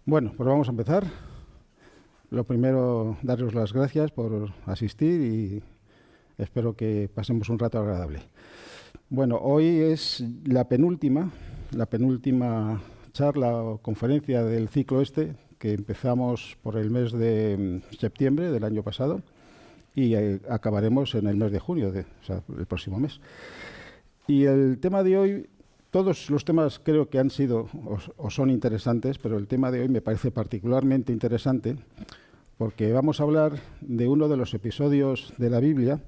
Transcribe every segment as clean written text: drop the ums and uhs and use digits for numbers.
Bueno, pues vamos a empezar. Lo primero, daros las gracias por asistir y espero que pasemos un rato agradable. Bueno, hoy es la penúltima charla o conferencia del ciclo que empezamos por el mes de septiembre del año pasado y acabaremos en el mes de junio, o sea, el próximo mes. Y el tema de hoy, todos los temas creo que han sido o son interesantes, pero el tema de hoy me parece particularmente interesante porque vamos a hablar de uno de los episodios de la Biblia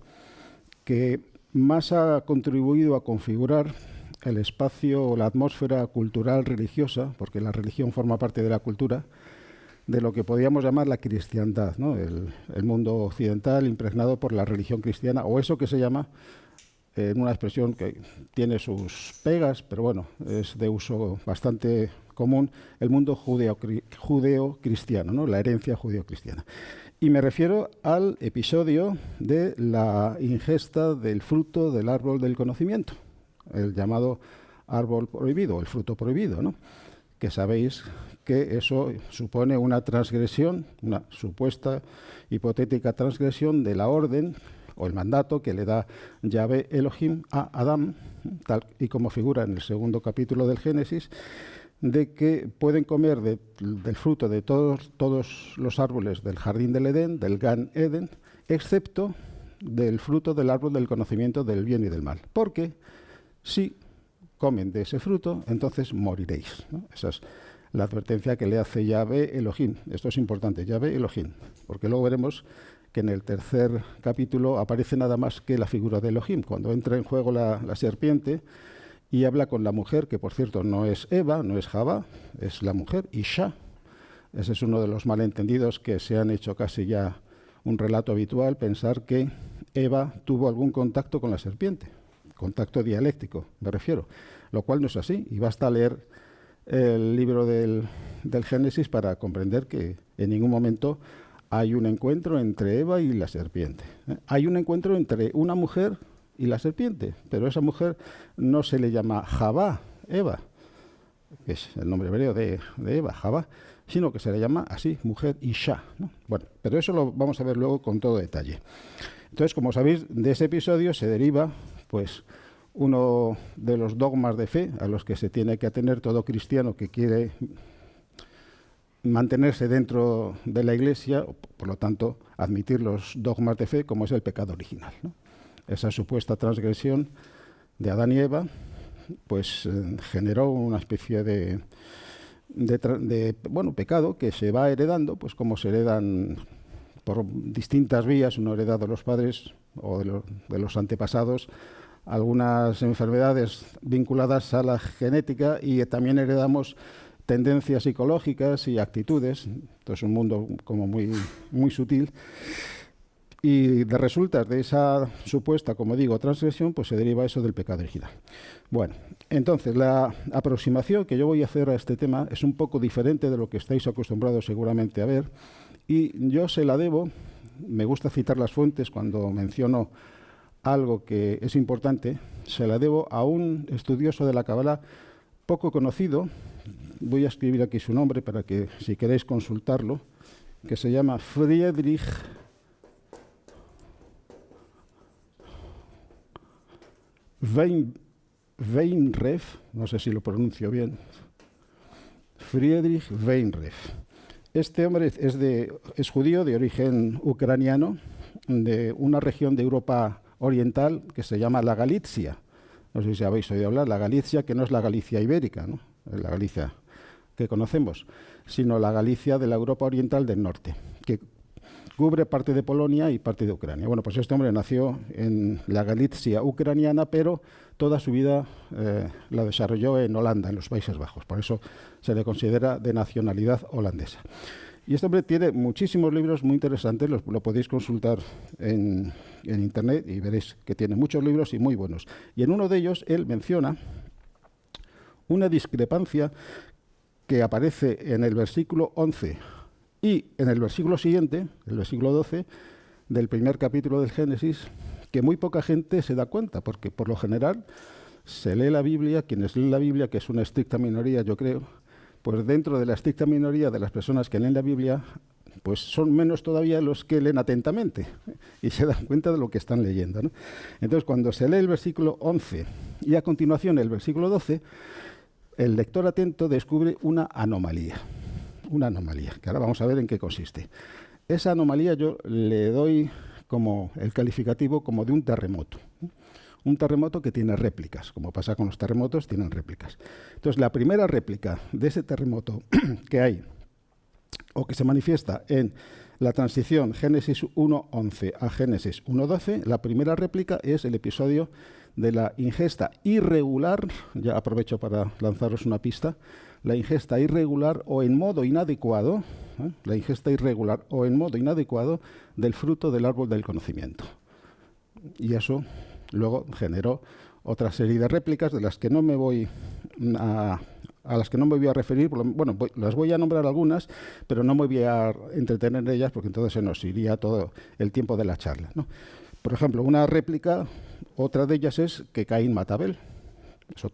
que más ha contribuido a configurar el espacio o la atmósfera cultural religiosa, porque la religión forma parte de la cultura, de lo que podríamos llamar la cristiandad, ¿no? El mundo occidental impregnado por la religión cristiana, o eso que se llama, en una expresión que tiene sus pegas, pero bueno, es de uso bastante común, el mundo judeo-cristiano, ¿no? La herencia judeo-cristiana. Y me refiero al episodio de la ingesta del fruto del árbol del conocimiento, el llamado árbol prohibido, el fruto prohibido, ¿no? Que sabéis que eso supone una transgresión, una supuesta hipotética transgresión de la orden o el mandato que le da Yahvé Elohim a Adán, tal y como figura en el segundo capítulo del Génesis, de que pueden comer del fruto de todos los árboles del jardín del Edén, del Gan Eden, excepto del fruto del árbol del conocimiento del bien y del mal. Porque si comen de ese fruto, entonces moriréis, ¿no? Esa es la advertencia que le hace Yahvé Elohim. Esto es importante, Yahvé Elohim, porque luego veremos que en el tercer capítulo aparece nada más que la figura de Elohim. Cuando entra en juego la serpiente y habla con la mujer, que por cierto no es Eva, no es Javá, es la mujer, Isha. Ese es uno de los malentendidos que se han hecho casi ya un relato habitual, pensar que Eva tuvo algún contacto con la serpiente. Contacto dialéctico, me refiero, lo cual no es así, y basta leer el libro del Génesis para comprender que en ningún momento hay un encuentro entre Eva y la serpiente. Hay un encuentro entre una mujer y la serpiente, pero esa mujer no se le llama Javá, Eva, que es el nombre hebreo de Eva, Javá, sino que se le llama así, mujer Isha, ¿no? Bueno, pero eso lo vamos a ver luego con todo detalle. Entonces, como sabéis, de ese episodio se deriva pues uno de los dogmas de fe a los que se tiene que atener todo cristiano que quiere mantenerse dentro de la Iglesia, por lo tanto, admitir los dogmas de fe, como es el pecado original, ¿no? Esa supuesta transgresión de Adán y Eva pues generó una especie de pecado que se va heredando, pues como se heredan por distintas vías, uno hereda de los padres o de los antepasados, algunas enfermedades vinculadas a la genética, y también heredamos tendencias psicológicas y actitudes. Esto es un mundo como muy, muy sutil. Y de resultas de esa supuesta, como digo, transgresión, pues se deriva eso del pecado original. Bueno, entonces la aproximación que yo voy a hacer a este tema es un poco diferente de lo que estáis acostumbrados seguramente a ver, y yo se la debo, me gusta citar las fuentes cuando menciono algo que es importante, se la debo a un estudioso de la Kabbalah poco conocido. Voy a escribir aquí su nombre para que, si queréis consultarlo, que se llama Friedrich Weinreff, no sé si lo pronuncio bien, Friedrich Weinreff. Este hombre es judío de origen ucraniano, de una región de Europa oriental que se llama la Galicia. No sé si habéis oído hablar, la Galicia, que no es la Galicia ibérica, ¿no? La Galicia que conocemos, sino la Galicia de la Europa oriental del norte, que cubre parte de Polonia y parte de Ucrania. Bueno, pues este hombre nació en la Galicia ucraniana, pero toda su vida la desarrolló en Holanda, en los Países Bajos. Por eso se le considera de nacionalidad holandesa. Y este hombre tiene muchísimos libros muy interesantes, lo podéis consultar en Internet y veréis que tiene muchos libros y muy buenos. Y en uno de ellos él menciona una discrepancia que aparece en el versículo 11 y en el versículo siguiente, el versículo 12, del primer capítulo del Génesis, que muy poca gente se da cuenta, porque por lo general se lee la Biblia, quienes leen la Biblia, que es una estricta minoría, yo creo, pues dentro de la estricta minoría de las personas que leen la Biblia, pues son menos todavía los que leen atentamente y se dan cuenta de lo que están leyendo, ¿no? Entonces, cuando se lee el versículo 11 y a continuación el versículo 12, el lector atento descubre una anomalía, que ahora vamos a ver en qué consiste. Esa anomalía yo le doy como el calificativo como de un terremoto. Un terremoto que tiene réplicas, como pasa con los terremotos, tienen réplicas. Entonces, la primera réplica de ese terremoto que hay, o que se manifiesta en la transición Génesis 1.11 a Génesis 1.12, la primera réplica es el episodio de la ingesta irregular, ya aprovecho para lanzaros una pista, la ingesta irregular o en modo inadecuado, la ingesta irregular o en modo inadecuado del fruto del árbol del conocimiento. Y eso luego generó otra serie de réplicas de las que no me voy a las que no me voy a referir. Bueno, las voy a nombrar algunas, pero no me voy a entretener en ellas porque entonces se nos iría todo el tiempo de la charla, ¿no? Por ejemplo, una réplica, otra de ellas es que Caín mata a Abel. Es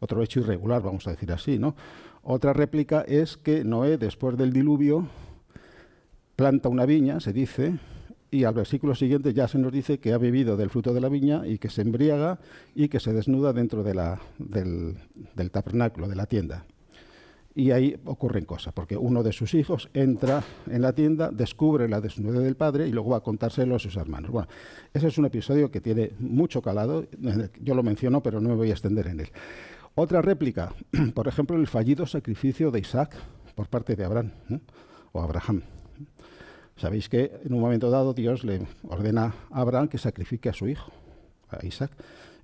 otro hecho irregular, vamos a decir así, ¿no? Otra réplica es que Noé, después del diluvio, planta una viña, se dice, y al versículo siguiente ya se nos dice que ha bebido del fruto de la viña y que se embriaga y que se desnuda dentro de del tabernáculo, de la tienda. Y ahí ocurren cosas, porque uno de sus hijos entra en la tienda, descubre la desnudez del padre y luego va a contárselo a sus hermanos. Bueno, ese es un episodio que tiene mucho calado, yo lo menciono, pero no me voy a extender en él. Otra réplica, por ejemplo, el fallido sacrificio de Isaac por parte de Abraham, o Abraham. Sabéis que en un momento dado Dios le ordena a Abraham que sacrifique a su hijo, a Isaac.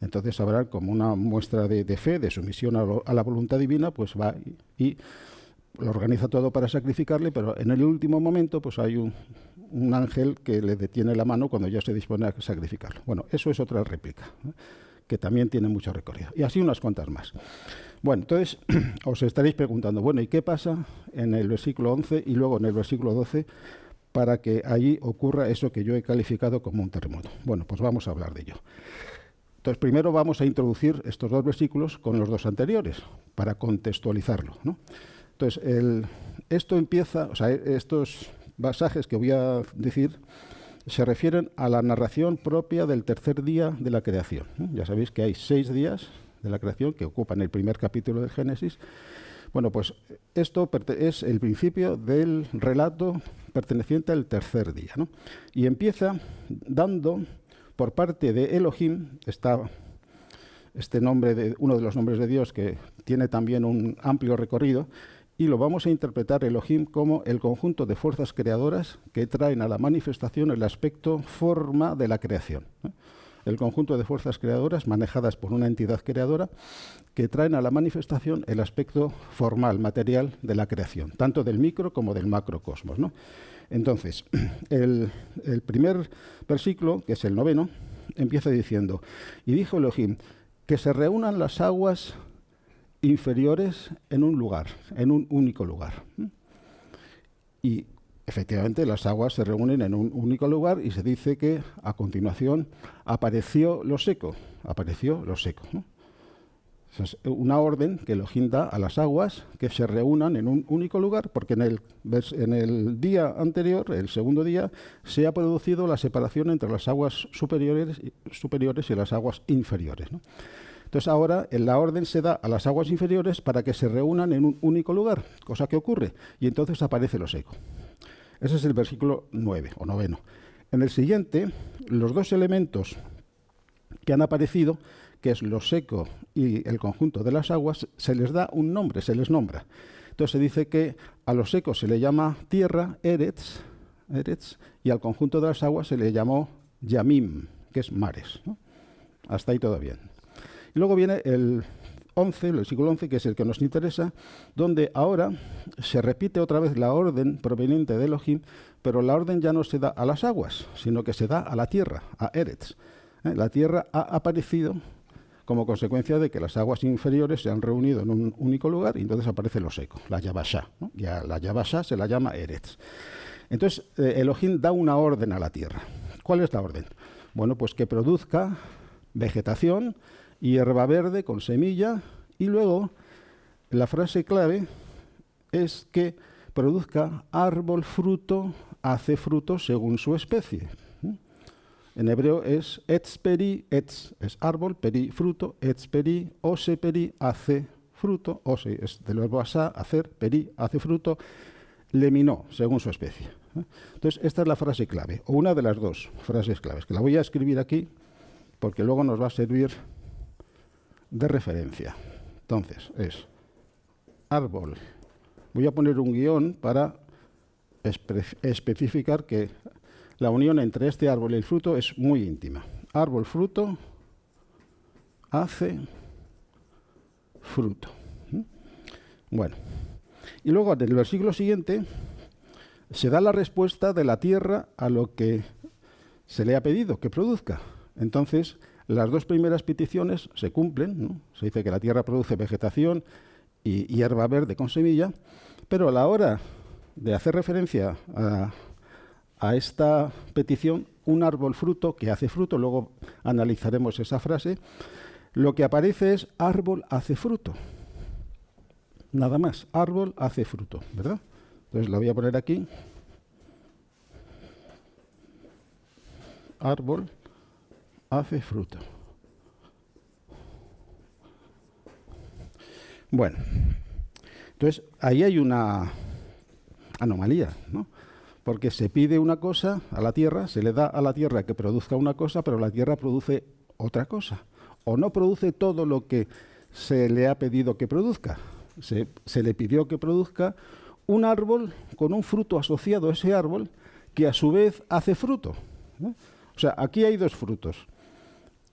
Entonces Abraham, como una muestra de fe, de sumisión a la voluntad divina, pues va y lo organiza todo para sacrificarle, pero en el último momento pues hay un ángel que le detiene la mano cuando ya se dispone a sacrificarlo. Bueno, eso es otra réplica, que también tiene mucho recorrido. Y así unas cuantas más. Bueno, entonces os estaréis preguntando, bueno, ¿y qué pasa en el versículo 11 y luego en el versículo 12 para que allí ocurra eso que yo he calificado como un terremoto? Bueno, pues vamos a hablar de ello. Entonces, primero vamos a introducir estos dos versículos con los dos anteriores, para contextualizarlo, ¿no? Entonces, esto empieza, o sea, estos pasajes que voy a decir se refieren a la narración propia del tercer día de la creación, ¿no? Ya sabéis que hay 6 días de la creación que ocupan el primer capítulo del Génesis. Bueno, pues esto es el principio del relato perteneciente al tercer día, ¿no? Y empieza dando por parte de Elohim, este nombre, uno de los nombres de Dios que tiene también un amplio recorrido, y lo vamos a interpretar Elohim como el conjunto de fuerzas creadoras que traen a la manifestación el aspecto forma de la creación, ¿eh? El conjunto de fuerzas creadoras manejadas por una entidad creadora que traen a la manifestación el aspecto formal, material de la creación, tanto del micro como del macrocosmos, ¿no? Entonces, el primer versículo, que es el 9, empieza diciendo: y dijo Elohim, que se reúnan las aguas inferiores en un lugar, en un único lugar. Y efectivamente las aguas se reúnen en un único lugar y se dice que a continuación apareció lo seco, ¿no? Es una orden que Elohim da a las aguas que se reúnan en un único lugar, porque en el día anterior, el segundo día, se ha producido la separación entre las aguas superiores y las aguas inferiores, ¿no? Entonces ahora la orden se da a las aguas inferiores para que se reúnan en un único lugar, cosa que ocurre, y entonces aparece lo seco. Ese es el versículo 9 o 9. En el siguiente, los dos elementos que han aparecido, que es lo seco y el conjunto de las aguas, se les da un nombre, se les nombra. Entonces se dice que a lo seco se le llama tierra, Eretz, y al conjunto de las aguas se le llamó Yamim, que es mares, ¿no? Hasta ahí todo bien. Y luego viene el versículo 11, que es el que nos interesa, donde ahora se repite otra vez la orden proveniente de Elohim, pero la orden ya no se da a las aguas, sino que se da a la tierra, a Eretz. La tierra ha aparecido como consecuencia de que las aguas inferiores se han reunido en un único lugar y entonces aparece lo seco, la Yabashá, ¿no? Y a la Yabashá se la llama Eretz. Entonces, Elohim da una orden a la tierra. ¿Cuál es la orden? Bueno, pues que produzca vegetación, hierba verde con semilla, y luego la frase clave es que produzca árbol, fruto, hace fruto según su especie. En hebreo es etz peri, etz es árbol, peri fruto, etz peri, ose peri, hace fruto, ose es del verbo asá, hacer, peri, hace fruto, leminó, según su especie. Entonces, esta es la frase clave, o una de las dos frases claves, que la voy a escribir aquí porque luego nos va a servir de referencia. Entonces, es árbol. Voy a poner un guión para especificar que la unión entre este árbol y el fruto es muy íntima. Árbol, fruto, hace fruto. Bueno, y luego en el versículo siguiente se da la respuesta de la tierra a lo que se le ha pedido que produzca. Entonces, las dos primeras peticiones se cumplen, ¿no? Se dice que la tierra produce vegetación y hierba verde con semilla, pero a la hora de hacer referencia a esta petición, un árbol fruto que hace fruto, luego analizaremos esa frase, lo que aparece es árbol hace fruto. Nada más, árbol hace fruto, ¿verdad? Entonces la voy a poner aquí. Árbol hace fruto. Bueno, entonces ahí hay una anomalía, ¿no? Porque se pide una cosa a la tierra, se le da a la tierra que produzca una cosa, pero la tierra produce otra cosa. O no produce todo lo que se le ha pedido que produzca. Se le pidió que produzca un árbol con un fruto asociado a ese árbol que a su vez hace fruto, ¿no? O sea, aquí hay dos frutos.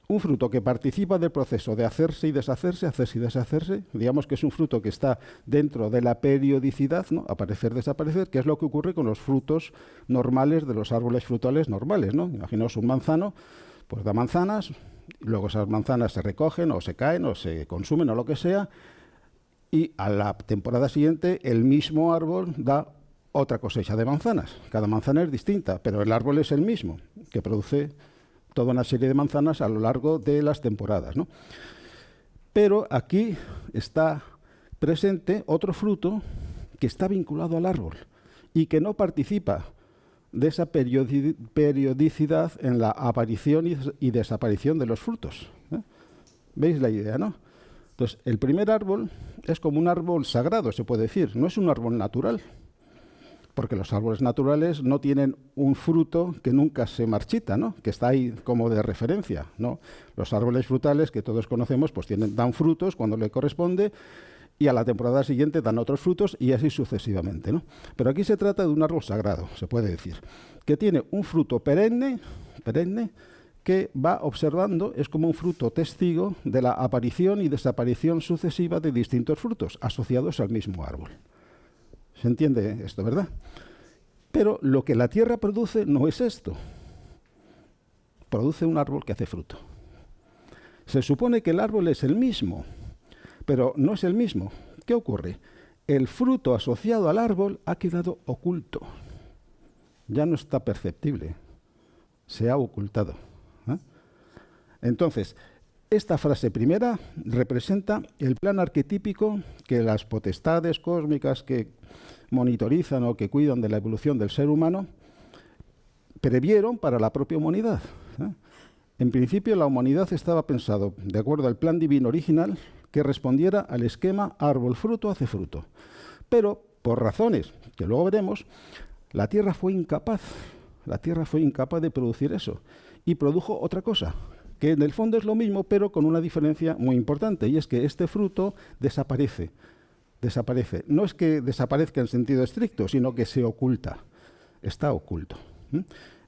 Un fruto que participa del proceso de hacerse y deshacerse, hacerse y deshacerse, digamos que es un fruto que está dentro de la periodicidad, ¿no? Aparecer, desaparecer, que es lo que ocurre con los frutos normales de los árboles frutales normales, ¿no? Imaginaos un manzano, pues da manzanas, y luego esas manzanas se recogen o se caen o se consumen o lo que sea, y a la temporada siguiente el mismo árbol da otra cosecha de manzanas. Cada manzana es distinta, pero el árbol es el mismo, que produce toda una serie de manzanas a lo largo de las temporadas, ¿no? Pero aquí está presente otro fruto que está vinculado al árbol y que no participa de esa periodicidad en la aparición y desaparición de los frutos, ¿eh? ¿Veis la idea, no? Entonces, el primer árbol es como un árbol sagrado, se puede decir, no es un árbol natural, porque los árboles naturales no tienen un fruto que nunca se marchita, ¿no? Que está ahí como de referencia, ¿no? Los árboles frutales que todos conocemos pues dan frutos cuando le corresponde y a la temporada siguiente dan otros frutos y así sucesivamente, ¿no? Pero aquí se trata de un árbol sagrado, se puede decir, que tiene un fruto perenne que va observando, es como un fruto testigo de la aparición y desaparición sucesiva de distintos frutos asociados al mismo árbol. ¿Se entiende esto, verdad? Pero lo que la tierra produce no es esto. Produce un árbol que hace fruto. Se supone que el árbol es el mismo, pero no es el mismo. ¿Qué ocurre? El fruto asociado al árbol ha quedado oculto. Ya no está perceptible. Se ha ocultado. ¿Eh? Entonces, esta frase primera representa el plan arquetípico que las potestades cósmicas que monitorizan o que cuidan de la evolución del ser humano previeron para la propia humanidad, ¿eh? En principio, la humanidad estaba pensado, de acuerdo al plan divino original, que respondiera al esquema árbol, fruto, hace fruto. Pero, por razones que luego veremos, la Tierra fue incapaz de producir eso y produjo otra cosa, que en el fondo es lo mismo, pero con una diferencia muy importante, y es que este fruto desaparece. No es que desaparezca en sentido estricto, sino que se oculta, está oculto.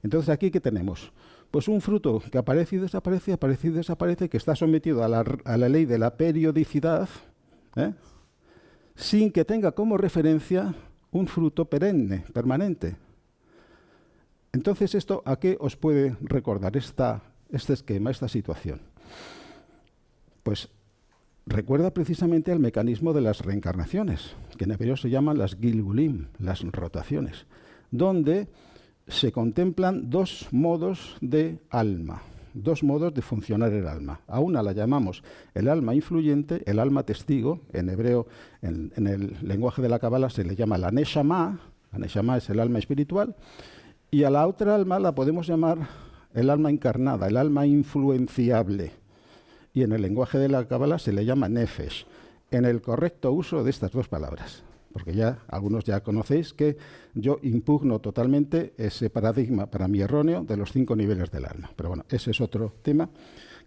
Entonces, ¿aquí qué tenemos? Pues un fruto que aparece y desaparece, que está sometido a la ley de la periodicidad, ¿eh? Sin que tenga como referencia un fruto perenne, permanente. Entonces, ¿esto a qué os puede recordar este esquema, esta situación? Pues recuerda precisamente al mecanismo de las reencarnaciones, que en hebreo se llaman las gilgulim, las rotaciones, donde se contemplan dos modos de alma, dos modos de funcionar el alma. A una la llamamos el alma influyente, el alma testigo. En hebreo, en el lenguaje de la Cábala, se le llama la Neshama. La Neshama es el alma espiritual. Y a la otra alma la podemos llamar el alma encarnada, el alma influenciable. Y en el lenguaje de la Cábala se le llama Nefesh, en el correcto uso de estas dos palabras. Porque ya algunos ya conocéis que yo impugno totalmente ese paradigma, para mí erróneo, de los 5 niveles del alma. Pero bueno, ese es otro tema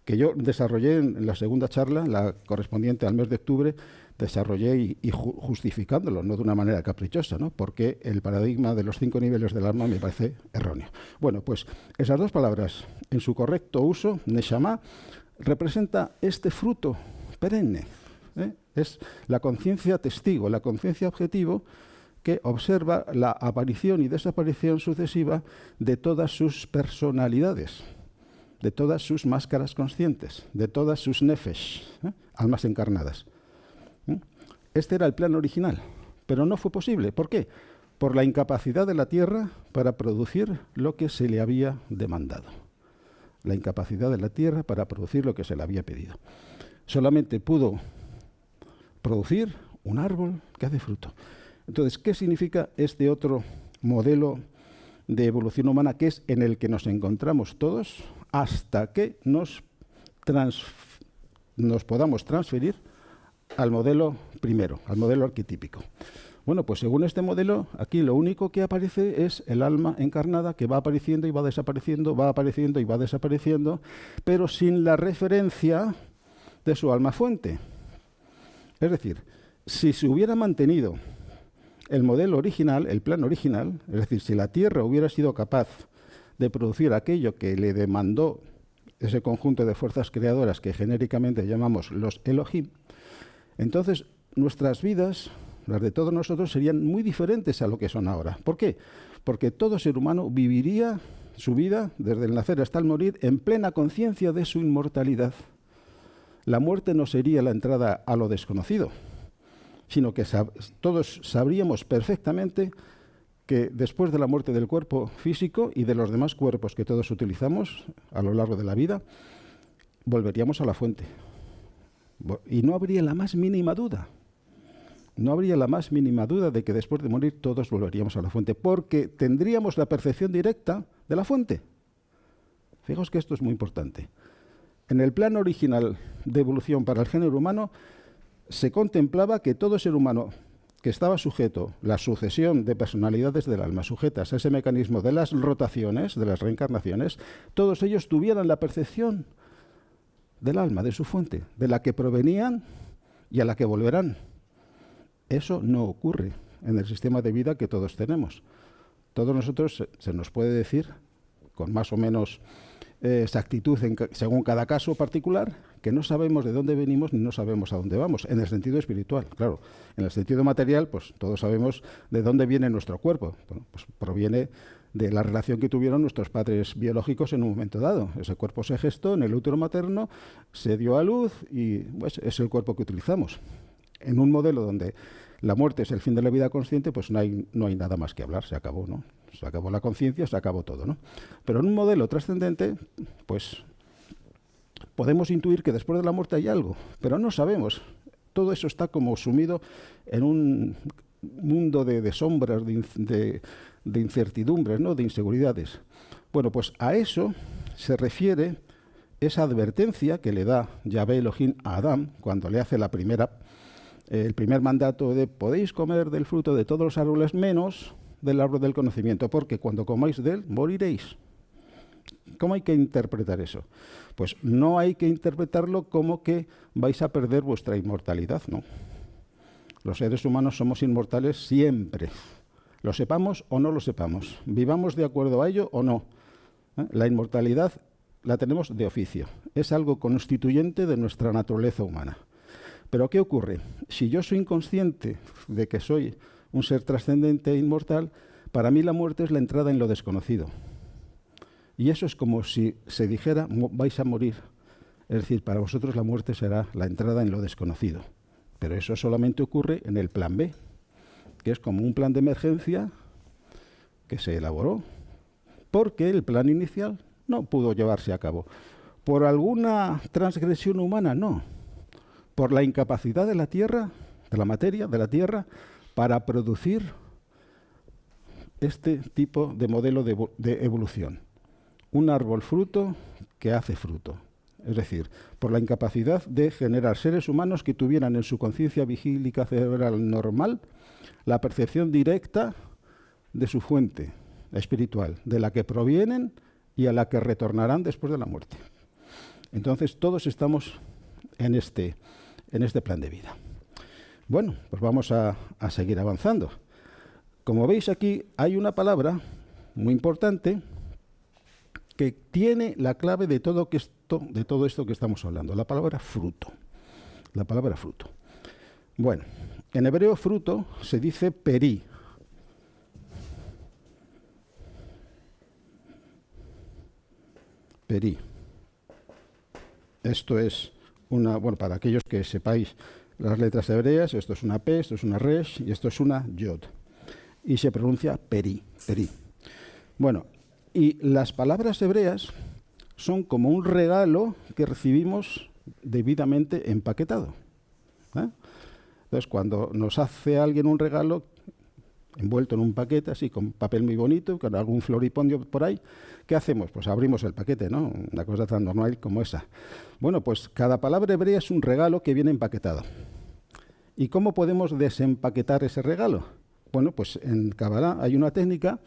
que yo desarrollé en la segunda charla, la correspondiente al mes de octubre, desarrollé y justificándolo, no de una manera caprichosa, ¿no? Porque el paradigma de los 5 niveles del alma me parece erróneo. Bueno, pues esas dos palabras, en su correcto uso, Neshama, representa este fruto perenne. Es la conciencia testigo, la conciencia objetivo que observa la aparición y desaparición sucesiva de todas sus personalidades, de todas sus máscaras conscientes, de todas sus nefesh, almas encarnadas. Este era el plan original, pero no fue posible. ¿Por qué? Por la incapacidad de la Tierra para producir lo que se le había demandado. La incapacidad de la Tierra para producir lo que se le había pedido. Solamente pudo producir un árbol que hace fruto. Entonces, ¿qué significa este otro modelo de evolución humana, que es en el que nos encontramos todos hasta que nos podamos transferir al modelo primero, al modelo arquetípico? Bueno, pues según este modelo, aquí lo único que aparece es el alma encarnada, que va apareciendo y va desapareciendo, va apareciendo y va desapareciendo, pero sin la referencia de su alma fuente. Es decir, si se hubiera mantenido el modelo original, el plan original, es decir, si la Tierra hubiera sido capaz de producir aquello que le demandó ese conjunto de fuerzas creadoras que genéricamente llamamos los Elohim, entonces nuestras vidas, las de todos nosotros, serían muy diferentes a lo que son ahora. ¿Por qué? Porque todo ser humano viviría su vida, desde el nacer hasta el morir, en plena conciencia de su inmortalidad. La muerte no sería la entrada a lo desconocido, sino que todos sabríamos perfectamente que después de la muerte del cuerpo físico y de los demás cuerpos que todos utilizamos a lo largo de la vida, volveríamos a la fuente. Y no habría la más mínima duda. No habría la más mínima duda de que después de morir todos volveríamos a la fuente, porque tendríamos la percepción directa de la fuente. Fijaos que esto es muy importante. En el plan original de evolución para el género humano se contemplaba que todo ser humano que estaba sujeto, la sucesión de personalidades del alma sujetas a ese mecanismo de las rotaciones, de las reencarnaciones, todos ellos tuvieran la percepción del alma, de su fuente, de la que provenían y a la que volverán. Eso no ocurre en el sistema de vida que todos tenemos. Todos nosotros se nos puede decir, con más o menos exactitud según cada caso particular, que no sabemos de dónde venimos ni no sabemos a dónde vamos, en el sentido espiritual. Claro, en el sentido material, pues todos sabemos de dónde viene nuestro cuerpo. Bueno, pues proviene de la relación que tuvieron nuestros padres biológicos en un momento dado. Ese cuerpo se gestó en el útero materno, se dio a luz y pues, es el cuerpo que utilizamos. En un modelo donde la muerte es el fin de la vida consciente, pues no hay nada más que hablar, se acabó, ¿no? Se acabó la conciencia, se acabó todo, ¿no? Pero en un modelo trascendente, pues podemos intuir que después de la muerte hay algo, pero no sabemos. Todo eso está como sumido en un mundo de sombras, de incertidumbres, ¿no? De inseguridades. Bueno, pues a eso se refiere esa advertencia que le da Yahvé Elohim a Adán cuando le hace el primer mandato de podéis comer del fruto de todos los árboles menos del árbol del conocimiento, porque cuando comáis de él moriréis. ¿Cómo hay que interpretar eso? Pues no hay que interpretarlo como que vais a perder vuestra inmortalidad, no. Los seres humanos somos inmortales siempre, lo sepamos o no lo sepamos, vivamos de acuerdo a ello o no. La inmortalidad la tenemos de oficio, es algo constituyente de nuestra naturaleza humana. Pero ¿qué ocurre? Si yo soy inconsciente de que soy un ser trascendente e inmortal, para mí la muerte es la entrada en lo desconocido. Y eso es como si se dijera, vais a morir. Es decir, para vosotros la muerte será la entrada en lo desconocido. Pero eso solamente ocurre en el plan B, que es como un plan de emergencia que se elaboró, porque el plan inicial no pudo llevarse a cabo. ¿Por alguna transgresión humana? No. Por la incapacidad de la Tierra, de la materia, de la Tierra, para producir este tipo de modelo de evolución. Un árbol fruto que hace fruto. Es decir, por la incapacidad de generar seres humanos que tuvieran en su conciencia vigílica cerebral normal la percepción directa de su fuente espiritual, de la que provienen y a la que retornarán después de la muerte. Entonces, todos estamos en este plan de vida. Bueno, pues vamos a seguir avanzando. Como veis aquí, hay una palabra muy importante que tiene la clave de todo esto que estamos hablando, la palabra fruto. La palabra fruto. Bueno, en hebreo fruto se dice peri. Peri. Esto es bueno, para aquellos que sepáis las letras hebreas, esto es una P, esto es una Resh y esto es una Yod. Y se pronuncia peri, peri. Bueno, y las palabras hebreas son como un regalo que recibimos debidamente empaquetado. Entonces, cuando nos hace alguien un regalo envuelto en un paquete, así, con papel muy bonito, con algún floripondio por ahí, ¿qué hacemos? Pues abrimos el paquete, ¿no? Una cosa tan normal como esa. Bueno, pues cada palabra hebrea es un regalo que viene empaquetado. ¿Y cómo podemos desempaquetar ese regalo? Bueno, pues en Kabbalah hay una técnica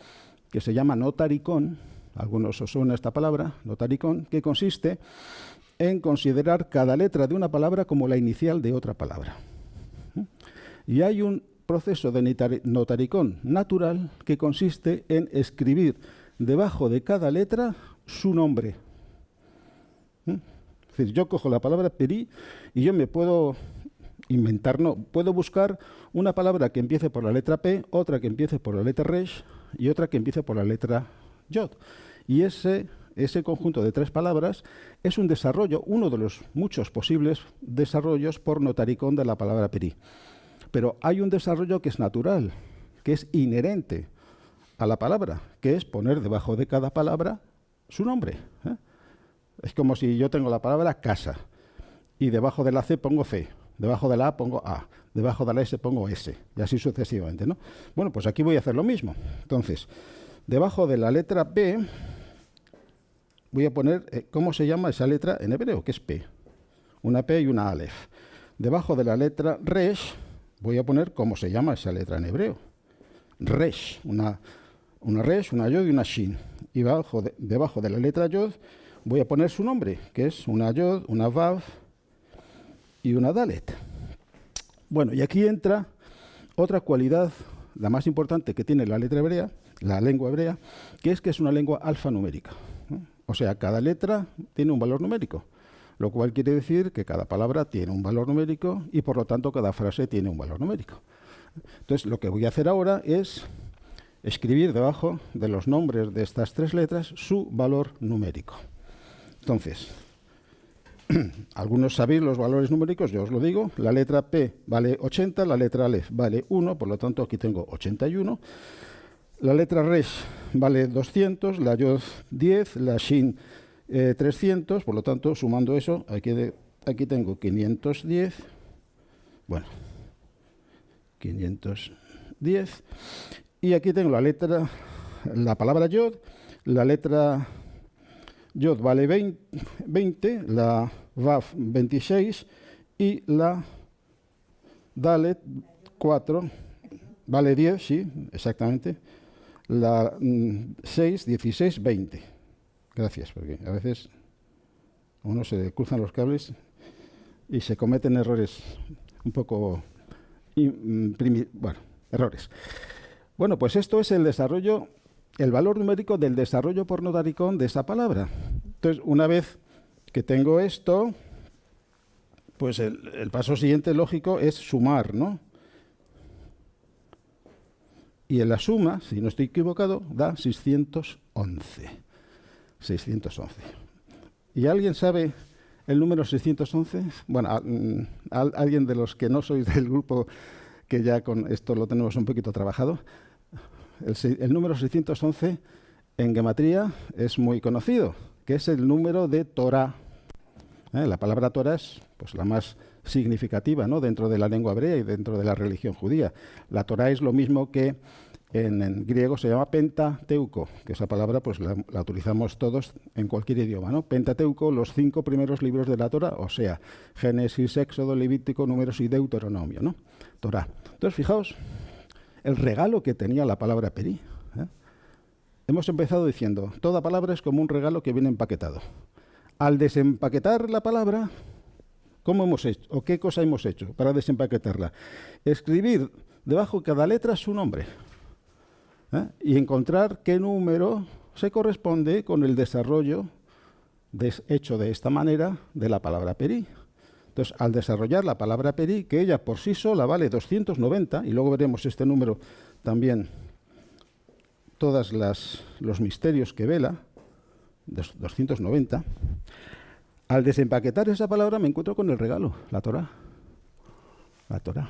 que se llama notaricón, algunos os suena esta palabra, notaricón, que consiste en considerar cada letra de una palabra como la inicial de otra palabra. Y hay un proceso de notaricón natural que consiste en escribir debajo de cada letra su nombre. Es decir, yo cojo la palabra peri y yo me puedo puedo buscar una palabra que empiece por la letra P, otra que empiece por la letra Resh y otra que empiece por la letra Yod. Y ese conjunto de tres palabras es un desarrollo, uno de los muchos posibles desarrollos por notaricón de la palabra peri. Pero hay un desarrollo que es natural, que es inherente a la palabra, que es poner debajo de cada palabra su nombre. Es como si yo tengo la palabra casa y debajo de la C pongo C, debajo de la A pongo A, debajo de la S pongo S, y así sucesivamente, ¿no? Bueno, pues aquí voy a hacer lo mismo. Entonces, debajo de la letra P voy a poner cómo se llama esa letra en hebreo, que es P. Una P y una Aleph. Debajo de la letra Resh voy a poner cómo se llama esa letra en hebreo. Resh, una Resh, una Yod y una Shin. Y debajo de la letra Yod voy a poner su nombre, que es una Yod, una Vav y una Dalet. Bueno, y aquí entra otra cualidad, la más importante que tiene la letra hebrea, la lengua hebrea, que es una lengua alfanumérica. O sea, cada letra tiene un valor numérico, lo cual quiere decir que cada palabra tiene un valor numérico y por lo tanto cada frase tiene un valor numérico. Entonces, lo que voy a hacer ahora es escribir debajo de los nombres de estas tres letras su valor numérico. Entonces, algunos sabéis los valores numéricos, yo os lo digo. La letra P vale 80, la letra Aleph vale 1, por lo tanto aquí tengo 81. La letra Resh vale 200, la Yod 10, la Shin 300, por lo tanto, sumando eso, aquí tengo 510. Bueno, 510. Y aquí tengo la palabra Yod, la letra Yod vale 20, la Vav 26 y la Dalet 4 vale 10, sí, exactamente. La 6, 16, 20. Gracias, porque a veces uno se cruzan los cables y se cometen errores un poco... errores. Bueno, pues esto es el desarrollo, el valor numérico del desarrollo por notaricón de esa palabra. Entonces, una vez que tengo esto, pues el paso siguiente lógico es sumar, ¿no? Y en la suma, si no estoy equivocado, da 611. 611. ¿Y alguien sabe el número 611? Bueno, alguien de los que no sois del grupo, que ya con esto lo tenemos un poquito trabajado. El número 611 en gematría es muy conocido, que es el número de Torah, La palabra Torah es pues, la más significativa, ¿no?, dentro de la lengua hebrea y dentro de la religión judía. La Torah es lo mismo que en griego se llama Pentateuco, que esa palabra pues la utilizamos todos en cualquier idioma, ¿no? Pentateuco, los 5 primeros libros de la Torah, o sea, Génesis, Éxodo, Levítico, Números y Deuteronomio, ¿no? Torah. Entonces, fijaos el regalo que tenía la palabra Peri. Hemos empezado diciendo, toda palabra es como un regalo que viene empaquetado. Al desempaquetar la palabra, ¿cómo hemos hecho? ¿O qué cosa hemos hecho para desempaquetarla? Escribir debajo de cada letra su nombre. Y encontrar qué número se corresponde con el desarrollo hecho de esta manera de la palabra Peri. Entonces, al desarrollar la palabra Peri, que ella por sí sola vale 290, y luego veremos este número también, todos los misterios que vela, 290, al desempaquetar esa palabra me encuentro con el regalo, la Torah. La Torah.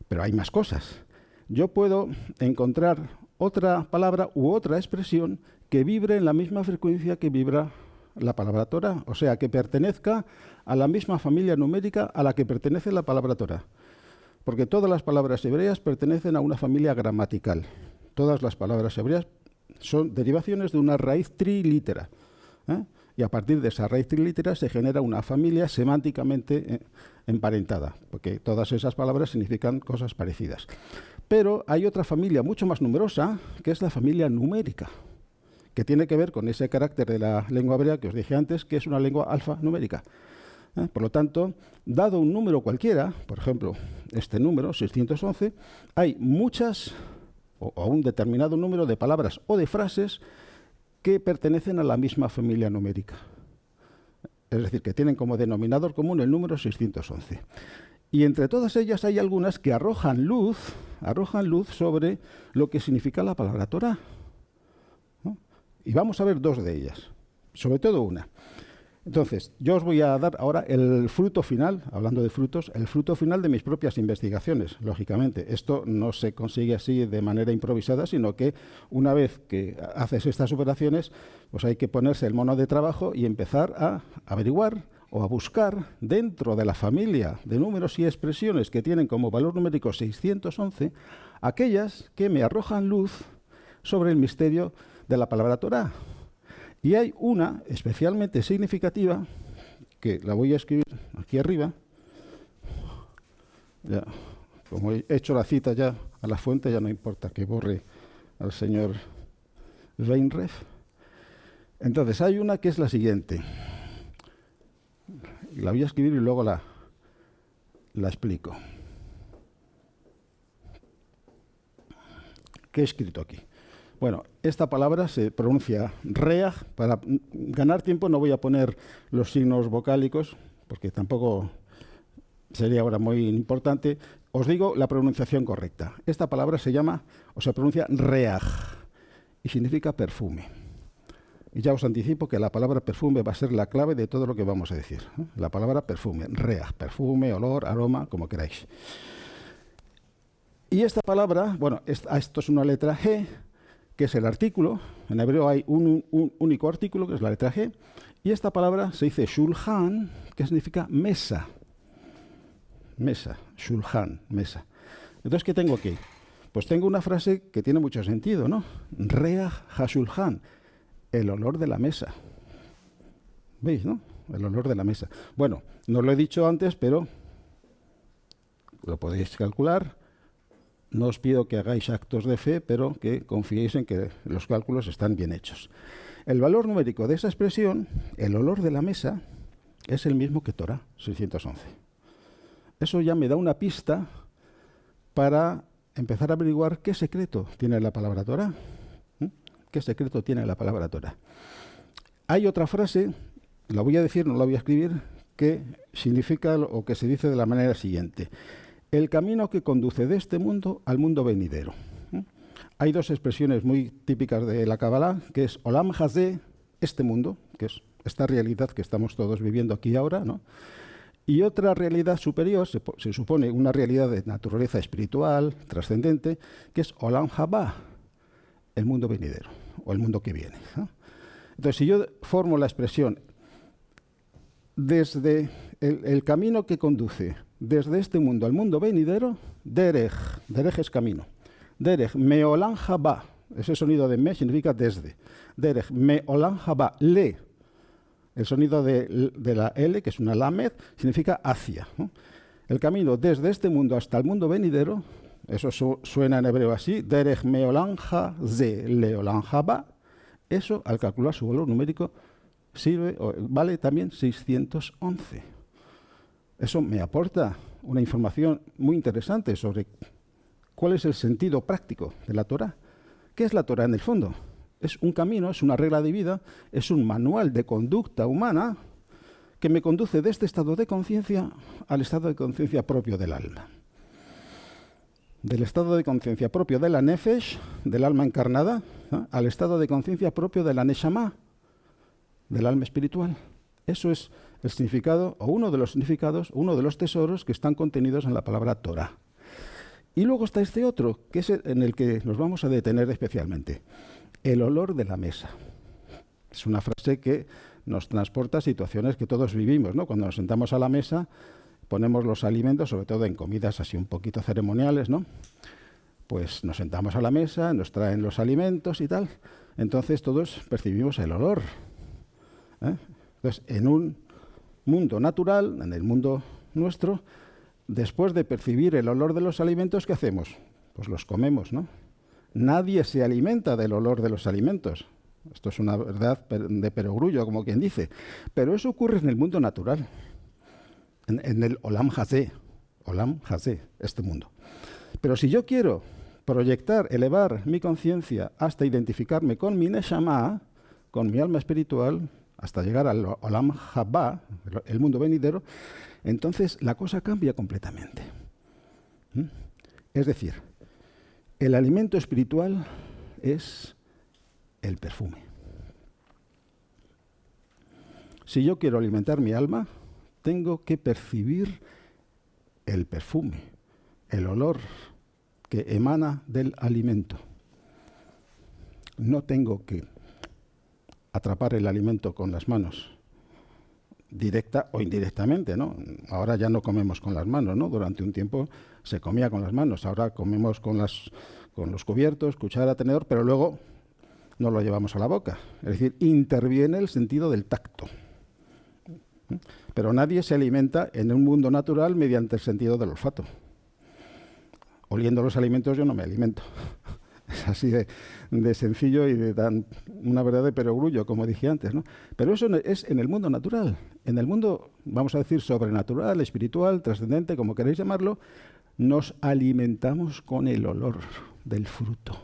Pero hay más cosas. Yo puedo encontrar otra palabra u otra expresión que vibre en la misma frecuencia que vibra la palabra Torah, o sea, que pertenezca a la misma familia numérica a la que pertenece la palabra Torah. Porque todas las palabras hebreas pertenecen a una familia gramatical. Todas las palabras hebreas son derivaciones de una raíz trilítera. Y a partir de esa raíz trilítera se genera una familia semánticamente emparentada, porque todas esas palabras significan cosas parecidas. Pero hay otra familia mucho más numerosa, que es la familia numérica, que tiene que ver con ese carácter de la lengua hebrea que os dije antes, que es una lengua alfanumérica. Por lo tanto, dado un número cualquiera, por ejemplo, este número, 611, hay muchas o un determinado número de palabras o de frases que pertenecen a la misma familia numérica. Es decir, que tienen como denominador común el número 611. Y entre todas ellas hay algunas que arrojan luz sobre lo que significa la palabra Torah. Y vamos a ver 2 de ellas, sobre todo una. Entonces, yo os voy a dar ahora el fruto final, hablando de frutos, el fruto final de mis propias investigaciones, lógicamente. Esto no se consigue así de manera improvisada, sino que una vez que haces estas operaciones, pues hay que ponerse el mono de trabajo y empezar a averiguar o a buscar dentro de la familia de números y expresiones que tienen como valor numérico 611, aquellas que me arrojan luz sobre el misterio de la palabra Torah. Y hay una especialmente significativa, que la voy a escribir aquí arriba. Ya, como he hecho la cita ya a la fuente, ya no importa que borre al señor Weinreff. Entonces, hay una que es la siguiente. La voy a escribir y luego la explico. ¿Qué he escrito aquí? Bueno, esta palabra se pronuncia reaj. Para ganar tiempo no voy a poner los signos vocálicos, porque tampoco sería ahora muy importante. Os digo la pronunciación correcta. Esta palabra se llama, o se pronuncia reaj, y significa perfume. Y ya os anticipo que la palabra perfume va a ser la clave de todo lo que vamos a decir. La palabra perfume, reaj, perfume, olor, aroma, como queráis. Y esta palabra, bueno, esto es una letra G, que es el artículo. En hebreo hay un único artículo, que es la letra G, y esta palabra se dice shulchan, que significa mesa. Mesa, shulchan, mesa. Entonces, ¿qué tengo aquí? Pues tengo una frase que tiene mucho sentido, ¿no? Reaj hashulchan, el olor de la mesa. ¿Veis, no? El olor de la mesa. Bueno, no lo he dicho antes, pero lo podéis calcular. No os pido que hagáis actos de fe, pero que confiéis en que los cálculos están bien hechos. El valor numérico de esa expresión, el olor de la mesa, es el mismo que Torah, 611. Eso ya me da una pista para empezar a averiguar qué secreto tiene la palabra Torah. ¿Qué secreto tiene la palabra Torah? Hay otra frase, la voy a decir, no la voy a escribir, que significa o que se dice de la manera siguiente: el camino que conduce de este mundo al mundo venidero. Hay 2 expresiones muy típicas de la Kabbalah, que es Olam Hazeh, este mundo, que es esta realidad que estamos todos viviendo aquí ahora, ¿no? Y otra realidad superior, se supone una realidad de naturaleza espiritual, trascendente, que es Olam Haba, el mundo venidero, o el mundo que viene, ¿no? Entonces, si yo formo la expresión desde el camino que conduce desde este mundo al mundo venidero, derech es camino. Derech meolam haba, ese sonido de me significa desde. Derech meolam haba, le, el sonido de la L, que es una lamed, significa hacia, ¿no? El camino desde este mundo hasta el mundo venidero, eso suena en hebreo así, derech meolam haze leolam haba, eso al calcular su valor numérico vale también 611. Eso me aporta una información muy interesante sobre cuál es el sentido práctico de la Torá. ¿Qué es la Torá en el fondo? Es un camino, es una regla de vida, es un manual de conducta humana que me conduce de este estado de conciencia al estado de conciencia propio del alma. Del estado de conciencia propio de la nefesh, del alma encarnada, ¿no?, al estado de conciencia propio de la neshama, del alma espiritual. Eso es el significado, o uno de los significados, uno de los tesoros que están contenidos en la palabra Torah. Y luego está este otro, que es en el que nos vamos a detener especialmente. El olor de la mesa. Es una frase que nos transporta a situaciones que todos vivimos, ¿no? Cuando nos sentamos a la mesa, ponemos los alimentos, sobre todo en comidas así un poquito ceremoniales, ¿no? Pues nos sentamos a la mesa, nos traen los alimentos y tal. Entonces todos percibimos el olor, ¿eh? Entonces, en un mundo natural, en el mundo nuestro, después de percibir el olor de los alimentos, ¿qué hacemos? Pues los comemos, ¿no? Nadie se alimenta del olor de los alimentos. Esto es una verdad de perogrullo, como quien dice. Pero eso ocurre en el mundo natural, en el Olam Hazé, este mundo. Pero si yo quiero proyectar, elevar mi conciencia hasta identificarme con mi Neshama, con mi alma espiritual, hasta llegar al Olam Haba, el mundo venidero, entonces la cosa cambia completamente. Es decir, el alimento espiritual es el perfume. Si yo quiero alimentar mi alma, tengo que percibir el perfume, el olor que emana del alimento. No tengo que atrapar el alimento con las manos, directa o indirectamente, ¿no? Ahora ya no comemos con las manos, ¿no? Durante un tiempo se comía con las manos, ahora comemos con los cubiertos, cuchara, tenedor, pero luego no lo llevamos a la boca. Es decir, interviene el sentido del tacto. Pero nadie se alimenta en un mundo natural mediante el sentido del olfato. Oliendo los alimentos yo no me alimento. Es así de sencillo y de una verdad de perogrullo, como dije antes, ¿no? Pero eso es en el mundo natural. En el mundo, vamos a decir, sobrenatural, espiritual, trascendente, como queréis llamarlo, nos alimentamos con el olor del fruto.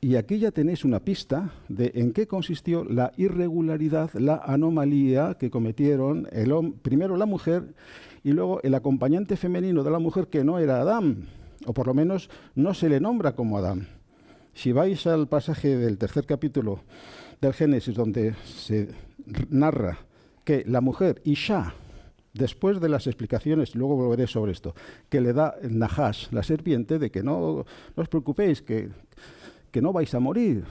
Y aquí ya tenéis una pista de en qué consistió la irregularidad, la anomalía que cometieron primero la mujer y luego el acompañante femenino de la mujer, que no era Adán, o por lo menos no se le nombra como Adán. Si vais al pasaje del 3er capítulo del Génesis, donde se narra que la mujer Isha, después de las explicaciones, luego volveré sobre esto, que le da el Nahash, la serpiente, de que no os preocupéis, que no vais a morir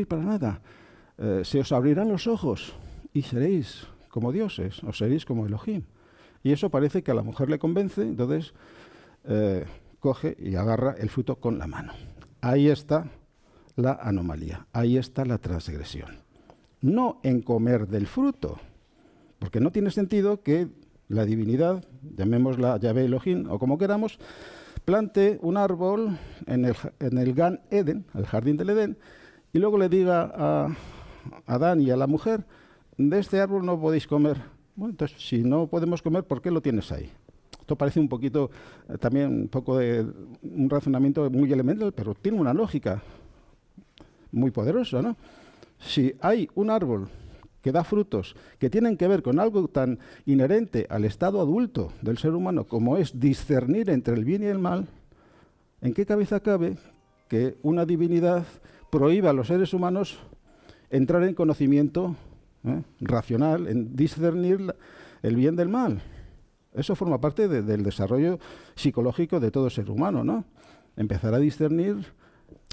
para nada. Se os abrirán los ojos y seréis como dioses, o seréis como Elohim. Y eso parece que a la mujer le convence, entonces coge y agarra el fruto con la mano. Ahí está la anomalía, ahí está la transgresión. No en comer del fruto, porque no tiene sentido que la divinidad, llamémosla Yahvé Elohim o como queramos, plante un árbol en el Gan Eden, el jardín del Edén, y luego le diga a Adán y a la mujer, de este árbol no podéis comer. Bueno, entonces, si no podemos comer, ¿por qué lo tienes ahí? Esto parece un poquito, también un poco de un razonamiento muy elemental, pero tiene una lógica muy poderosa, ¿no? Si hay un árbol que da frutos que tienen que ver con algo tan inherente al estado adulto del ser humano como es discernir entre el bien y el mal, ¿en qué cabeza cabe que una divinidad prohíba a los seres humanos entrar en conocimiento racional, en discernir el bien del mal? Eso forma parte del desarrollo psicológico de todo ser humano, ¿no? Empezar a discernir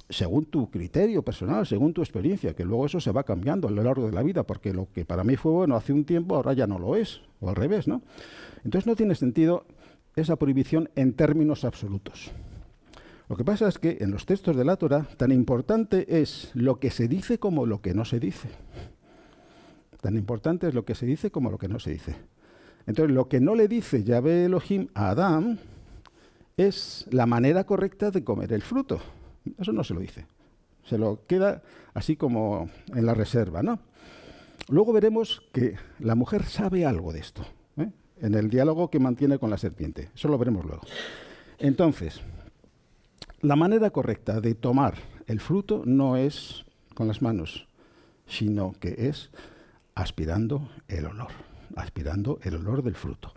según tu criterio personal, según tu experiencia, que luego eso se va cambiando a lo largo de la vida, porque lo que para mí fue bueno hace un tiempo, ahora ya no lo es, o al revés, ¿no? Entonces no tiene sentido esa prohibición en términos absolutos. Lo que pasa es que en los textos de la Torá tan importante es lo que se dice como lo que no se dice. Tan importante es lo que se dice como lo que no se dice. Entonces, lo que no le dice Yahvé Elohim a Adán es la manera correcta de comer el fruto. Eso no se lo dice. Se lo queda así como en la reserva, ¿no? Luego veremos que la mujer sabe algo de esto, ¿eh? En el diálogo que mantiene con la serpiente. Eso lo veremos luego. Entonces, la manera correcta de tomar el fruto no es con las manos, sino que es aspirando el olor del fruto.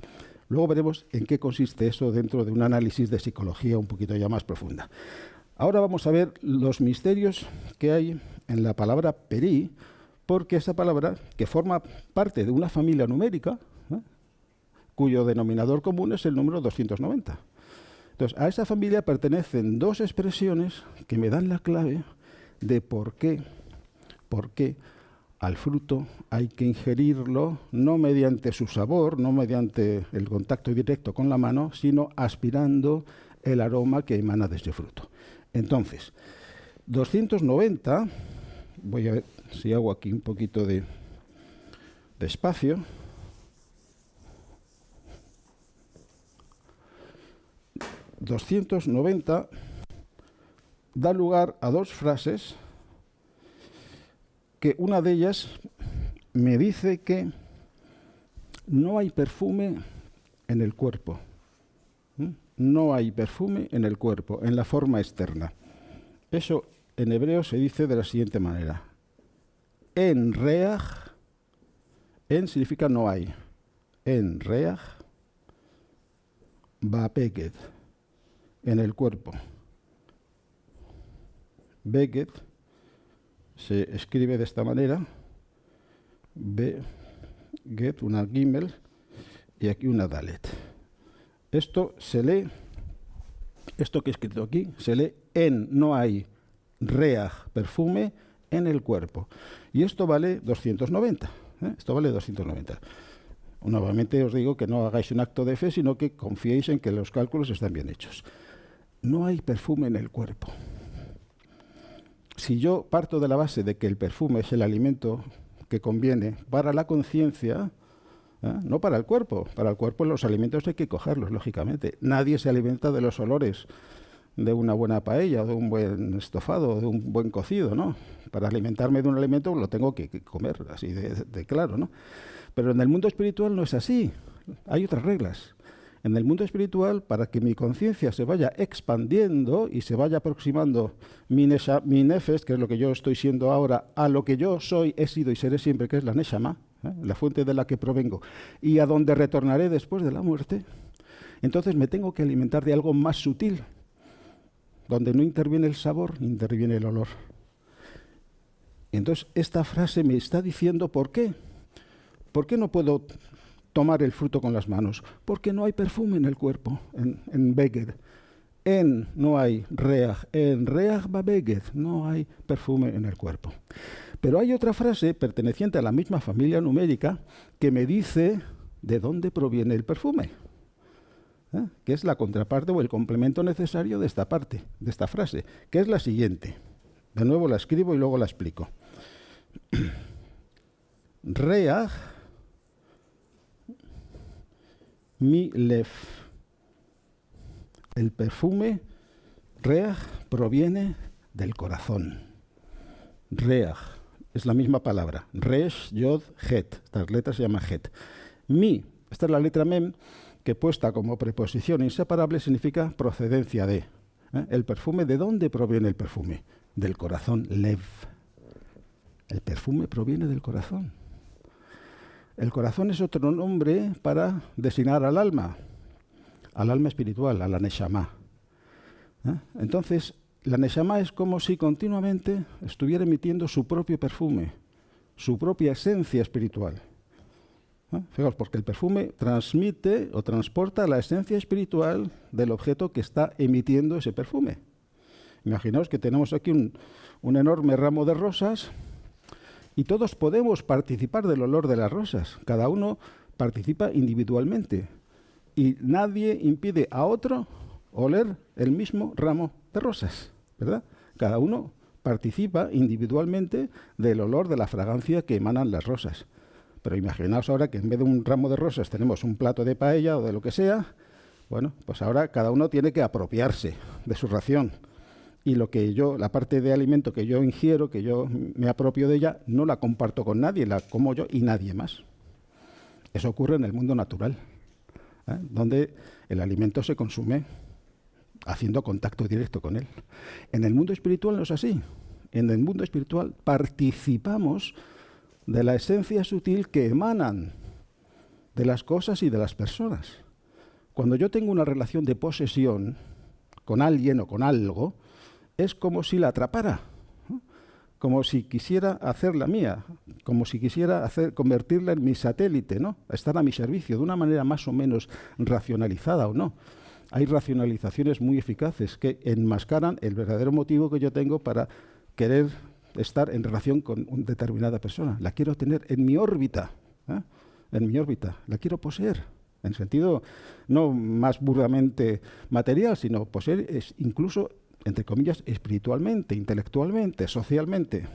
Luego veremos en qué consiste eso dentro de un análisis de psicología un poquito ya más profunda. Ahora vamos a ver los misterios que hay en la palabra perí, porque esa palabra, que forma parte de una familia numérica, ¿eh?, cuyo denominador común es el número 290. Entonces, a esa familia pertenecen dos expresiones que me dan la clave de por qué al fruto hay que ingerirlo no mediante su sabor, no mediante el contacto directo con la mano, sino aspirando el aroma que emana de ese fruto. Entonces, 290, voy a ver si hago aquí un poquito de espacio. 290 da lugar a dos frases que una de ellas me dice que no hay perfume en el cuerpo. No hay perfume en el cuerpo, en la forma externa. Eso en hebreo se dice de la siguiente manera. En reach, en significa no hay. En reach, bapeged, en el cuerpo. Beged se escribe de esta manera, Beged, una gimel, y aquí una dalet. Esto se lee, esto que he escrito aquí, se lee en, no hay reach, perfume, en el cuerpo. Y esto vale 290, ¿eh? Esto vale 290. Nuevamente os digo que no hagáis un acto de fe, sino que confiéis en que los cálculos están bien hechos. No hay perfume en el cuerpo. Si yo parto de la base de que el perfume es el alimento que conviene para la conciencia, no para el cuerpo. Para el cuerpo los alimentos hay que cogerlos, lógicamente. Nadie se alimenta de los olores de una buena paella, de un buen estofado, de un buen cocido, ¿no? Para alimentarme de un alimento lo tengo que comer, así de claro, ¿no? Pero en el mundo espiritual no es así. Hay otras reglas. En el mundo espiritual, para que mi conciencia se vaya expandiendo y se vaya aproximando mi nefesh, que es lo que yo estoy siendo ahora, a lo que yo soy, he sido y seré siempre, que es la neshama, la fuente de la que provengo, y a donde retornaré después de la muerte, entonces me tengo que alimentar de algo más sutil, donde no interviene el sabor, interviene el olor. Y entonces esta frase me está diciendo ¿por qué? ¿Por qué no puedo tomar el fruto con las manos? Porque no hay perfume en el cuerpo, en Beged. No hay reach, en reach ba Beged, no hay perfume en el cuerpo. Pero hay otra frase perteneciente a la misma familia numérica que me dice de dónde proviene el perfume, que es la contraparte o el complemento necesario de esta parte, de esta frase, que es la siguiente. De nuevo la escribo y luego la explico. Reach mi lev. El perfume, reach, proviene del corazón. Reach es la misma palabra. Resh, yod, het. Esta letra se llama het. Mi, esta es la letra mem, que puesta como preposición inseparable significa procedencia de. El perfume, ¿de dónde proviene el perfume? Del corazón, lev. El perfume proviene del corazón. El corazón es otro nombre para designar al alma espiritual, a la neshama. Entonces, la neshama es como si continuamente estuviera emitiendo su propio perfume, su propia esencia espiritual. Fijaos, porque el perfume transmite o transporta la esencia espiritual del objeto que está emitiendo ese perfume. Imaginaos que tenemos aquí un enorme ramo de rosas y todos podemos participar del olor de las rosas. Cada uno participa individualmente y nadie impide a otro oler el mismo ramo de rosas, ¿verdad? Cada uno participa individualmente del olor, de la fragancia que emanan las rosas. Pero imaginaos ahora que en vez de un ramo de rosas tenemos un plato de paella o de lo que sea. Bueno, pues ahora cada uno tiene que apropiarse de su ración. Y la parte de alimento que yo ingiero, que yo me apropio de ella, no la comparto con nadie, la como yo y nadie más. Eso ocurre en el mundo natural, donde el alimento se consume haciendo contacto directo con él. En el mundo espiritual no es así. En el mundo espiritual participamos de la esencia sutil que emanan de las cosas y de las personas. Cuando yo tengo una relación de posesión con alguien o con algo, es como si la atrapara, ¿no? Como si quisiera hacerla mía, como si quisiera convertirla en mi satélite, ¿no? Estar a mi servicio, de una manera más o menos racionalizada o no. Hay racionalizaciones muy eficaces que enmascaran el verdadero motivo que yo tengo para querer estar en relación con una determinada persona. La quiero tener en mi órbita, en mi órbita, la quiero poseer, en sentido no más burdamente material, sino poseer es incluso, entre comillas, espiritualmente, intelectualmente, socialmente.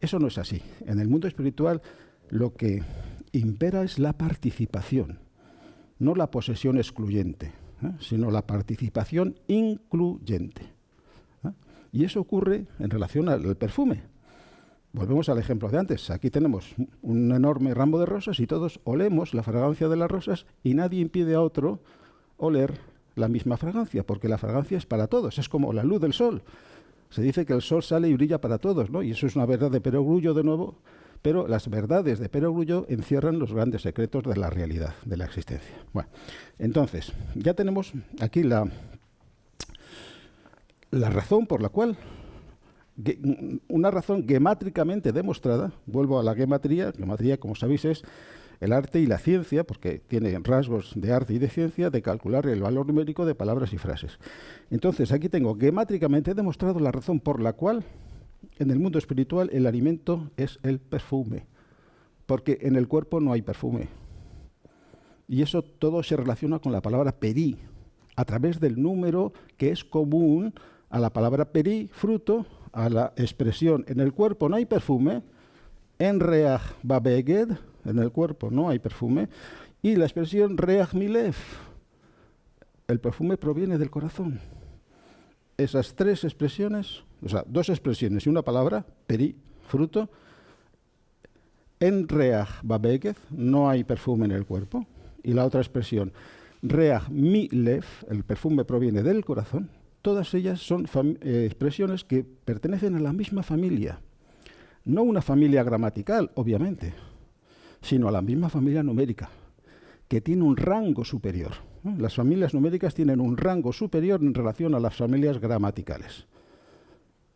Eso no es así. En el mundo espiritual lo que impera es la participación, no la posesión excluyente, sino la participación incluyente. Y eso ocurre en relación al perfume. Volvemos al ejemplo de antes. Aquí tenemos un enorme ramo de rosas y todos olemos la fragancia de las rosas y nadie impide a otro oler la misma fragancia, porque la fragancia es para todos. Es como la luz del sol. Se dice que el sol sale y brilla para todos, ¿no? Y eso es una verdad de perogrullo de nuevo, pero las verdades de perogrullo encierran los grandes secretos de la realidad, de la existencia. Bueno, entonces, ya tenemos aquí la razón por la cual, una razón gemátricamente demostrada, vuelvo a la gematría, como sabéis es el arte y la ciencia, porque tiene rasgos de arte y de ciencia, de calcular el valor numérico de palabras y frases. Entonces, aquí tengo gemátricamente demostrado la razón por la cual en el mundo espiritual el alimento es el perfume, porque en el cuerpo no hay perfume. Y eso todo se relaciona con la palabra peri, a través del número que es común a la palabra peri, fruto, a la expresión en el cuerpo no hay perfume, en reach babeged, en el cuerpo no hay perfume, y la expresión reach milev, el perfume proviene del corazón. Esas tres expresiones, o sea, dos expresiones y una palabra, peri, fruto, en reach babeged, no hay perfume en el cuerpo, y la otra expresión, reach milev, el perfume proviene del corazón. Todas ellas son expresiones que pertenecen a la misma familia. No una familia gramatical, obviamente, sino a la misma familia numérica, que tiene un rango superior. Las familias numéricas tienen un rango superior en relación a las familias gramaticales.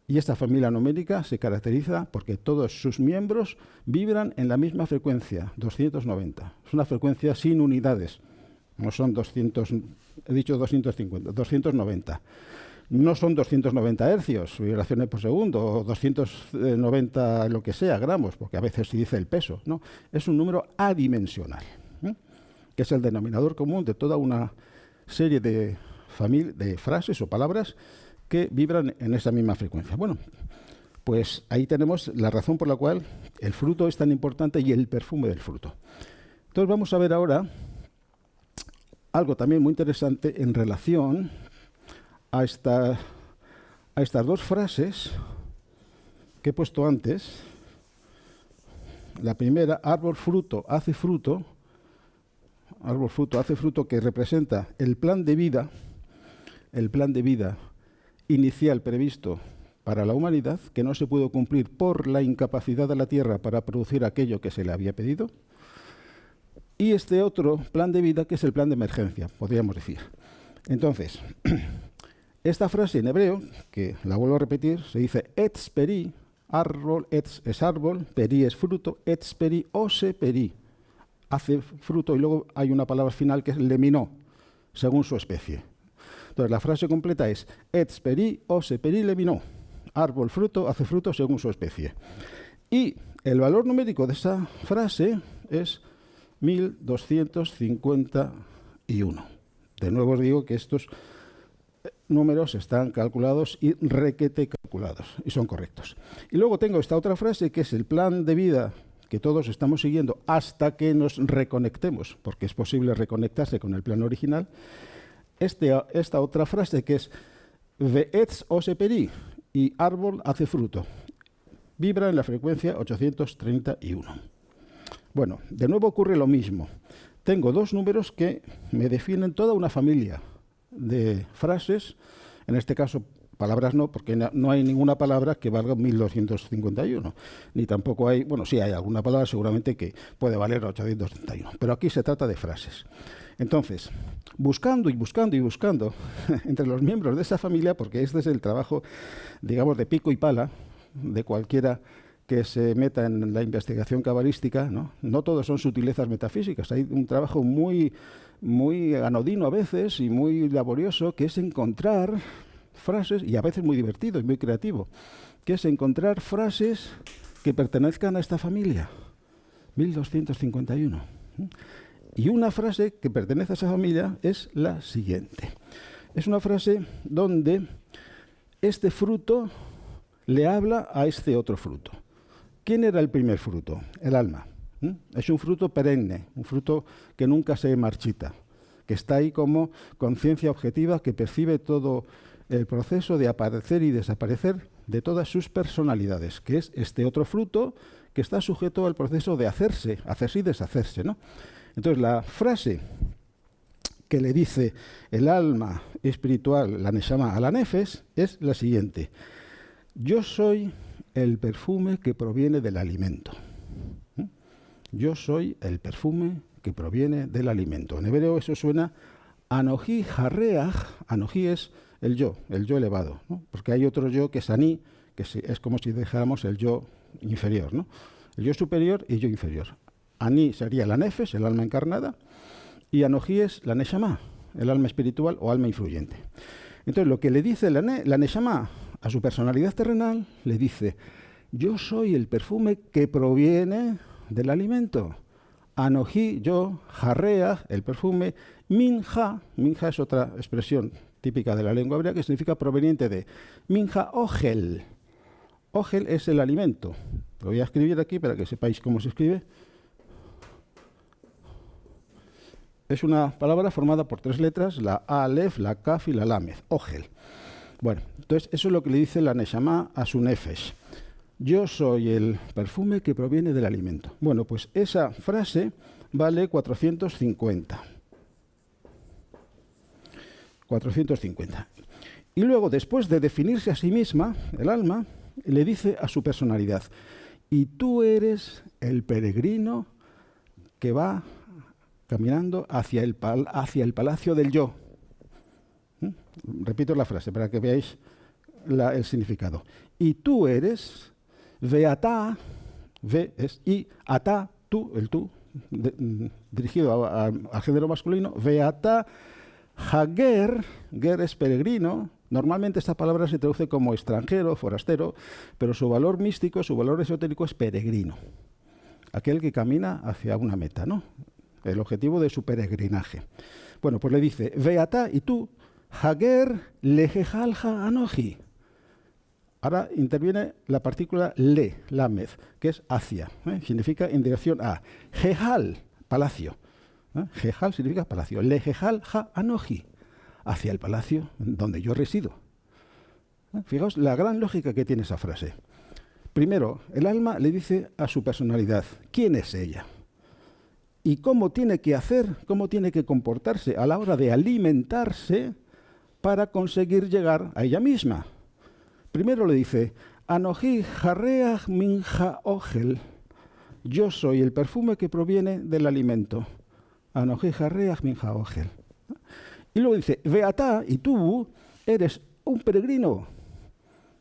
Y esta familia numérica se caracteriza porque todos sus miembros vibran en la misma frecuencia, 290. Es una frecuencia sin unidades. No son 200, he dicho 250, 290. No son 290 hercios, vibraciones por segundo, o 290 lo que sea, gramos, porque a veces se dice el peso. No, es un número adimensional, que es el denominador común de toda una serie de frases o palabras que vibran en esa misma frecuencia. Bueno, pues ahí tenemos la razón por la cual el fruto es tan importante y el perfume del fruto. Entonces vamos a ver ahora algo también muy interesante en relación a estas dos frases que he puesto antes. La primera, árbol fruto hace fruto, que representa el plan de vida inicial previsto para la humanidad, que no se pudo cumplir por la incapacidad de la Tierra para producir aquello que se le había pedido. Y este otro plan de vida, que es el plan de emergencia, podríamos decir. Entonces, esta frase en hebreo, que la vuelvo a repetir, se dice etz peri, árbol, etz es árbol, peri es fruto, etz peri, ose peri, hace fruto, y luego hay una palabra final que es leminó, según su especie. Entonces, la frase completa es Ets peri o se peri leminó. Árbol, fruto, hace fruto según su especie. Y el valor numérico de esa frase es 1251. De nuevo os digo que estos números están calculados y requete calculados, y son correctos. Y luego tengo esta otra frase que es el plan de vida que todos estamos siguiendo hasta que nos reconectemos, porque es posible reconectarse con el plan original. Esta otra frase que es Ve'etz ose peri, y árbol hace fruto, vibra en la frecuencia 831. Bueno, de nuevo ocurre lo mismo. Tengo dos números que me definen toda una familia de frases, en este caso palabras no, porque no hay ninguna palabra que valga 1251, ni tampoco hay, bueno, sí hay alguna palabra seguramente que puede valer 831, pero aquí se trata de frases. Entonces, buscando y buscando y buscando entre los miembros de esa familia, porque este es el trabajo, digamos, de pico y pala de cualquiera que se meta en la investigación cabalística, ¿no? No todos son sutilezas metafísicas, hay un trabajo muy anodino a veces y muy laborioso, que es encontrar frases, y a veces muy divertido y muy creativo, que es encontrar frases que pertenezcan a esta familia, 1251. Y una frase que pertenece a esa familia es la siguiente. Es una frase donde este fruto le habla a este otro fruto. ¿Quién era el primer fruto? El alma. Es un fruto perenne, un fruto que nunca se marchita, que está ahí como conciencia objetiva que percibe todo el proceso de aparecer y desaparecer de todas sus personalidades, que es este otro fruto que está sujeto al proceso de hacerse y deshacerse, ¿no? Entonces, la frase que le dice el alma espiritual, la Neshama, a la Nefesh, es la siguiente. Yo soy el perfume que proviene del alimento. Yo soy el perfume que proviene del alimento. En hebreo eso suena Anoji Harreach. Anoji es el yo elevado, ¿no? Porque hay otro yo que es Aní, que es como si dejáramos el yo inferior, ¿no? El yo superior y yo inferior. Aní sería la Nefesh, el alma encarnada, y Anoji es la Neshama, el alma espiritual o alma influyente. Entonces, lo que le dice la Neshama a su personalidad terrenal, le dice, yo soy el perfume que proviene del alimento. Anoji, yo, Harreach, el perfume, Minja es otra expresión típica de la lengua hebrea que significa proveniente de Minja Ogel. Ogel es el alimento. Lo voy a escribir aquí para que sepáis cómo se escribe. Es una palabra formada por tres letras, la Aleph, la Kaf y la Lamed. Ogel. Bueno, entonces eso es lo que le dice la Neshama a su Nefesh. Yo soy el perfume que proviene del alimento. Bueno, pues esa frase vale 450. 450. Y luego, después de definirse a sí misma, el alma, le dice a su personalidad, y tú eres el peregrino que va caminando hacia el palacio del yo. Repito la frase para que veáis el significado. Y tú eres, veatá, ve es y atá, tú, el tú, dirigido al género masculino, veatá, hager, ger es peregrino. Normalmente esta palabra se traduce como extranjero, forastero, pero su valor místico, su valor esotérico es peregrino. Aquel que camina hacia una meta, ¿no? El objetivo de su peregrinaje. Bueno, pues le dice, veatá, y tú, hager lejejalja anoji. Ahora interviene la partícula le, lamed, que es hacia, significa en dirección a. Jejal, palacio. Jejal significa palacio. Lejejal ja anoji, hacia el palacio donde yo resido. Fijaos la gran lógica que tiene esa frase. Primero, el alma le dice a su personalidad, ¿quién es ella? Y cómo tiene que hacer, cómo tiene que comportarse a la hora de alimentarse para conseguir llegar a ella misma. Primero le dice, Anoji Harreach Minja Ogel. Yo soy el perfume que proviene del alimento. Anoji Harreach Minja Ogel. Y luego dice, Veatá, y tú eres un peregrino.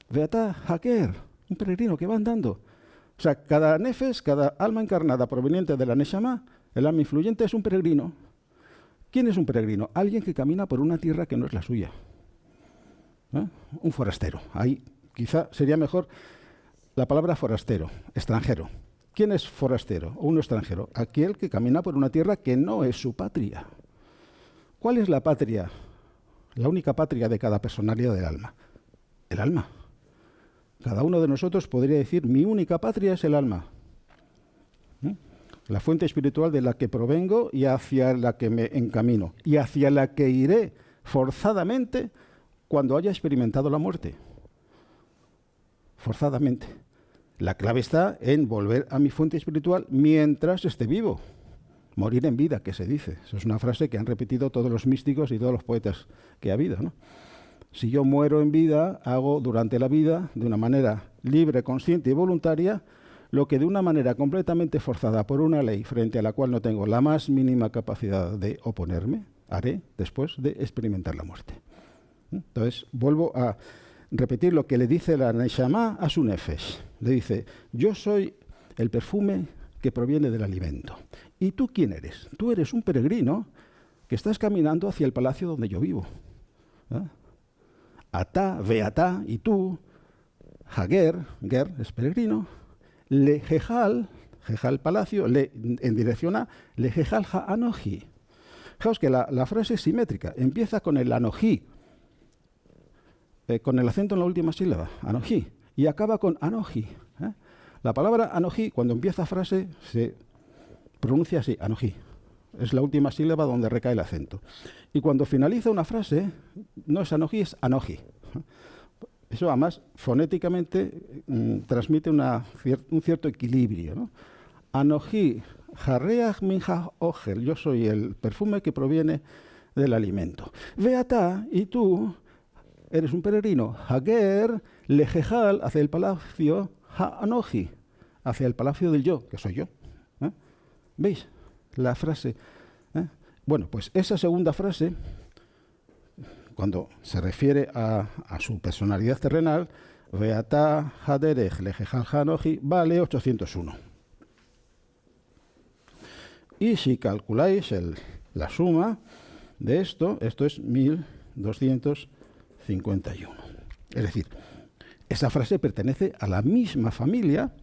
Veatá Haker, un peregrino que va andando. O sea, cada nefes, cada alma encarnada proveniente de la Neshama, el alma influyente, es un peregrino. ¿Quién es un peregrino? Alguien que camina por una tierra que no es la suya. Un forastero. Ahí quizá sería mejor la palabra forastero, extranjero. ¿Quién es forastero o un extranjero? Aquel que camina por una tierra que no es su patria. ¿Cuál es la patria? La única patria de cada personalidad del alma. El alma. Cada uno de nosotros podría decir, mi única patria es el alma. La fuente espiritual de la que provengo y hacia la que me encamino. Y hacia la que iré forzadamente cuando haya experimentado la muerte. Forzadamente. La clave está en volver a mi fuente espiritual mientras esté vivo. Morir en vida, que se dice. Eso es una frase que han repetido todos los místicos y todos los poetas que ha habido, ¿no? Si yo muero en vida, hago durante la vida, de una manera libre, consciente y voluntaria, lo que de una manera completamente forzada por una ley frente a la cual no tengo la más mínima capacidad de oponerme, haré después de experimentar la muerte. Entonces, vuelvo a repetir lo que le dice la Neshama a su Nefesh. Le dice, yo soy el perfume que proviene del alimento. ¿Y tú quién eres? Tú eres un peregrino que estás caminando hacia el palacio donde yo vivo. Atá, Beatá, y tú, Hager, Ger es peregrino, Le Jejal, Jejal palacio, en dirección a Le Jejal Ha Anoji. Fijaos que la frase es simétrica, empieza con el Anoji, con el acento en la última sílaba, Anoji, y acaba con Anoji. La palabra Anoji, cuando empieza frase, se pronuncia así, Anoji. Es la última sílaba donde recae el acento. Y cuando finaliza una frase, no es Anoji, es Anoji. Eso además fonéticamente transmite un cierto equilibrio, ¿no? Anoji, jarreach minja ogel, yo soy el perfume que proviene del alimento. Beatá, y tú eres un peregrino. Hager, lejejal, hacia el palacio, ha anoji, hacia el palacio del yo, que soy yo. ¿Veis la frase? Bueno, pues esa segunda frase, cuando se refiere a su personalidad terrenal, Beatá, Haderech, Lejejal, Hanoji, vale 801. Y si calculáis la suma de esto es 1251. Es decir, esa frase pertenece a la misma familia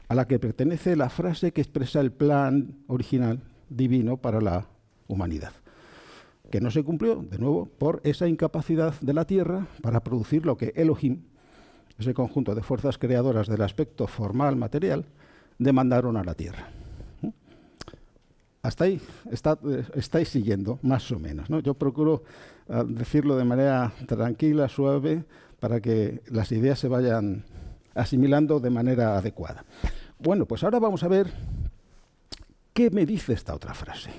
a la que pertenece la frase que expresa el plan original divino para la humanidad, que no se cumplió, de nuevo, por esa incapacidad de la Tierra para producir lo que Elohim, ese conjunto de fuerzas creadoras del aspecto formal, material, demandaron a la Tierra. Hasta ahí estáis siguiendo, más o menos, ¿no? Yo procuro decirlo de manera tranquila, suave, para que las ideas se vayan asimilando de manera adecuada. Bueno, pues ahora vamos a ver qué me dice esta otra frase.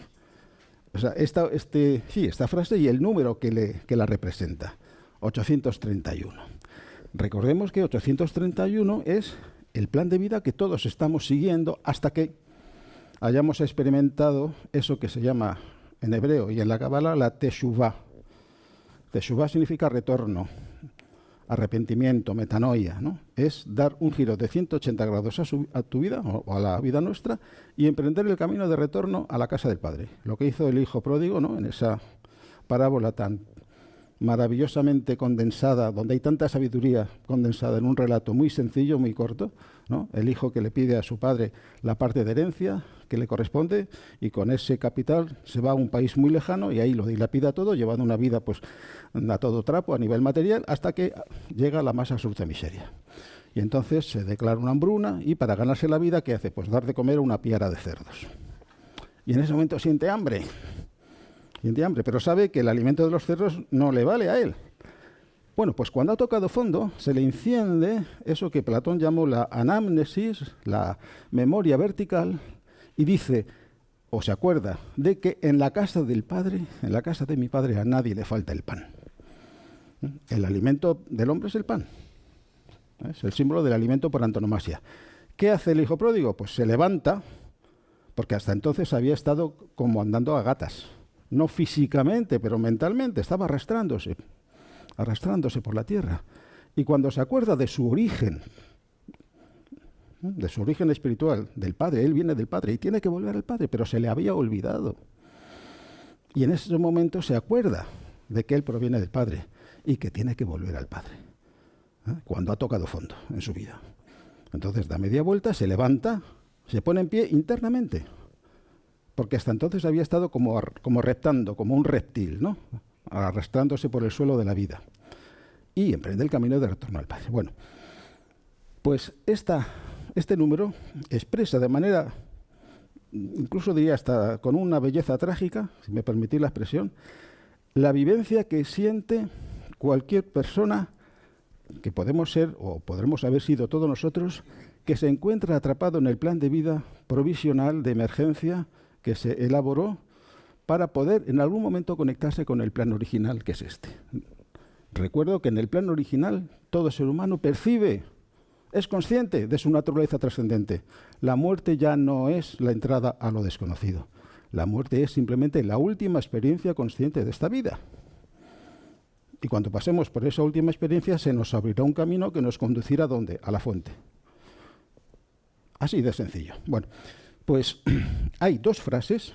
O sea, esta frase y el número que la representa, 831. Recordemos que 831 es el plan de vida que todos estamos siguiendo hasta que hayamos experimentado eso que se llama en hebreo y en la Kabbalah la teshuvah. Teshuvah significa retorno, arrepentimiento, metanoia, ¿no? Es dar un giro de 180 grados a tu vida o a la vida nuestra y emprender el camino de retorno a la casa del Padre. Lo que hizo el hijo pródigo, ¿no? En esa parábola tan maravillosamente condensada, donde hay tanta sabiduría condensada en un relato muy sencillo, muy corto, ¿no? El hijo que le pide a su padre la parte de herencia que le corresponde y con ese capital se va a un país muy lejano y ahí lo dilapida todo, llevando una vida pues a todo trapo a nivel material hasta que llega a la más absoluta miseria. Y entonces se declara una hambruna y para ganarse la vida, ¿qué hace? Pues dar de comer a una piara de cerdos. Y en ese momento siente hambre, pero sabe que el alimento de los cerdos no le vale a él. Bueno, pues cuando ha tocado fondo, se le enciende eso que Platón llamó la anamnesis, la memoria vertical, y dice, o se acuerda, de que en la casa del Padre, en la casa de mi Padre, a nadie le falta el pan. El alimento del hombre es el pan. Es el símbolo del alimento por antonomasia. ¿Qué hace el hijo pródigo? Pues se levanta, porque hasta entonces había estado como andando a gatas. No físicamente, pero mentalmente, estaba arrastrándose por la tierra. Y cuando se acuerda de su origen espiritual, del Padre, él viene del Padre y tiene que volver al Padre, pero se le había olvidado. Y en ese momento se acuerda de que él proviene del Padre. y que tiene que volver al Padre, cuando ha tocado fondo en su vida. Entonces da media vuelta, se levanta, se pone en pie internamente, porque hasta entonces había estado como reptando, como un reptil, ¿no? Arrastrándose por el suelo de la vida, y emprende el camino de retorno al Padre. Bueno, pues este número expresa de manera, incluso diría hasta con una belleza trágica, si me permitís la expresión, la vivencia que siente cualquier persona, que podemos ser o podremos haber sido todos nosotros, que se encuentra atrapado en el plan de vida provisional de emergencia que se elaboró para poder en algún momento conectarse con el plan original, que es este. Recuerdo que en el plan original todo ser humano percibe, es consciente de su naturaleza trascendente. La muerte ya no es la entrada a lo desconocido. La muerte es simplemente la última experiencia consciente de esta vida. Y cuando pasemos por esa última experiencia se nos abrirá un camino que nos conducirá ¿a dónde? A la fuente. Así de sencillo. Bueno, pues hay dos frases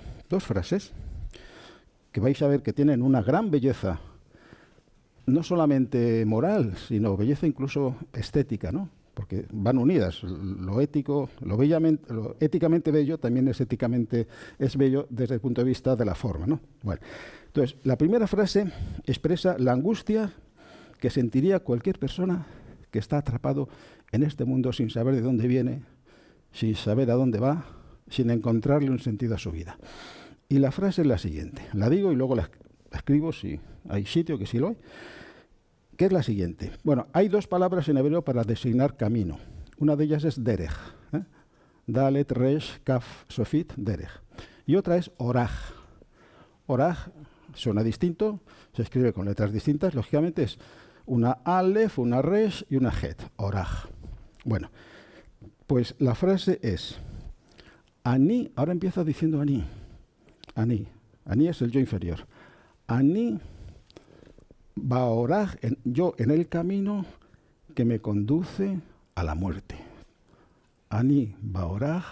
que vais a ver que tienen una gran belleza, no solamente moral, sino belleza incluso estética, ¿no? Porque van unidas. Lo ético, lo éticamente bello también es bello desde el punto de vista de la forma, ¿no? Bueno, entonces, la primera frase expresa la angustia que sentiría cualquier persona que está atrapado en este mundo sin saber de dónde viene, sin saber a dónde va, sin encontrarle un sentido a su vida. Y la frase es la siguiente. La digo y luego la escribo si hay sitio, que sí lo hay. ¿Qué es la siguiente? Bueno, hay dos palabras en hebreo para designar camino. Una de ellas es derech, Dalet, Resh, Kaf, Sofit, derech. Y otra es oraj. Oraj suena distinto, se escribe con letras distintas, lógicamente es una Aleph, una Resh y una Het, oraj. Bueno, pues la frase es Ani, ahora empieza diciendo Ani. Ani es el yo inferior. Ani Baoraj, yo en el camino que me conduce a la muerte. Ani Baoraj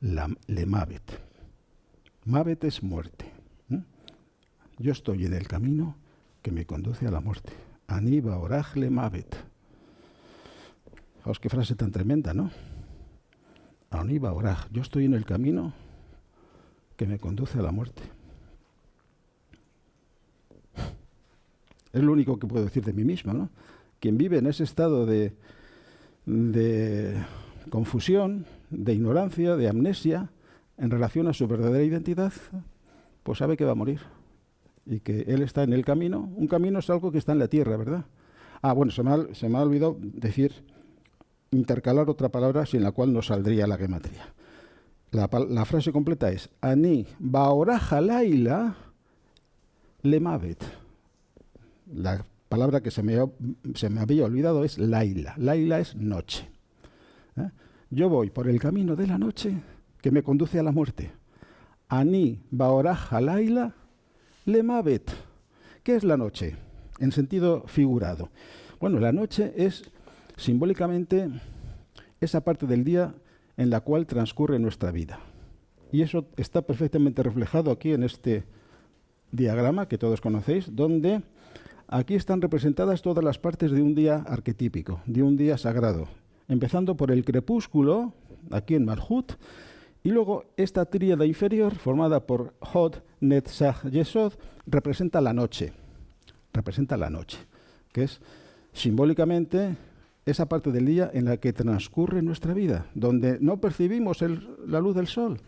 le Mavet. Mavet es muerte. Yo estoy en el camino que me conduce a la muerte. Ani Baoraj le Mavet. Fijaos qué frase tan tremenda, ¿no? Ani Baoraj, yo estoy en el camino que me conduce a la muerte. Es lo único que puedo decir de mí mismo, ¿no? Quien vive en ese estado de confusión, de ignorancia, de amnesia, en relación a su verdadera identidad, pues sabe que va a morir. Y que él está en el camino. Un camino es algo que está en la tierra, ¿verdad? Ah, bueno, se me ha olvidado intercalar otra palabra sin la cual no saldría la gematría. La frase completa es Ani Baoraj Laila Lemavet. La palabra que se me había olvidado es Laila. Laila es noche. Yo voy por el camino de la noche que me conduce a la muerte. Ani Baoraj Laila Lemavet. ¿Qué es la noche? En sentido figurado. Bueno, la noche es simbólicamente esa parte del día en la cual transcurre nuestra vida. Y eso está perfectamente reflejado aquí en este diagrama que todos conocéis, donde aquí están representadas todas las partes de un día arquetípico, de un día sagrado, empezando por el crepúsculo, aquí en Malhut, y luego esta tríada inferior, formada por Hod, Netzach, Yesod, representa la noche, que es simbólicamente esa parte del día en la que transcurre nuestra vida, donde no percibimos la luz del sol,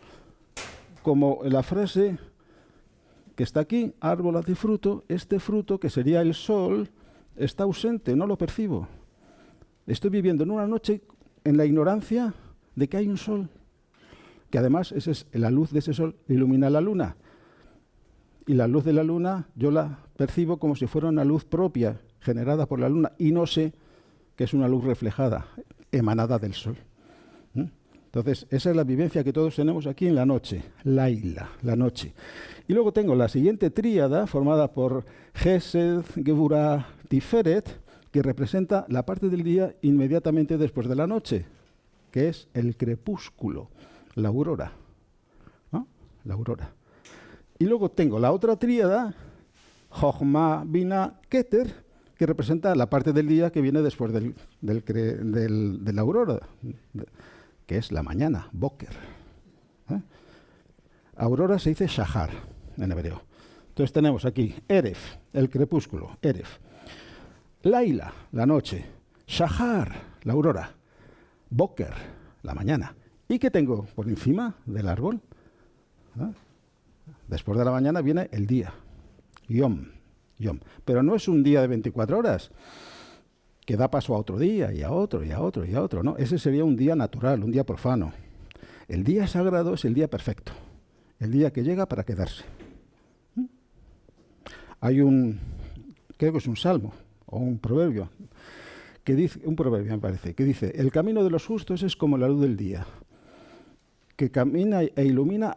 como la frase que está aquí, árbol de fruto, este fruto que sería el sol está ausente, no lo percibo. Estoy viviendo en una noche en la ignorancia de que hay un sol, que además la luz de ese sol ilumina la luna. Y la luz de la luna yo la percibo como si fuera una luz propia, generada por la luna, y no sé que es una luz reflejada, emanada del sol. Entonces, esa es la vivencia que todos tenemos aquí en la noche, Laila, la noche. Y luego tengo la siguiente tríada, formada por Gesed, Geburah, Tiferet, que representa la parte del día inmediatamente después de la noche, que es el crepúsculo, la aurora, ¿no? La aurora. Y luego tengo la otra tríada, Jochma, Bina, Keter, que representa la parte del día que viene después de la aurora, que es la mañana, Boker. Aurora se dice Shahar en hebreo. Entonces tenemos aquí Eref, el crepúsculo, Eref. Laila, la noche. Shahar, la aurora. Boker, la mañana. ¿Y qué tengo por encima del árbol? Después de la mañana viene el día. Yom. Pero no es un día de 24 horas que da paso a otro día y a otro y a otro y a otro. No, ese sería un día natural, un día profano. El día sagrado es el día perfecto. El día que llega para quedarse. Hay creo que es un salmo o un proverbio, que dice, un proverbio me parece, que dice: el camino de los justos es como la luz del día, que camina e ilumina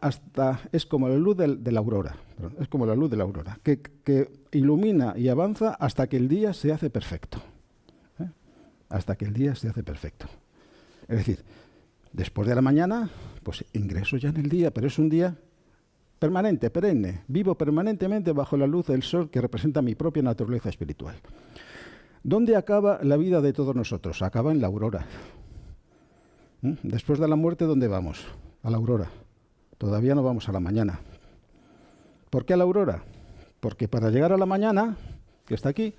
es como la luz de la aurora, es como la luz de la aurora, que ilumina y avanza hasta que el día se hace perfecto. Hasta que el día se hace perfecto. Es decir, después de la mañana, pues ingreso ya en el día, pero es un día permanente, perenne. Vivo permanentemente bajo la luz del sol que representa mi propia naturaleza espiritual. ¿Dónde acaba la vida de todos nosotros? Acaba en la aurora. Después de la muerte, ¿dónde vamos? A la aurora. Todavía no vamos a la mañana. ¿Por qué a la aurora? Porque para llegar a la mañana, que está aquí,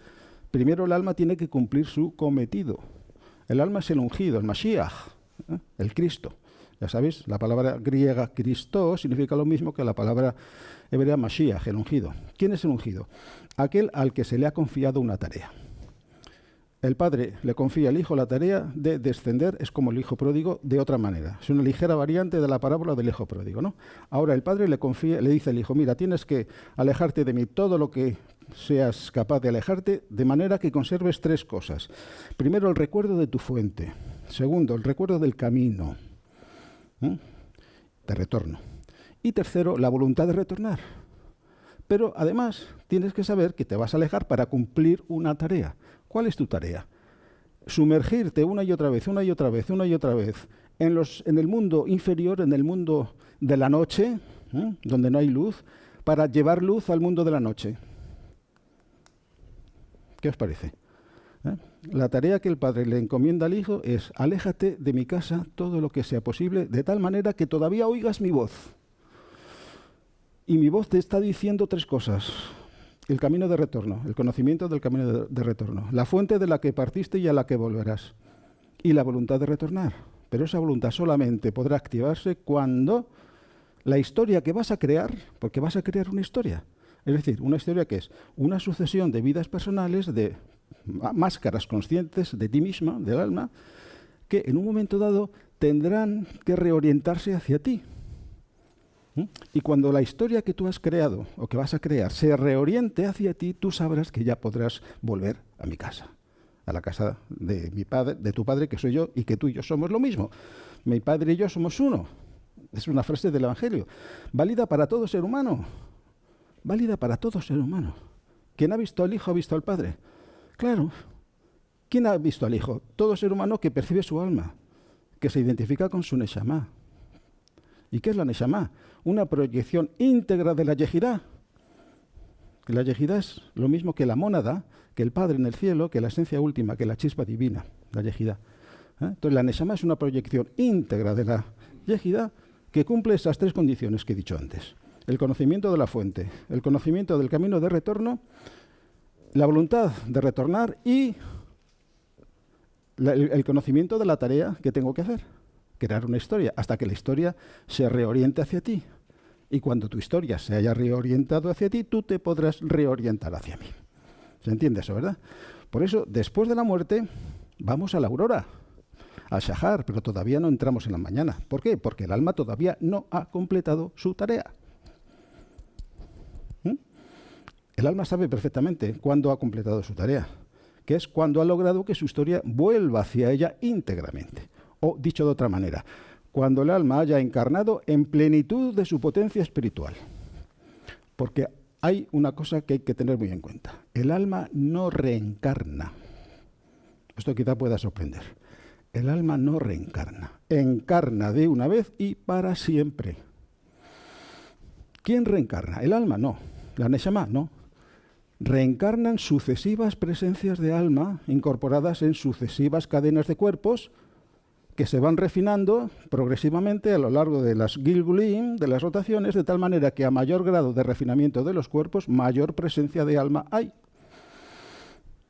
primero el alma tiene que cumplir su cometido. El alma es el ungido, el Mashiach, el Cristo. Ya sabéis, la palabra griega Cristo significa lo mismo que la palabra hebrea Mashiach, el ungido. ¿Quién es el ungido? Aquel al que se le ha confiado una tarea. El padre le confía al hijo la tarea de descender, es como el hijo pródigo, de otra manera. Es una ligera variante de la parábola del hijo pródigo, ¿no? Ahora el padre le dice al hijo: mira, tienes que alejarte de mí todo lo que seas capaz de alejarte, de manera que conserves tres cosas. Primero, el recuerdo de tu fuente. Segundo, el recuerdo del camino de retorno. Y tercero, la voluntad de retornar. Pero además tienes que saber que te vas a alejar para cumplir una tarea. ¿Cuál es tu tarea? Sumergirte una y otra vez en el mundo inferior, en el mundo de la noche, donde no hay luz, para llevar luz al mundo de la noche. ¿Qué os parece? La tarea que el padre le encomienda al hijo es: aléjate de mi casa todo lo que sea posible, de tal manera que todavía oigas mi voz. Y mi voz te está diciendo tres cosas: el camino de retorno, el conocimiento del camino de retorno, la fuente de la que partiste y a la que volverás, y la voluntad de retornar. Pero esa voluntad solamente podrá activarse cuando la historia que vas a crear, porque vas a crear una historia, es decir, una historia que es una sucesión de vidas personales, de máscaras conscientes de ti misma, del alma, que en un momento dado tendrán que reorientarse hacia ti. Y cuando la historia que tú has creado o que vas a crear se reoriente hacia ti, tú sabrás que ya podrás volver a mi casa, a la casa de mi padre, de tu padre, que soy yo, y que tú y yo somos lo mismo. Mi padre y yo somos uno. Es una frase del Evangelio, válida para todo ser humano. Válida para todo ser humano. ¿Quién ha visto al Hijo ha visto al Padre? Claro. ¿Quién ha visto al Hijo? Todo ser humano que percibe su alma, que se identifica con su Neshama. ¿Y qué es la Neshama? Una proyección íntegra de la Yejidá. La Yejidá es lo mismo que la mónada, que el Padre en el cielo, que la esencia última, que la chispa divina, la Yejidá. Entonces la Neshama es una proyección íntegra de la Yejidá que cumple esas tres condiciones que he dicho antes. El conocimiento de la fuente, el conocimiento del camino de retorno, la voluntad de retornar y el conocimiento de la tarea que tengo que hacer. Crear una historia, hasta que la historia se reoriente hacia ti. Y cuando tu historia se haya reorientado hacia ti, tú te podrás reorientar hacia mí. ¿Se entiende eso, verdad? Por eso, después de la muerte, vamos a la aurora, al Shahar, pero todavía no entramos en la mañana. ¿Por qué? Porque el alma todavía no ha completado su tarea. El alma sabe perfectamente cuándo ha completado su tarea, que es cuando ha logrado que su historia vuelva hacia ella íntegramente. O, dicho de otra manera, cuando el alma haya encarnado en plenitud de su potencia espiritual. Porque hay una cosa que hay que tener muy en cuenta. El alma no reencarna. Esto quizá pueda sorprender. El alma no reencarna. Encarna de una vez y para siempre. ¿Quién reencarna? El alma no. La Neshama no. reencarnan sucesivas presencias de alma incorporadas en sucesivas cadenas de cuerpos que se van refinando progresivamente a lo largo de las Gilgulim, de las rotaciones, de tal manera que a mayor grado de refinamiento de los cuerpos, mayor presencia de alma hay.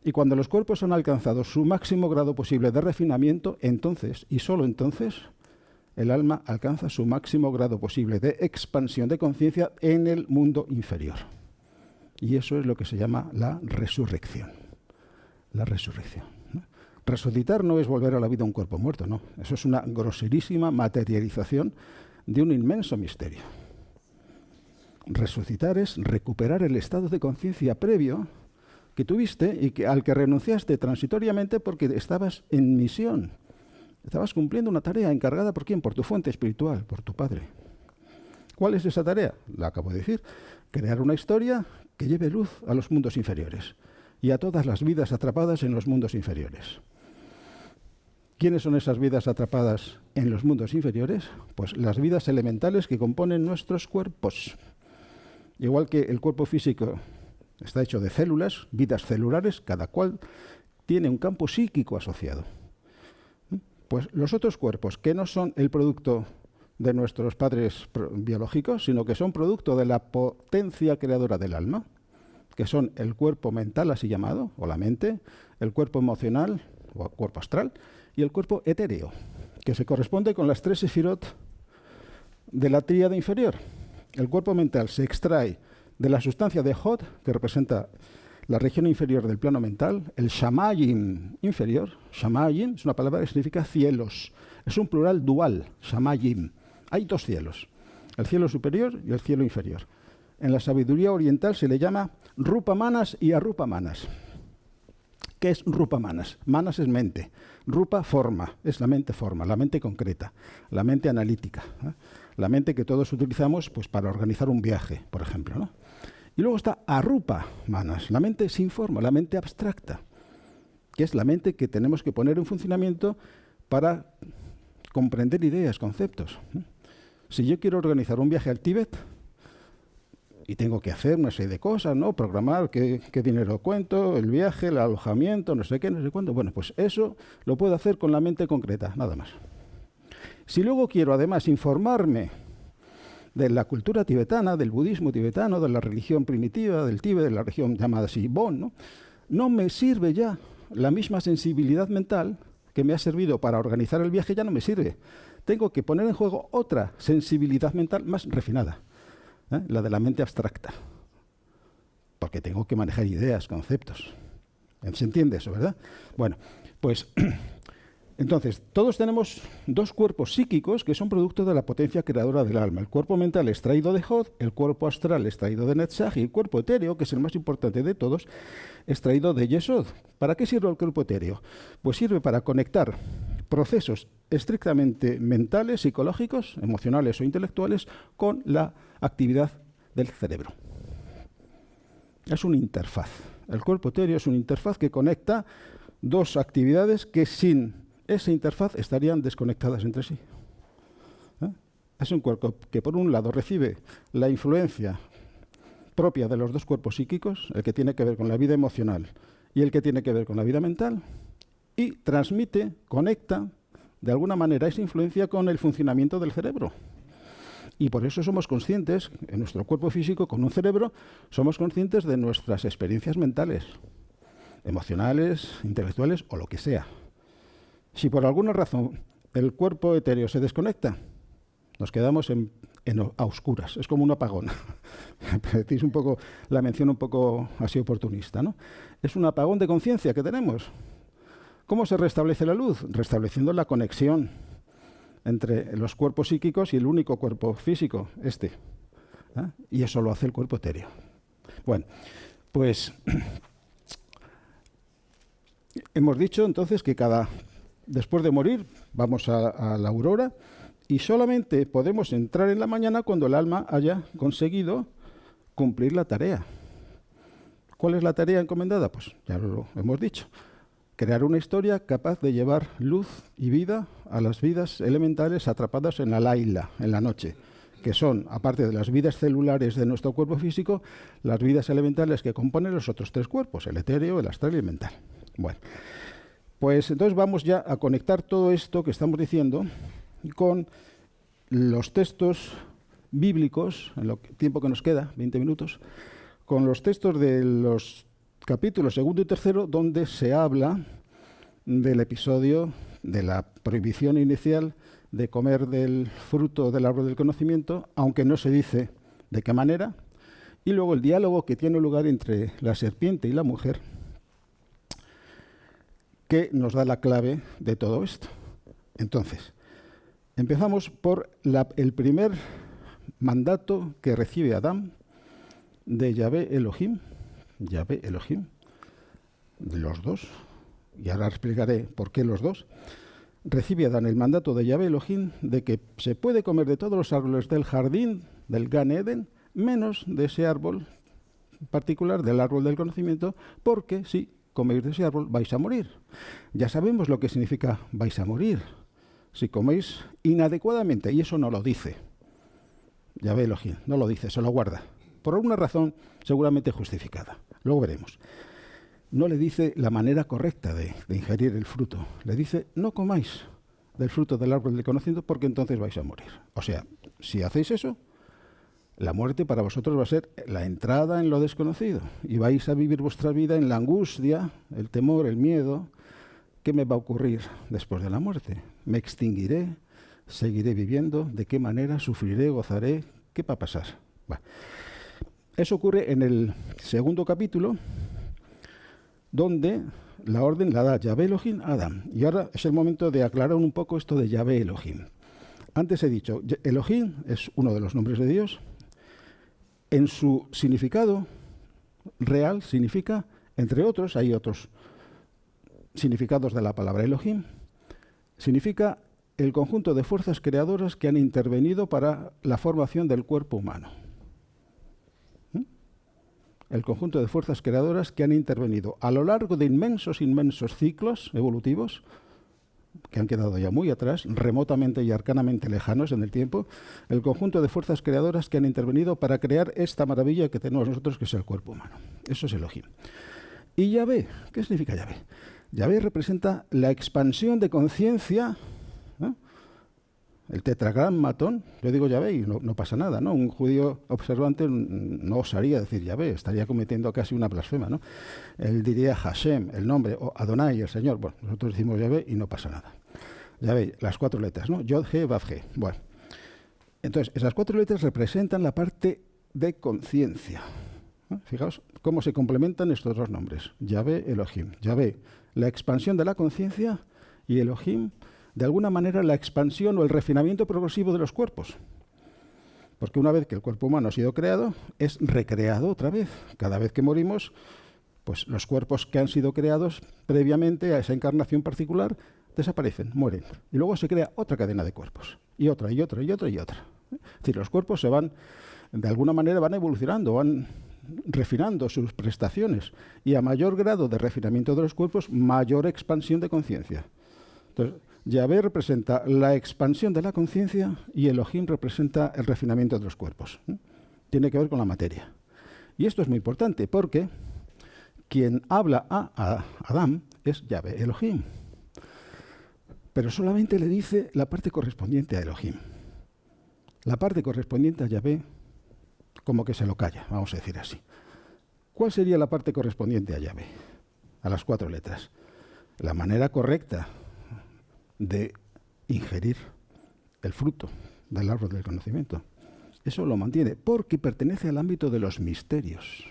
Y cuando los cuerpos han alcanzado su máximo grado posible de refinamiento, entonces, y solo entonces, el alma alcanza su máximo grado posible de expansión de conciencia en el mundo inferior. Y eso es lo que se llama la resurrección. La resurrección. Resucitar no es volver a la vida un cuerpo muerto, no. Eso es una groserísima materialización de un inmenso misterio. Resucitar es recuperar el estado de conciencia previo que tuviste y al que renunciaste transitoriamente porque estabas en misión. Estabas cumpliendo una tarea encargada ¿por quién? Por tu fuente espiritual, por tu Padre. ¿Cuál es esa tarea? La acabo de decir. Crear una historia que lleve luz a los mundos inferiores y a todas las vidas atrapadas en los mundos inferiores. ¿Quiénes son esas vidas atrapadas en los mundos inferiores? Pues las vidas elementales que componen nuestros cuerpos. Igual que el cuerpo físico está hecho de células, vidas celulares, cada cual tiene un campo psíquico asociado. Pues los otros cuerpos, que no son el producto de nuestros padres biológicos, sino que son producto de la potencia creadora del alma, que son el cuerpo mental, así llamado, o la mente, el cuerpo emocional, o cuerpo astral, y el cuerpo etéreo, que se corresponde con las 3 sefirot de la tríada inferior. El cuerpo mental se extrae de la sustancia de Hod, que representa la región inferior del plano mental, el Shamayim inferior. Shamayim es una palabra que significa cielos. Es un plural dual, Shamayim. Hay 2 cielos, el cielo superior y el cielo inferior. En la sabiduría oriental se le llama Rupamanas y Arupamanas. ¿Qué es Rupamanas? Manas es mente. Rupa, forma. Es la mente forma, la mente concreta, la mente analítica, ¿eh? La mente que todos utilizamos pues, para organizar un viaje, por ejemplo, ¿no? Y luego está Arupamanas, la mente sin forma, la mente abstracta, que es la mente que tenemos que poner en funcionamiento para comprender ideas, conceptos. Si yo quiero organizar un viaje al Tíbet y tengo que hacer una serie de cosas, ¿no? Programar qué dinero cuento, el viaje, el alojamiento, no sé qué, no sé cuánto. Bueno, pues eso lo puedo hacer con la mente concreta, nada más. Si luego quiero además informarme de la cultura tibetana, del budismo tibetano, de la religión primitiva del Tíbet, de la región llamada así Bon, no me sirve ya la misma sensibilidad mental que me ha servido para organizar el viaje, ya no me sirve. Tengo que poner en juego otra sensibilidad mental más refinada, la de la mente abstracta, porque tengo que manejar ideas, conceptos. ¿Se entiende eso, verdad? Bueno, pues entonces, todos tenemos 2 cuerpos psíquicos que son producto de la potencia creadora del alma. El cuerpo mental extraído de Hod, el cuerpo astral extraído de Netzach y el cuerpo etéreo, que es el más importante de todos, extraído de Yesod. ¿Para qué sirve el cuerpo etéreo? Pues sirve para conectar procesos estrictamente mentales, psicológicos, emocionales o intelectuales con la actividad del cerebro. Es una interfaz. El cuerpo etéreo es una interfaz que conecta 2 actividades que sin esa interfaz estarían desconectadas entre sí. Es un cuerpo que por un lado recibe la influencia propia de los 2 cuerpos psíquicos, el que tiene que ver con la vida emocional y el que tiene que ver con la vida mental, y transmite, conecta de alguna manera esa influencia con el funcionamiento del cerebro. Y por eso somos conscientes, en nuestro cuerpo físico, con un cerebro, somos conscientes de nuestras experiencias mentales, emocionales, intelectuales o lo que sea. Si por alguna razón el cuerpo etéreo se desconecta, nos quedamos a oscuras. Es como un apagón. Decís un poco, la mención un poco así oportunista, ¿no? Es un apagón de conciencia que tenemos. ¿Cómo se restablece la luz? Restableciendo la conexión entre los cuerpos psíquicos y el único cuerpo físico, este. Y eso lo hace el cuerpo etéreo. Bueno, pues hemos dicho entonces que después de morir vamos a la aurora y solamente podemos entrar en la mañana cuando el alma haya conseguido cumplir la tarea. ¿Cuál es la tarea encomendada? Pues ya lo hemos dicho. Crear una historia capaz de llevar luz y vida a las vidas elementales atrapadas en la laila, en la noche, que son, aparte de las vidas celulares de nuestro cuerpo físico, las vidas elementales que componen los otros 3 cuerpos, el etéreo, el astral y el mental. Bueno, pues entonces vamos ya a conectar todo esto que estamos diciendo con los textos bíblicos, en el tiempo que nos queda, 20 minutos, con los textos de los capítulos 2 y 3, donde se habla del episodio de la prohibición inicial de comer del fruto del árbol del conocimiento, aunque no se dice de qué manera, y luego el diálogo que tiene lugar entre la serpiente y la mujer, que nos da la clave de todo esto. Entonces, empezamos por el primer mandato que recibe Adán de Yahvé Elohim, de los dos, y ahora explicaré por qué los dos. Recibe Adán el mandato de Yahvé Elohim de que se puede comer de todos los árboles del jardín del Gan Eden, menos de ese árbol particular, del árbol del conocimiento, porque si coméis de ese árbol vais a morir. Ya sabemos lo que significa vais a morir. Si coméis inadecuadamente, y eso no lo dice Yahvé Elohim, no lo dice, se lo guarda, por alguna razón seguramente justificada. Luego veremos. No le dice la manera correcta de ingerir el fruto. Le dice, no comáis del fruto del árbol del conocimiento porque entonces vais a morir. O sea, si hacéis eso, la muerte para vosotros va a ser la entrada en lo desconocido. Y vais a vivir vuestra vida en la angustia, el temor, el miedo. ¿Qué me va a ocurrir después de la muerte? ¿Me extinguiré? ¿Seguiré viviendo? ¿De qué manera? ¿Sufriré? ¿Gozaré? ¿Qué va a pasar? Bueno, eso ocurre en el 2 capítulo, donde la orden la da Yahvé Elohim a Adán. Y ahora es el momento de aclarar un poco esto de Yahvé Elohim. Antes he dicho, Elohim es uno de los nombres de Dios. En su significado real significa, entre otros, hay otros significados de la palabra Elohim, significa el conjunto de fuerzas creadoras que han intervenido para la formación del cuerpo humano. El conjunto de fuerzas creadoras que han intervenido a lo largo de inmensos ciclos evolutivos, que han quedado ya muy atrás, remotamente y arcanamente lejanos en el tiempo, el conjunto de fuerzas creadoras que han intervenido para crear esta maravilla que tenemos nosotros, que es el cuerpo humano. Eso es Elohim. Y Yahvé, ¿qué significa Yahvé? Yahvé representa la expansión de conciencia, ¿no? El tetragrammatón, yo digo Yahvé y no pasa nada, ¿no? Un judío observante no osaría decir Yahvé, estaría cometiendo casi una blasfema, ¿no? Él diría Hashem, el nombre, o Adonai, el Señor. Bueno, nosotros decimos Yahvé y no pasa nada. Yahvé, las 4 letras, ¿no? Yod, He, Vav, He. Bueno, entonces, esas 4 letras representan la parte de conciencia, ¿no? Fijaos cómo se complementan estos dos nombres, Yahvé, Elohim. Yahvé, la expansión de la conciencia, y Elohim, de alguna manera, la expansión o el refinamiento progresivo de los cuerpos. Porque una vez que el cuerpo humano ha sido creado, es recreado otra vez. Cada vez que morimos, pues los cuerpos que han sido creados previamente a esa encarnación particular desaparecen, mueren. Y luego se crea otra cadena de cuerpos. Y otra, y otra, y otra, y otra. Es decir, los cuerpos se van, de alguna manera, van evolucionando, van refinando sus prestaciones. Y a mayor grado de refinamiento de los cuerpos, mayor expansión de conciencia. Entonces, Yahvé representa la expansión de la conciencia y Elohim representa el refinamiento de los cuerpos. Tiene que ver con la materia. Y esto es muy importante porque quien habla a Adán es Yahvé Elohim. Pero solamente le dice la parte correspondiente a Elohim. La parte correspondiente a Yahvé, como que se lo calla, vamos a decir así. ¿Cuál sería la parte correspondiente a Yahvé? A las 4 letras. La manera correcta de ingerir el fruto del árbol del conocimiento. Eso lo mantiene, porque pertenece al ámbito de los misterios.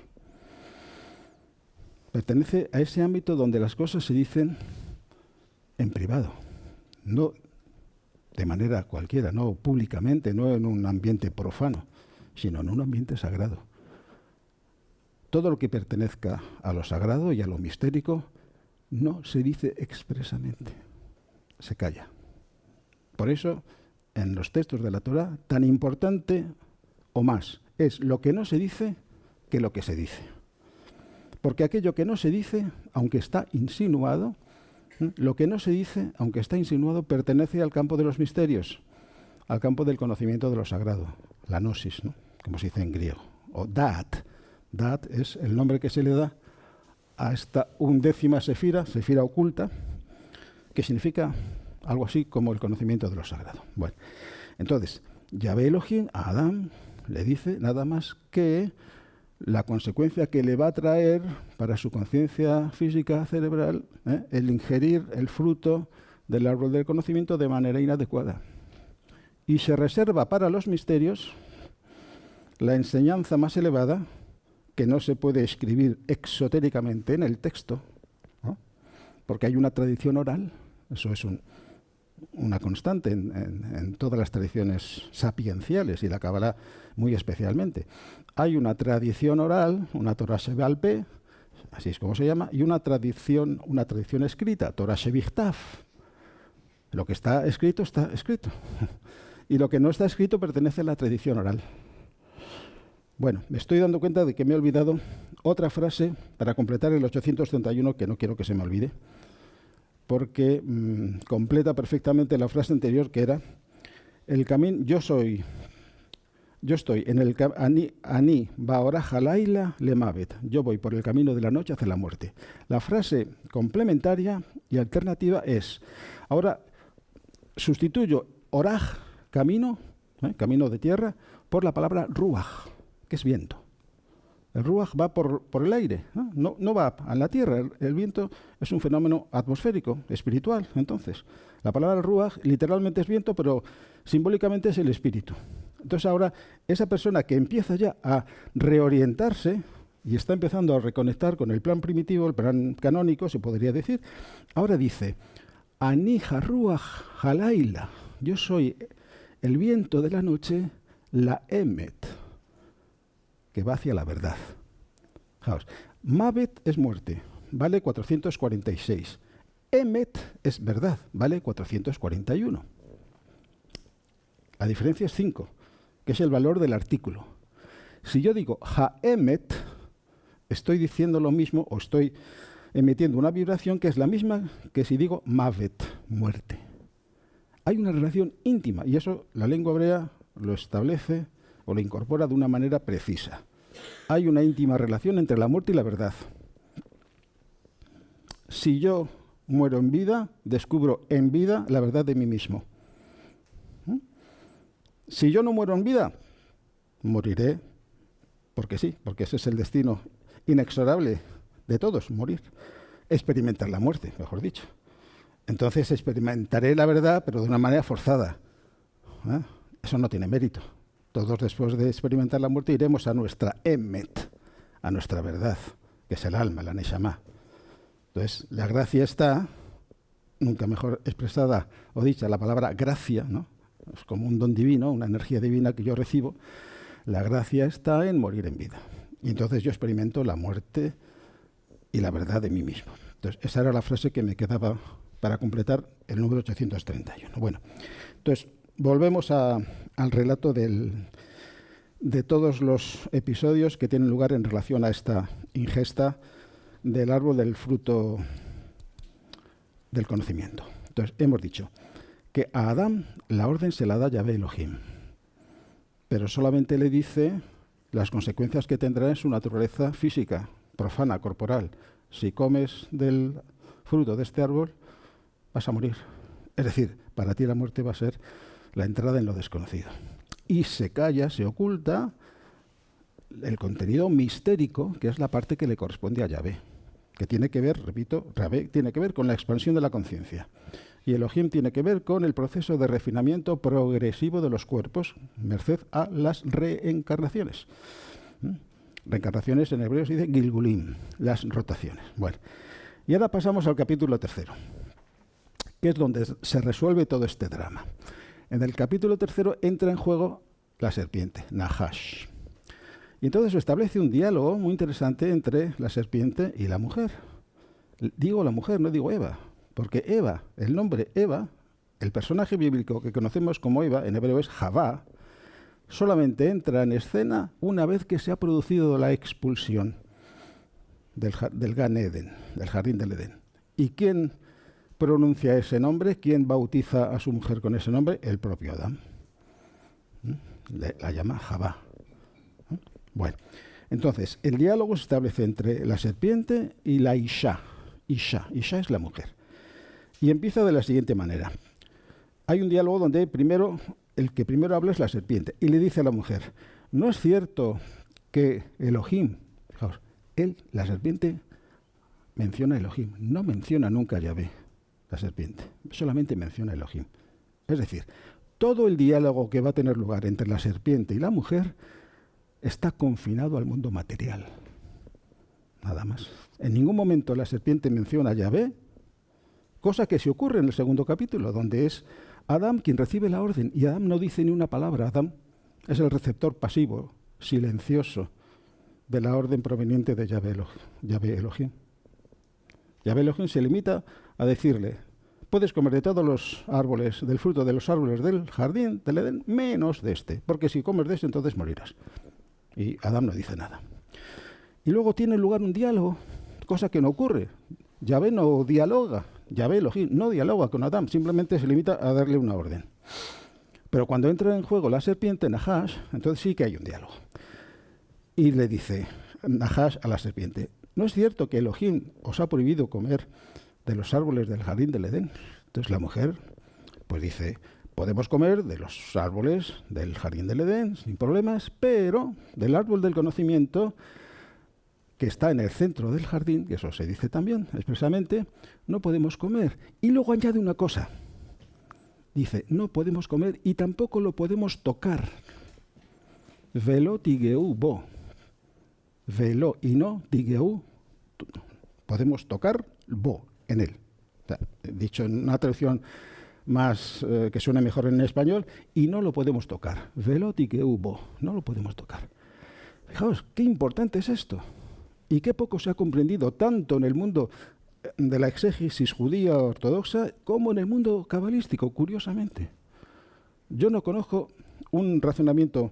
Pertenece a ese ámbito donde las cosas se dicen en privado, no de manera cualquiera, no públicamente, no en un ambiente profano, sino en un ambiente sagrado. Todo lo que pertenezca a lo sagrado y a lo mistérico no se dice expresamente. Se calla. Por eso, en los textos de la Torá, tan importante o más es lo que no se dice que lo que se dice. Porque aquello que no se dice, aunque está insinuado, lo que no se dice, aunque está insinuado, pertenece al campo de los misterios, al campo del conocimiento de lo sagrado. la gnosis, ¿no? Como se dice en griego. O Da'at. Da'at es el nombre que se le da a esta 11ª sefira oculta, que significa algo así como el conocimiento de lo sagrado. Bueno, entonces, Yahvé Elohim a Adán le dice nada más que la consecuencia que le va a traer para su conciencia física cerebral el ingerir el fruto del árbol del conocimiento de manera inadecuada. Y se reserva para los misterios la enseñanza más elevada, que no se puede escribir exotéricamente en el texto, ¿no? Porque hay una tradición oral, eso es una constante en todas las tradiciones sapienciales y la Cábala muy especialmente. Hay una tradición oral, una Torah Sheba'al Peh, así es como se llama, y una tradición escrita, Torah Shebichtav. Lo que está escrito, está escrito. Y lo que no está escrito pertenece a la tradición oral. Bueno, me estoy dando cuenta de que me he olvidado otra frase para completar el 831, que no quiero que se me olvide, porque completa perfectamente la frase anterior, que era el camino, yo estoy en el Ani Baora Halaila Lemavet, yo voy por el camino de la noche hacia la muerte. La frase complementaria y alternativa es, ahora sustituyo oraj, camino, camino de tierra, por la palabra ruaj, que es viento. El ruaj va por el aire, no va a la tierra. El viento es un fenómeno atmosférico, espiritual. Entonces, la palabra ruaj literalmente es viento, pero simbólicamente es el espíritu. Entonces ahora, esa persona que empieza ya a reorientarse y está empezando a reconectar con el plan primitivo, el plan canónico, se podría decir, ahora dice, Ani Haruaj Halaila, yo soy el viento de la noche, la Emet, que va hacia la verdad. Fijaos, Mavet es muerte, vale 446. Emet es verdad, vale 441. La diferencia es 5, que es el valor del artículo. Si yo digo Ha-Emet, estoy diciendo lo mismo o estoy emitiendo una vibración que es la misma que si digo Mavet, muerte. Hay una relación íntima y eso la lengua hebrea lo establece o lo incorpora de una manera precisa. Hay una íntima relación entre la muerte y la verdad. Si yo muero en vida, descubro en vida la verdad de mí mismo. Si yo no muero en vida, moriré, porque sí, porque ese es el destino inexorable de todos, morir. Experimentar la muerte, mejor dicho. Entonces experimentaré la verdad, pero de una manera forzada. Eso no tiene mérito. Todos después de experimentar la muerte iremos a nuestra emet, a nuestra verdad, que es el alma, la neshama. Entonces, la gracia está, nunca mejor expresada o dicha, la palabra gracia, ¿no? Es como un don divino, una energía divina que yo recibo. La gracia está en morir en vida. Y entonces yo experimento la muerte y la verdad de mí mismo. Entonces, esa era la frase que me quedaba para completar el número 831. Bueno, entonces, volvemos al relato de todos los episodios que tienen lugar en relación a esta ingesta del árbol del fruto del conocimiento. Entonces, hemos dicho que a Adán la orden se la da Yahvé Elohim, pero solamente le dice las consecuencias que tendrá en su naturaleza física, profana, corporal. Si comes del fruto de este árbol, vas a morir. Es decir, para ti la muerte va a ser la entrada en lo desconocido. Y se calla, se oculta el contenido mistérico, que es la parte que le corresponde a Yahvé, que tiene que ver, repito, Yahvé tiene que ver con la expansión de la conciencia. Y Elohim tiene que ver con el proceso de refinamiento progresivo de los cuerpos, merced a las reencarnaciones. Reencarnaciones en hebreo se dice Gilgulim, las rotaciones. Bueno, y ahora pasamos al capítulo 3, que es donde se resuelve todo este drama. En el capítulo 3 entra en juego la serpiente, Nahash. Y entonces se establece un diálogo muy interesante entre la serpiente y la mujer. Digo la mujer, no digo Eva, porque Eva, el nombre Eva, el personaje bíblico que conocemos como Eva, en hebreo es Javá, solamente entra en escena una vez que se ha producido la expulsión del Gan Eden, del jardín del Edén. ¿Y quién pronuncia ese nombre? ¿Quién bautiza a su mujer con ese nombre? El propio Adán. La llama Javá. Bueno, entonces, el diálogo se establece entre la serpiente y la Isha. Isha es la mujer. Y empieza de la siguiente manera. Hay un diálogo donde el que primero habla es la serpiente. Y le dice a la mujer, ¿no es cierto que Elohim, fijaos, la serpiente menciona a Elohim, no menciona nunca a Yahvé, la serpiente, solamente menciona a Elohim. Es decir, todo el diálogo que va a tener lugar entre la serpiente y la mujer está confinado al mundo material. Nada más. En ningún momento la serpiente menciona a Yahvé, cosa que se ocurre en el segundo capítulo, donde es Adán quien recibe la orden, y Adán no dice ni una palabra. Adán es el receptor pasivo, silencioso, de la orden proveniente de Yahvé Elohim. Yahvé Elohim se limita a decirle, puedes comer de todos los árboles, del fruto de los árboles del jardín del Edén, menos de este, porque si comes de este entonces morirás. Y Adán no dice nada. Y luego tiene lugar un diálogo, cosa que no ocurre. Yahvé no dialoga, Yahvé Elohim no dialoga con Adán, simplemente se limita a darle una orden. Pero cuando entra en juego la serpiente, Nahash, entonces sí que hay un diálogo. Y le dice Nahash a la serpiente, ¿no es cierto que Elohim os ha prohibido comer de los árboles del jardín del Edén? Entonces la mujer pues dice, podemos comer de los árboles del jardín del Edén sin problemas, pero del árbol del conocimiento que está en el centro del jardín, que eso se dice también expresamente, no podemos comer. Y luego añade una cosa. Dice, no podemos comer y tampoco lo podemos tocar. Velo tigeu bo. Velo y no tigeu. Podemos tocar bo en él. O sea, dicho en una traducción más que suene mejor en español, y no lo podemos tocar. Velo tigeu bo. No lo podemos tocar. Fijaos, qué importante es esto. Y qué poco se ha comprendido tanto en el mundo de la exégesis judía ortodoxa como en el mundo cabalístico, curiosamente. Yo no conozco un razonamiento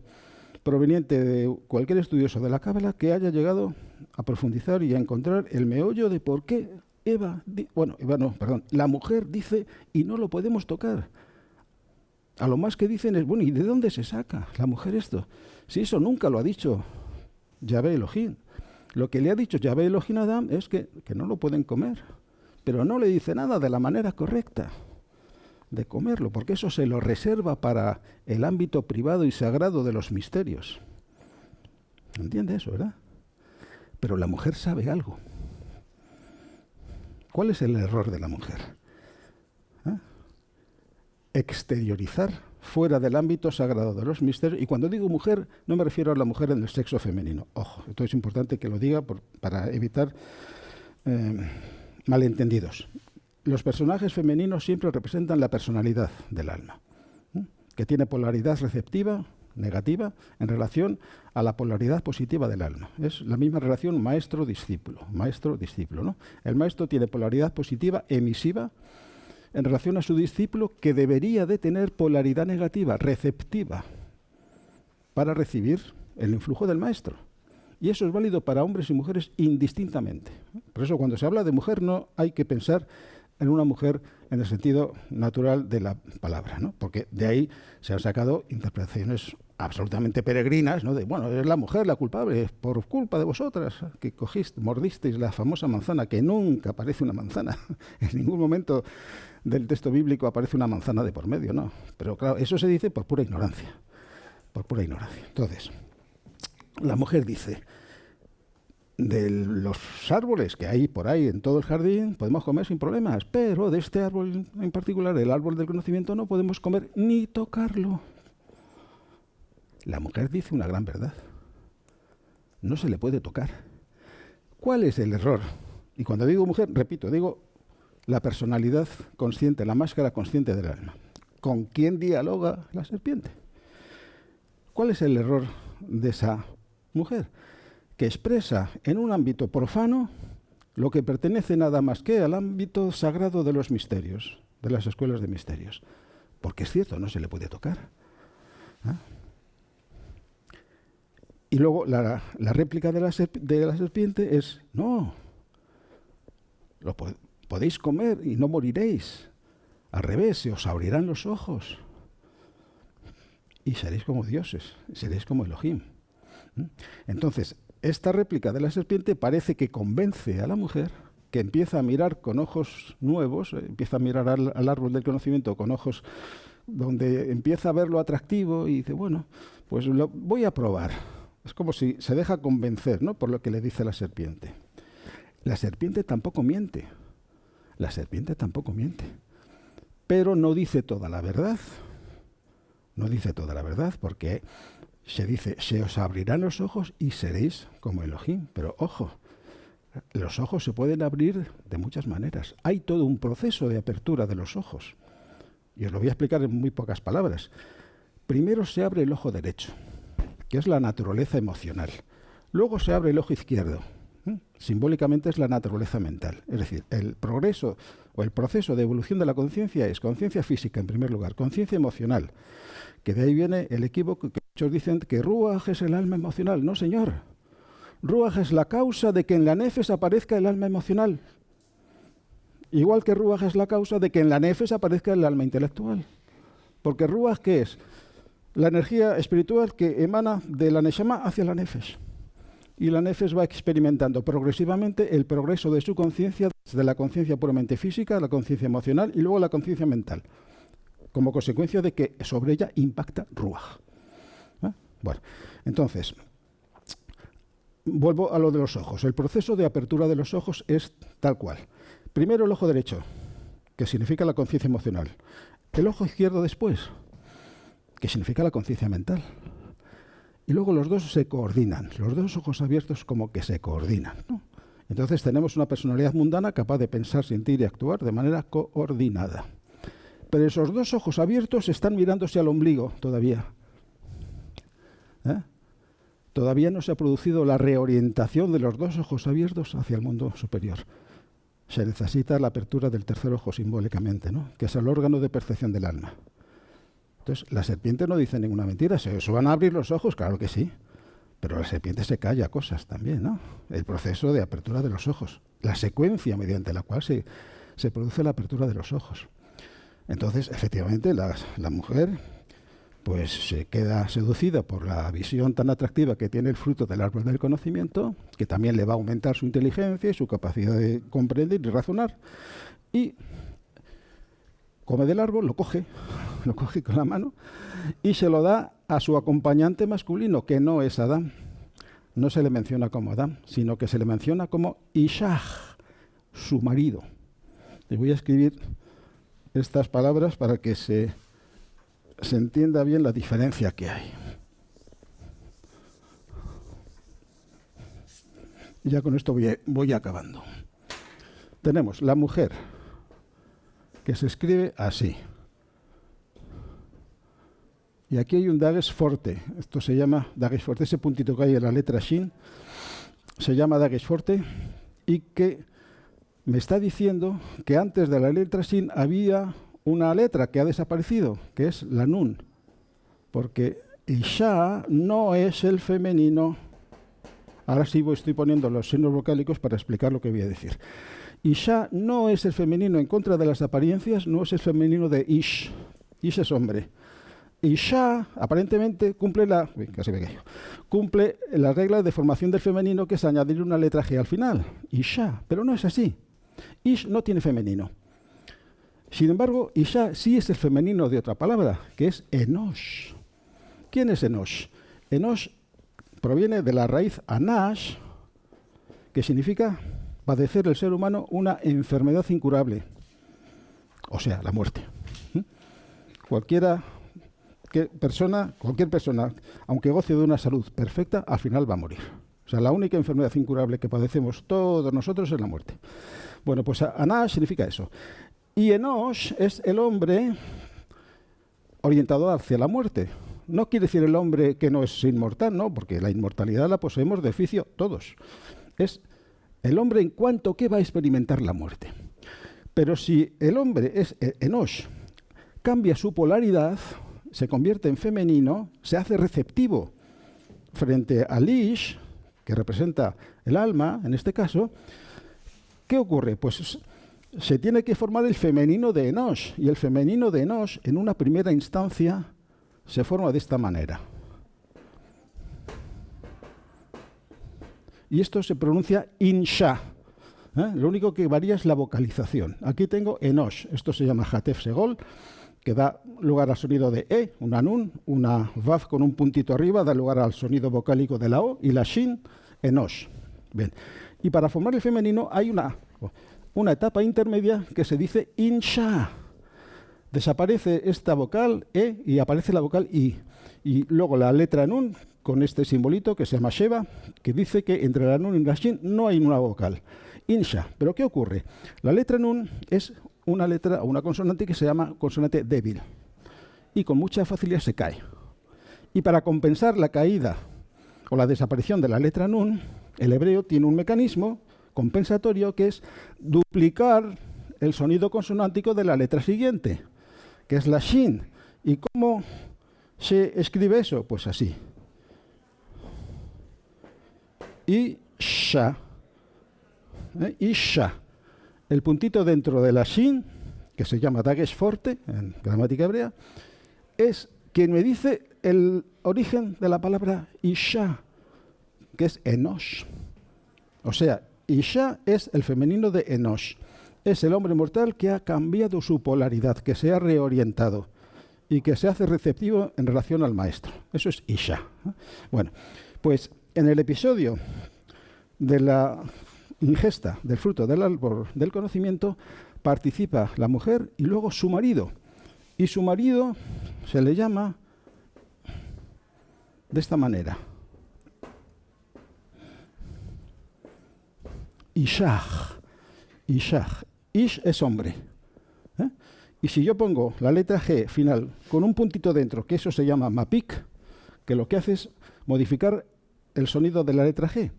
proveniente de cualquier estudioso de la cábala que haya llegado a profundizar y a encontrar el meollo de por qué la mujer dice y no lo podemos tocar. A lo más que dicen es, bueno, ¿y de dónde se saca la mujer esto? Si eso nunca lo ha dicho Yahvé Elohim. Lo que le ha dicho Yahvé Elohim a Adán es que no lo pueden comer, pero no le dice nada de la manera correcta de comerlo, porque eso se lo reserva para el ámbito privado y sagrado de los misterios. ¿Entiende eso, verdad? Pero la mujer sabe algo. ¿Cuál es el error de la mujer? Exteriorizar fuera del ámbito sagrado de los misterios. Y cuando digo mujer, no me refiero a la mujer en el sexo femenino. Ojo, esto es importante que lo diga para evitar malentendidos. Los personajes femeninos siempre representan la personalidad del alma, que tiene polaridad receptiva, negativa, en relación a la polaridad positiva del alma. Es la misma relación maestro-discípulo, ¿no? El maestro tiene polaridad positiva emisiva en relación a su discípulo, que debería de tener polaridad negativa, receptiva, para recibir el influjo del maestro. Y eso es válido para hombres y mujeres indistintamente. Por eso cuando se habla de mujer no hay que pensar en una mujer en el sentido natural de la palabra, ¿no? Porque de ahí se han sacado interpretaciones absolutamente peregrinas, ¿no? De, bueno, es la mujer la culpable, por culpa de vosotras, que mordisteis la famosa manzana, que nunca aparece una manzana. En ningún momento del texto bíblico aparece una manzana de por medio, ¿no? Pero claro, eso se dice por pura ignorancia. Por pura ignorancia. Entonces, la mujer dice, de los árboles que hay por ahí en todo el jardín podemos comer sin problemas, pero de este árbol en particular, el árbol del conocimiento, no podemos comer ni tocarlo. La mujer dice una gran verdad. No se le puede tocar. ¿Cuál es el error? Y cuando digo mujer, repito, digo la personalidad consciente, la máscara consciente del alma. ¿Con quién dialoga la serpiente? ¿Cuál es el error de esa mujer? Que expresa en un ámbito profano lo que pertenece nada más que al ámbito sagrado de los misterios, de las escuelas de misterios. Porque es cierto, no se le puede tocar. ¿Ah? Y luego la réplica de la serpiente es, no, podéis comer y no moriréis. Al revés, se os abrirán los ojos. y seréis como dioses, seréis como Elohim. Entonces, esta réplica de la serpiente parece que convence a la mujer, que empieza a mirar con ojos nuevos, empieza a mirar al árbol del conocimiento con ojos donde empieza a ver lo atractivo y dice, bueno, pues lo voy a probar. Es como si se deja convencer, ¿no?, por lo que le dice la serpiente. La serpiente tampoco miente. La serpiente tampoco miente. Pero no dice toda la verdad. No dice toda la verdad porque se dice, se os abrirán los ojos y seréis como Elohim. Pero ojo, los ojos se pueden abrir de muchas maneras. Hay todo un proceso de apertura de los ojos. Y os lo voy a explicar en muy pocas palabras. Primero se abre el ojo derecho, que es la naturaleza emocional. Luego se abre el ojo izquierdo. Simbólicamente es la naturaleza mental. Es decir, el progreso o el proceso de evolución de la conciencia es conciencia física, en primer lugar, conciencia emocional, que de ahí viene el equívoco que muchos dicen que Ruach es el alma emocional. No, señor. Ruach es la causa de que en la nefes aparezca el alma emocional. Igual que Ruach es la causa de que en la nefes aparezca el alma intelectual. Porque Ruach, ¿qué es? La energía espiritual que emana de la neshama hacia la nefes. Y la nefes va experimentando progresivamente el progreso de su conciencia, desde la conciencia puramente física, la conciencia emocional y luego la conciencia mental, como consecuencia de que sobre ella impacta Ruach. Bueno, entonces, vuelvo a lo de los ojos. El proceso de apertura de los ojos es tal cual. Primero el ojo derecho, que significa la conciencia emocional. El ojo izquierdo después, que significa la conciencia mental. Y luego los dos se coordinan, los dos ojos abiertos como que se coordinan, ¿no? Entonces tenemos una personalidad mundana capaz de pensar, sentir y actuar de manera coordinada. Pero esos dos ojos abiertos están mirándose al ombligo todavía. Todavía no se ha producido la reorientación de los dos ojos abiertos hacia el mundo superior. Se necesita la apertura del tercer ojo simbólicamente, ¿no?, que es el órgano de percepción del alma. Entonces, la serpiente no dice ninguna mentira. ¿Se os van a abrir los ojos? Claro que sí. Pero la serpiente se calla cosas también, ¿no? El proceso de apertura de los ojos. La secuencia mediante la cual se produce la apertura de los ojos. Entonces, efectivamente, la mujer pues se queda seducida por la visión tan atractiva que tiene el fruto del árbol del conocimiento, que también le va a aumentar su inteligencia y su capacidad de comprender y razonar. Y come del árbol, lo coge con la mano y se lo da a su acompañante masculino, que no es Adán. No se le menciona como Adán, sino que se le menciona como Ishaj, su marido. Y voy a escribir estas palabras para que se entienda bien la diferencia que hay. Y ya con esto voy acabando. Tenemos la mujer, que se escribe así. Y aquí hay un Dagesh Forte. Esto se llama Dagesh Forte. Ese puntito que hay en la letra Shin se llama Dagesh Forte, y que me está diciendo que antes de la letra Shin había una letra que ha desaparecido, que es la Nun. Porque Isha no es el femenino. Ahora sí estoy poniendo los signos vocálicos para explicar lo que voy a decir. Isha no es el femenino, en contra de las apariencias, no es el femenino de Ish. Ish es hombre. Isha aparentemente cumple la regla de formación del femenino, que es añadir una letra G al final. Isha, pero no es así. Ish no tiene femenino. Sin embargo, Isha sí es el femenino de otra palabra, que es Enosh. ¿Quién es Enosh? Enosh proviene de la raíz Anash, que significa padecer el ser humano una enfermedad incurable, o sea, la muerte. Cualquier persona, aunque goce de una salud perfecta, al final va a morir. O sea, la única enfermedad incurable que padecemos todos nosotros es la muerte. Bueno, pues Anash significa eso. Y Enosh es el hombre orientado hacia la muerte. No quiere decir el hombre que no es inmortal, no, porque la inmortalidad la poseemos de oficio todos. Es el hombre en cuanto que va a experimentar la muerte. Pero si el hombre es Enosh, cambia su polaridad, se convierte en femenino, se hace receptivo frente al Ish, que representa el alma, en este caso, ¿qué ocurre? Pues se tiene que formar el femenino de Enosh, y el femenino de Enosh, en una primera instancia, se forma de esta manera. Y esto se pronuncia insha. Lo único que varía es la vocalización. Aquí tengo enosh. Esto se llama hatef segol, que da lugar al sonido de E, una nun, una vav con un puntito arriba, da lugar al sonido vocálico de la O, y la shin, enosh. Bien. Y para formar el femenino hay una etapa intermedia que se dice insha. Desaparece esta vocal E y aparece la vocal I. Y luego la letra nun, con este simbolito que se llama sheva, que dice que entre la nun y la shin no hay una vocal. Insha. ¿Pero qué ocurre? La letra nun es una letra o una consonante que se llama consonante débil y con mucha facilidad se cae. Y para compensar la caída o la desaparición de la letra nun, el hebreo tiene un mecanismo compensatorio que es duplicar el sonido consonántico de la letra siguiente, que es la shin. ¿Y cómo se escribe eso? Pues así. Isha. Isha. El puntito dentro de la shin, que se llama dagesh forte en gramática hebrea, es quien me dice el origen de la palabra isha, que es enosh. O sea, isha es el femenino de enosh. Es el hombre mortal que ha cambiado su polaridad, que se ha reorientado y que se hace receptivo en relación al maestro. Eso es isha. Bueno, pues en el episodio de la ingesta del fruto del árbol del conocimiento participa la mujer y luego su marido. Y su marido se le llama de esta manera. Ishach. Ishach. Ish es hombre. Y si yo pongo la letra G final con un puntito dentro, que eso se llama mapik, que lo que hace es modificar el sonido de la letra G.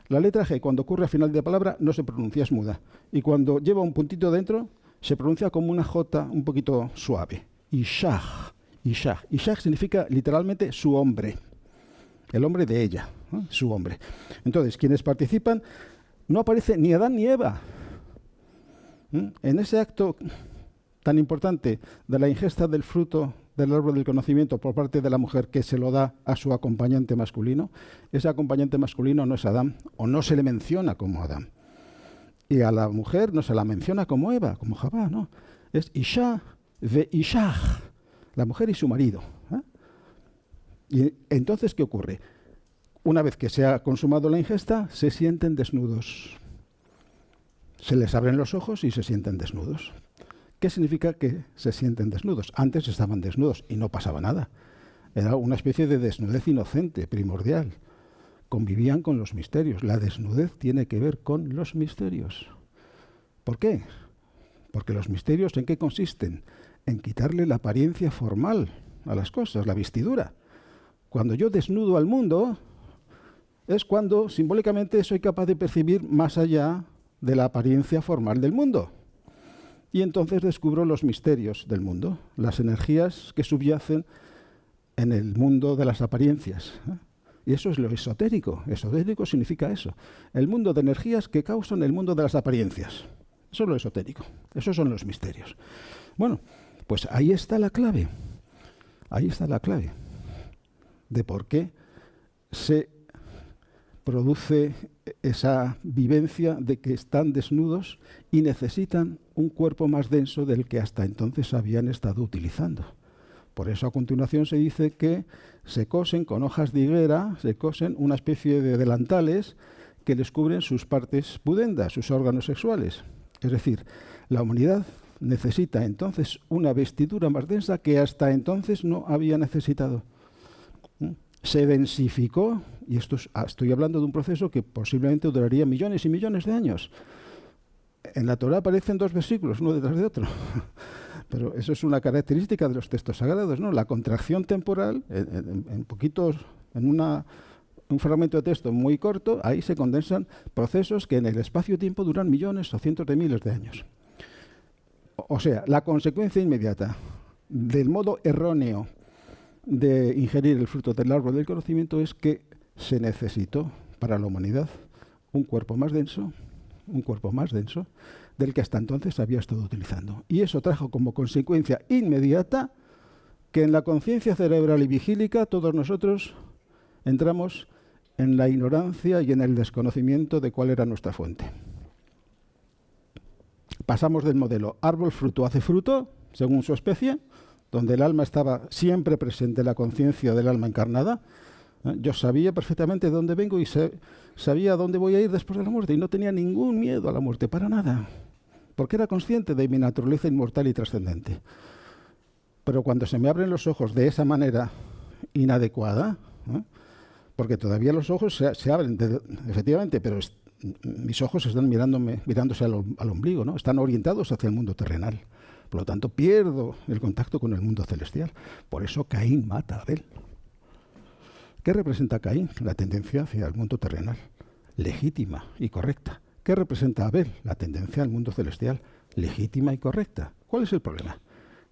La letra G, cuando ocurre al final de la palabra, no se pronuncia, es muda. Y cuando lleva un puntito dentro, se pronuncia como una J un poquito suave. Ishach. Ishach. Ishach significa literalmente su hombre. El hombre de ella. Su hombre. Entonces, quienes participan, no aparece ni Adán ni Eva. En ese acto tan importante de la ingesta del fruto del árbol del conocimiento por parte de la mujer que se lo da a su acompañante masculino, ese acompañante masculino no es Adán o no se le menciona como Adán. Y a la mujer no se la menciona como Eva, como Javá, no. Es Isha ve Ishach, la mujer y su marido. Y entonces, ¿qué ocurre? Una vez que se ha consumado la ingesta, se sienten desnudos. Se les abren los ojos y se sienten desnudos. ¿Qué significa que se sienten desnudos? Antes estaban desnudos y no pasaba nada. Era una especie de desnudez inocente, primordial. Convivían con los misterios. La desnudez tiene que ver con los misterios. ¿Por qué? Porque los misterios, ¿en qué consisten? En quitarle la apariencia formal a las cosas, la vestidura. Cuando yo desnudo al mundo, es cuando simbólicamente soy capaz de percibir más allá de la apariencia formal del mundo. Y entonces descubro los misterios del mundo, las energías que subyacen en el mundo de las apariencias. Y eso es lo esotérico. Esotérico significa eso. El mundo de energías que causan el mundo de las apariencias. Eso es lo esotérico. Esos son los misterios. Bueno, pues ahí está la clave. Ahí está la clave de por qué se produce esa vivencia de que están desnudos y necesitan un cuerpo más denso del que hasta entonces habían estado utilizando. Por eso a continuación se dice que se cosen con hojas de higuera, se cosen una especie de delantales que descubren sus partes pudendas, sus órganos sexuales. Es decir, la humanidad necesita entonces una vestidura más densa que hasta entonces no había necesitado. Se densificó, y estoy hablando de un proceso que posiblemente duraría millones y millones de años. En la Torá aparecen 2 versículos, uno detrás de otro. Pero eso es una característica de los textos sagrados, ¿no? La contracción temporal, en un fragmento de texto muy corto, ahí se condensan procesos que en el espacio-tiempo duran millones o cientos de miles de años. O sea, la consecuencia inmediata del modo erróneo de ingerir el fruto del árbol del conocimiento es que se necesitó para la humanidad un cuerpo más denso del que hasta entonces había estado utilizando. Y eso trajo como consecuencia inmediata que en la conciencia cerebral y vigílica todos nosotros entramos en la ignorancia y en el desconocimiento de cuál era nuestra fuente. Pasamos del modelo árbol fruto hace fruto, según su especie, donde el alma estaba siempre presente, la conciencia del alma encarnada. Yo sabía perfectamente de dónde vengo y sabía a dónde voy a ir después de la muerte y no tenía ningún miedo a la muerte, para nada, porque era consciente de mi naturaleza inmortal y trascendente. Pero cuando se me abren los ojos de esa manera inadecuada, porque todavía los ojos se abren, efectivamente, pero mis ojos están mirándose al ombligo, ¿no? Están orientados hacia el mundo terrenal. Por lo tanto, pierdo el contacto con el mundo celestial. Por eso Caín mata a Abel. ¿Qué representa Caín? La tendencia hacia el mundo terrenal, legítima y correcta. ¿Qué representa Abel? La tendencia al mundo celestial, legítima y correcta. ¿Cuál es el problema?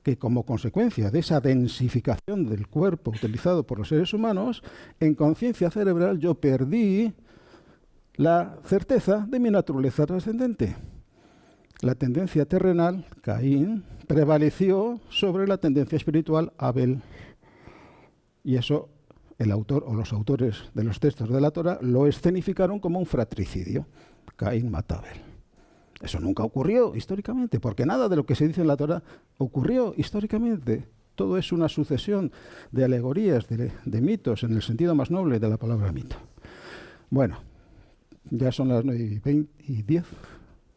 Que como consecuencia de esa densificación del cuerpo utilizado por los seres humanos, en conciencia cerebral yo perdí la certeza de mi naturaleza trascendente. La tendencia terrenal, Caín, prevaleció sobre la tendencia espiritual, Abel. Y eso el autor o los autores de los textos de la Torá lo escenificaron como un fratricidio. Caín mata a Abel. Eso nunca ocurrió históricamente, porque nada de lo que se dice en la Torá ocurrió históricamente. Todo es una sucesión de alegorías, de mitos, en el sentido más noble de la palabra mito. Bueno, ya son las 9:10.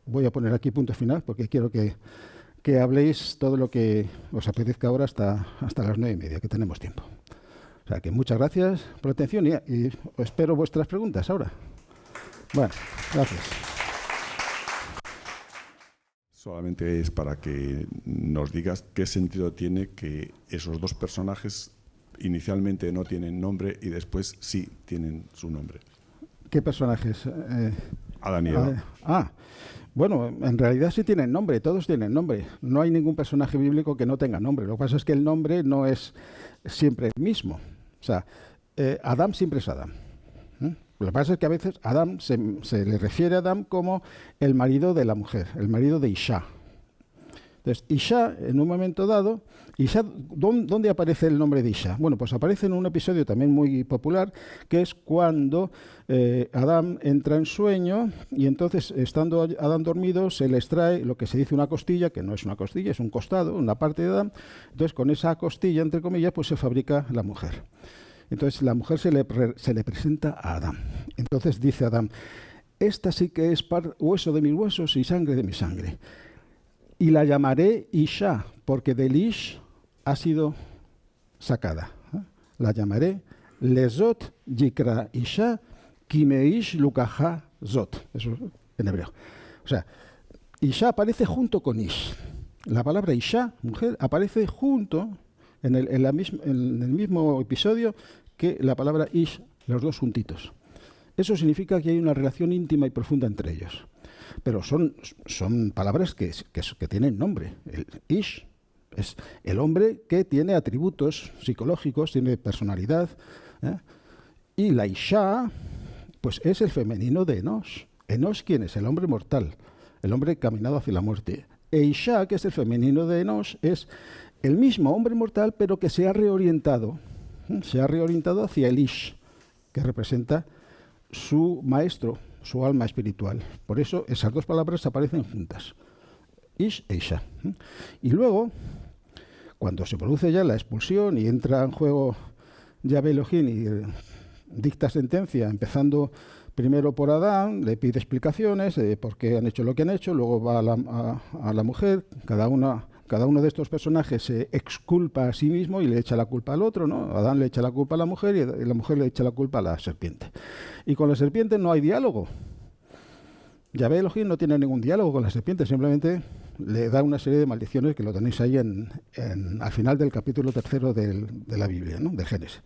Voy a poner aquí punto final, porque quiero que habléis todo lo que os apetezca ahora hasta las 9:30, que tenemos tiempo. O sea que muchas gracias por la atención y espero vuestras preguntas ahora. Bueno, gracias. Solamente es para que nos digas qué sentido tiene que esos dos personajes inicialmente no tienen nombre y después sí tienen su nombre. ¿Qué personajes? Adán y Eva. Bueno, en realidad sí tienen nombre, todos tienen nombre. No hay ningún personaje bíblico que no tenga nombre. Lo que pasa es que el nombre no es siempre el mismo. O sea, Adán siempre es Adán. Lo que pasa es que a veces Adán se le refiere a Adán como el marido de la mujer, el marido de Isha. Entonces, Isha, en un momento dado, Isha, ¿dónde aparece el nombre de Isha? Bueno, pues aparece en un episodio también muy popular, que es cuando Adán entra en sueño y entonces, estando Adán dormido, se le extrae lo que se dice una costilla, que no es una costilla, es un costado, una parte de Adán. Entonces, con esa costilla, entre comillas, pues se fabrica la mujer. Entonces la mujer se le presenta a Adán. Entonces dice Adán, esta sí que es hueso de mis huesos y sangre de mi sangre. Y la llamaré Isha, porque del Ish ha sido sacada. La llamaré Lezot Yikra Isha, Kimeish Lukaha Zot. Eso en hebreo. O sea, Isha aparece junto con Ish. La palabra Isha, mujer, aparece junto en el mismo episodio que la palabra Ish, los dos juntitos. Eso significa que hay una relación íntima y profunda entre ellos. Pero son palabras que tienen nombre. El Ish es el hombre que tiene atributos psicológicos, tiene personalidad. Y la Isha, pues es el femenino de Enosh. Enosh, ¿quién es? El hombre mortal, el hombre caminado hacia la muerte. E Isha, que es el femenino de Enosh, es el mismo hombre mortal, pero que se ha reorientado hacia el Ish, que representa su maestro, su alma espiritual. Por eso esas dos palabras aparecen juntas, Ish e Isha. Y luego, cuando se produce ya la expulsión y entra en juego Yahvé Elohim y dicta sentencia, empezando primero por Adán, le pide explicaciones de por qué han hecho lo que han hecho, luego va a la mujer, cada uno de estos personajes se exculpa a sí mismo y le echa la culpa al otro, ¿no? Adán le echa la culpa a la mujer y la mujer le echa la culpa a la serpiente. Y con la serpiente no hay diálogo. Yahvé Elohim no tiene ningún diálogo con la serpiente, simplemente le da una serie de maldiciones que lo tenéis ahí al final del capítulo 3 de la Biblia, ¿no? De Génesis.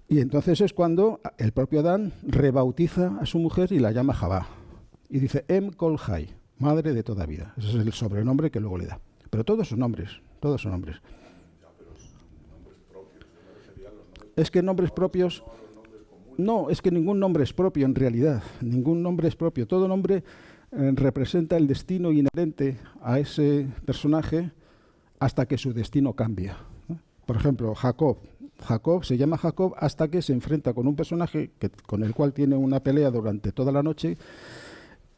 Y entonces es cuando el propio Adán rebautiza a su mujer y la llama Javá. Y dice Em Kol Hai, madre de toda vida. Ese es el sobrenombre que luego le da. Pero todos son nombres, todos son nombres. Es que nombres propios... No, es que ningún nombre es propio en realidad. Ningún nombre es propio. Todo nombre representa el destino inherente a ese personaje hasta que su destino cambia. Por ejemplo, Jacob. Jacob se llama Jacob hasta que se enfrenta con un personaje con el cual tiene una pelea durante toda la noche,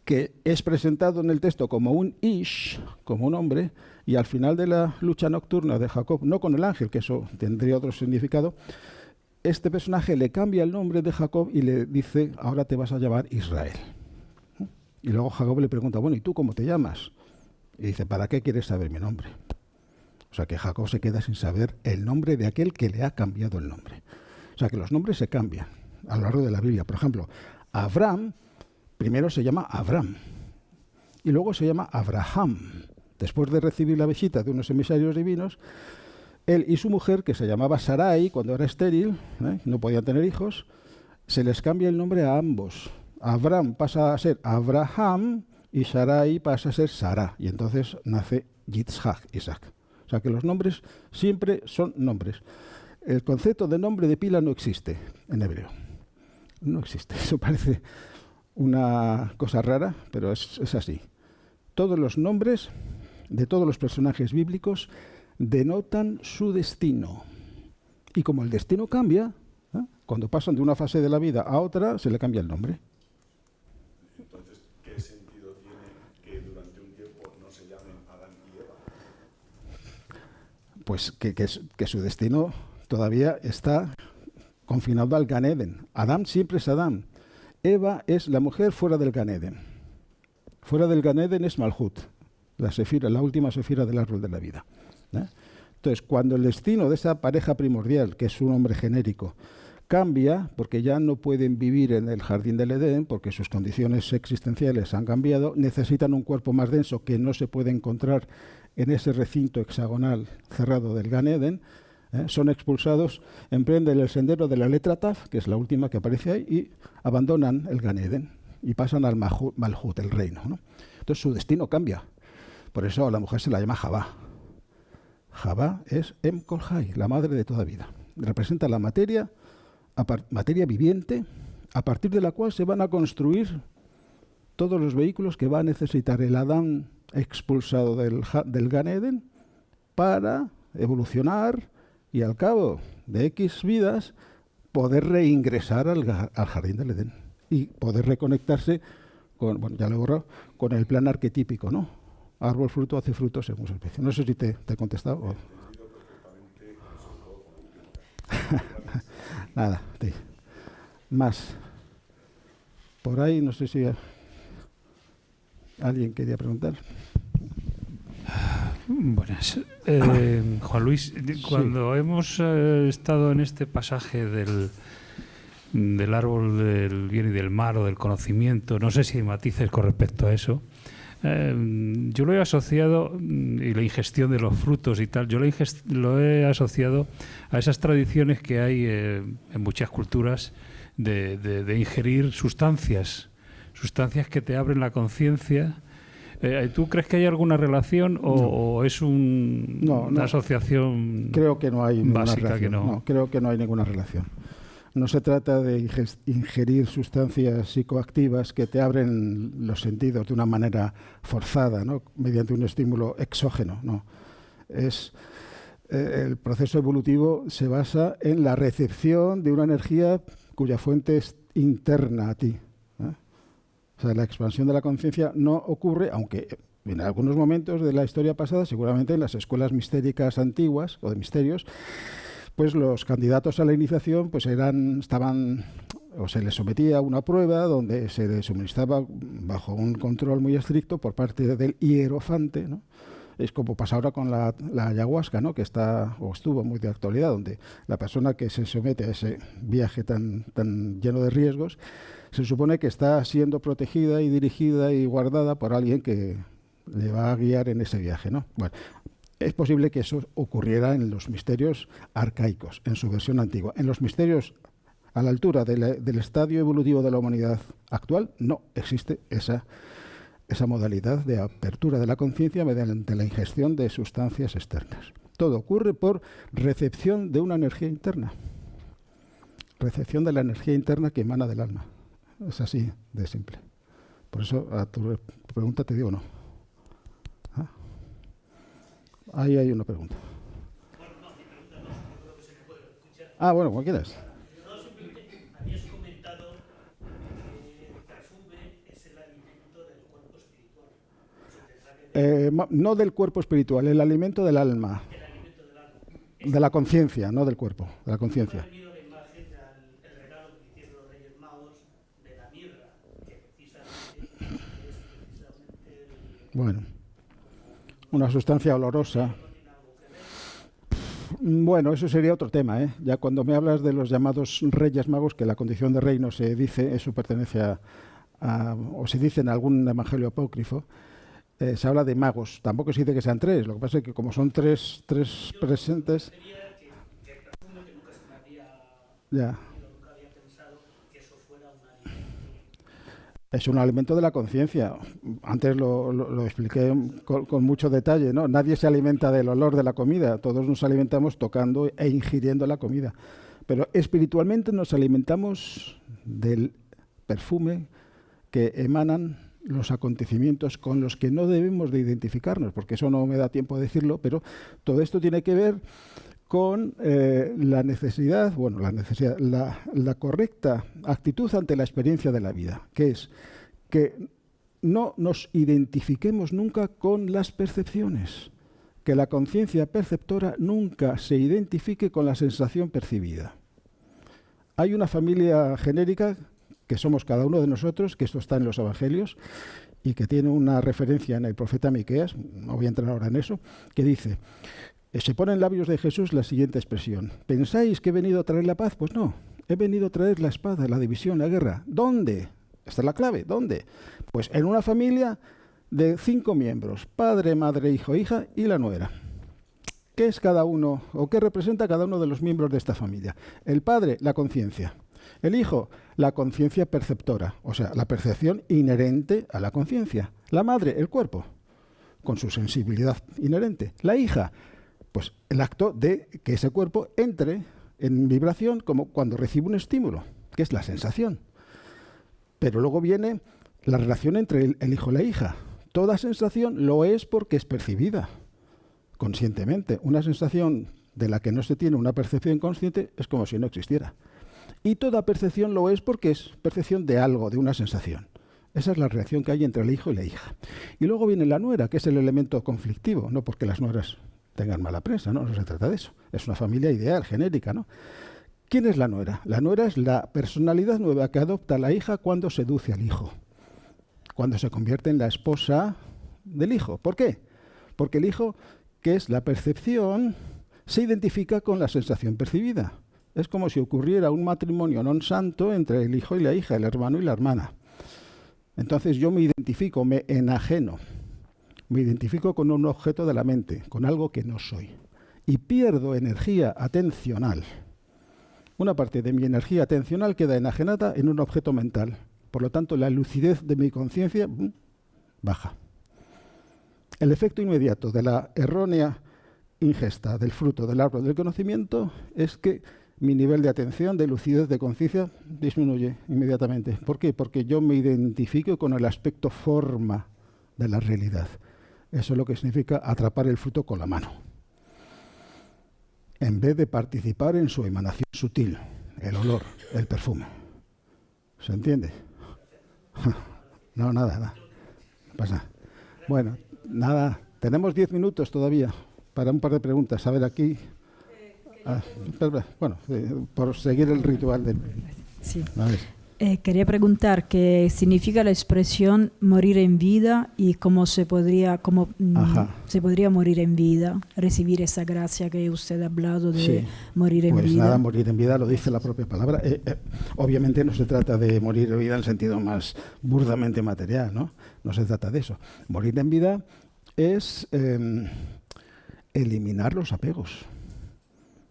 que es presentado en el texto como un Ish, como un hombre, y al final de la lucha nocturna de Jacob, no con el ángel, que eso tendría otro significado, este personaje le cambia el nombre de Jacob y le dice, ahora te vas a llamar Israel. Y luego Jacob le pregunta, bueno, ¿y tú cómo te llamas? Y dice, ¿para qué quieres saber mi nombre? O sea que Jacob se queda sin saber el nombre de aquel que le ha cambiado el nombre. O sea que los nombres se cambian a lo largo de la Biblia. Por ejemplo, Abraham primero se llama Abram y luego se llama Abraham. Después de recibir la visita de unos emisarios divinos, él y su mujer, que se llamaba Sarai, cuando era estéril, no podían tener hijos, se les cambia el nombre a ambos. Abraham pasa a ser Abraham y Sarai pasa a ser Sara. Y entonces nace Yitzhak, Isaac. O sea que los nombres siempre son nombres. El concepto de nombre de pila no existe en hebreo. No existe. Eso parece una cosa rara, pero es así. Todos los nombres de todos los personajes bíblicos denotan su destino. Y como el destino cambia, cuando pasan de una fase de la vida a otra, se le cambia el nombre. Entonces, ¿qué sentido tiene que durante un tiempo no se llamen Adán y Eva? Pues que su destino todavía está confinado al Gan Eden. Adán siempre es Adán. Eva es la mujer fuera del Gan Eden. Fuera del Gan Eden es Malhut, la última sefira del árbol de la vida. Entonces, cuando el destino de esa pareja primordial, que es un hombre genérico, cambia, porque ya no pueden vivir en el jardín del Edén, porque sus condiciones existenciales han cambiado, necesitan un cuerpo más denso que no se puede encontrar en ese recinto hexagonal cerrado del Gan Eden, son expulsados, emprenden el sendero de la letra Taf, que es la última que aparece ahí, y abandonan el Gan Eden y pasan al Malhut, el reino, ¿no? Entonces su destino cambia. Por eso a la mujer se la llama Javá. Javá es Em Kol Hay, la madre de toda vida. Representa la materia viviente, a partir de la cual se van a construir todos los vehículos que va a necesitar el Adán expulsado del Gan Eden para evolucionar y al cabo de X vidas poder reingresar al jardín del Edén y poder reconectarse con, bueno, ya lo he borrado, con el plan arquetípico, ¿no? Árbol, fruto, hace fruto según su especie. No sé si te he contestado. O... Nada, sí. Más. Por ahí, no sé si alguien quería preguntar. Buenas. Juan Luis, cuando hemos estado en este pasaje del árbol del bien y del mal o del conocimiento, no sé si hay matices con respecto a eso, yo lo he asociado, y la ingestión de los frutos y tal, yo lo he asociado a esas tradiciones que hay en muchas culturas de ingerir sustancias que te abren la conciencia. ¿Tú crees que hay alguna relación o es una asociación? Creo que no hay ninguna básica relación. No, creo que no hay ninguna relación. No se trata de ingerir sustancias psicoactivas que te abren los sentidos de una manera forzada, ¿no? Mediante un estímulo exógeno. No. El proceso evolutivo se basa en la recepción de una energía cuya fuente es interna a ti. O sea, la expansión de la conciencia no ocurre, aunque en algunos momentos de la historia pasada, seguramente en las escuelas mistéricas antiguas o de misterios, pues los candidatos a la iniciación pues estaban o se les sometía a una prueba donde se les suministraba bajo un control muy estricto por parte del hierofante, ¿no? Es como pasa ahora con la ayahuasca, ¿no? Que está o estuvo muy de actualidad, donde la persona que se somete a ese viaje tan lleno de riesgos se supone que está siendo protegida y dirigida y guardada por alguien que le va a guiar en ese viaje, ¿no? Bueno, es posible que eso ocurriera en los misterios arcaicos, en su versión antigua. En los misterios a la altura del estadio evolutivo de la humanidad actual no existe esa modalidad de apertura de la conciencia mediante la ingestión de sustancias externas. Todo ocurre por recepción de una energía interna. Recepción de la energía interna que emana del alma. Es así de simple. Por eso a tu pregunta te digo no. Ahí hay una pregunta. Ah, bueno, como quieras. No, simplemente habías comentado que el perfume es el alimento del cuerpo espiritual. No del cuerpo espiritual, el alimento del alma. El alimento del alma. De la conciencia, no del cuerpo, de la conciencia. Me ha venido la imagen del regalo que hicieron los Reyes Magos de la mirra, que precisamente es precisamente Bueno, una sustancia olorosa. no tiene algo que ver. Bueno, eso sería otro tema, ¿eh? Ya cuando me hablas de los llamados Reyes Magos, que la condición de rey no se dice, eso pertenece o se dice en algún evangelio apócrifo, se habla de magos. Tampoco se dice que sean tres, lo que pasa es que como son tres presentes... Sería que el perfume que nunca se me había Ya. nunca había pensado que eso fuera un alimento. Es un alimento de la conciencia. Antes lo expliqué con mucho detalle, ¿no? Nadie se alimenta del olor de la comida, todos nos alimentamos tocando e ingiriendo la comida. Pero espiritualmente nos alimentamos del perfume que emanan los acontecimientos con los que no debemos de identificarnos, porque eso no me da tiempo a decirlo, pero todo esto tiene que ver con la correcta actitud ante la experiencia de la vida, que es que no nos identifiquemos nunca con las percepciones, que la conciencia perceptora nunca se identifique con la sensación percibida. Hay una familia genérica que somos cada uno de nosotros, que esto está en los evangelios y que tiene una referencia en el profeta Miqueas, no voy a entrar ahora en eso, que dice, se pone en labios de Jesús la siguiente expresión: ¿pensáis que he venido a traer la paz? Pues no, he venido a traer la espada, la división, la guerra. ¿Dónde? Esta es la clave, ¿dónde? Pues en una familia de 5 miembros, padre, madre, hijo, hija y la nuera. ¿Qué es cada uno o qué representa cada uno de los miembros de esta familia? El padre, la conciencia. El hijo, la conciencia perceptora, o sea, la percepción inherente a la conciencia. La madre, el cuerpo, con su sensibilidad inherente. La hija, pues el acto de que ese cuerpo entre en vibración como cuando recibe un estímulo, que es la sensación. Pero luego viene la relación entre el hijo y la hija. Toda sensación lo es porque es percibida conscientemente. Una sensación de la que no se tiene una percepción consciente es como si no existiera. Y toda percepción lo es porque es percepción de algo, de una sensación. Esa es la relación que hay entre el hijo y la hija. Y luego viene la nuera, que es el elemento conflictivo, no porque las nueras tengan mala prensa, no se trata de eso. Es una familia ideal, genérica, ¿no? ¿Quién es la nuera? La nuera es la personalidad nueva que adopta la hija cuando seduce al hijo, cuando se convierte en la esposa del hijo. ¿Por qué? Porque el hijo, que es la percepción, se identifica con la sensación percibida. Es como si ocurriera un matrimonio non santo entre el hijo y la hija, el hermano y la hermana. Entonces yo me identifico, me enajeno, me identifico con un objeto de la mente, con algo que no soy. Y pierdo energía atencional. Una parte de mi energía atencional queda enajenada en un objeto mental. Por lo tanto, la lucidez de mi conciencia baja. El efecto inmediato de la errónea ingesta del fruto del árbol del conocimiento es que mi nivel de atención, de lucidez, de conciencia disminuye inmediatamente. ¿Por qué? Porque yo me identifico con el aspecto forma de la realidad. Eso es lo que significa atrapar el fruto con la mano, en vez de participar en su emanación sutil, el olor, el perfume. ¿Se entiende? No, nada. No pasa. Bueno, nada. Tenemos 10 minutos todavía para un par de preguntas. A ver, aquí... bueno, por seguir el ritual del... Sí. Quería preguntar qué significa la expresión morir en vida y cómo se podría morir en vida, recibir esa gracia que usted ha hablado de morir en vida. Pues nada, morir en vida lo dice la propia palabra. Obviamente no se trata de morir en vida en el sentido más burdamente material, ¿no? No se trata de eso. Morir en vida es eliminar los apegos.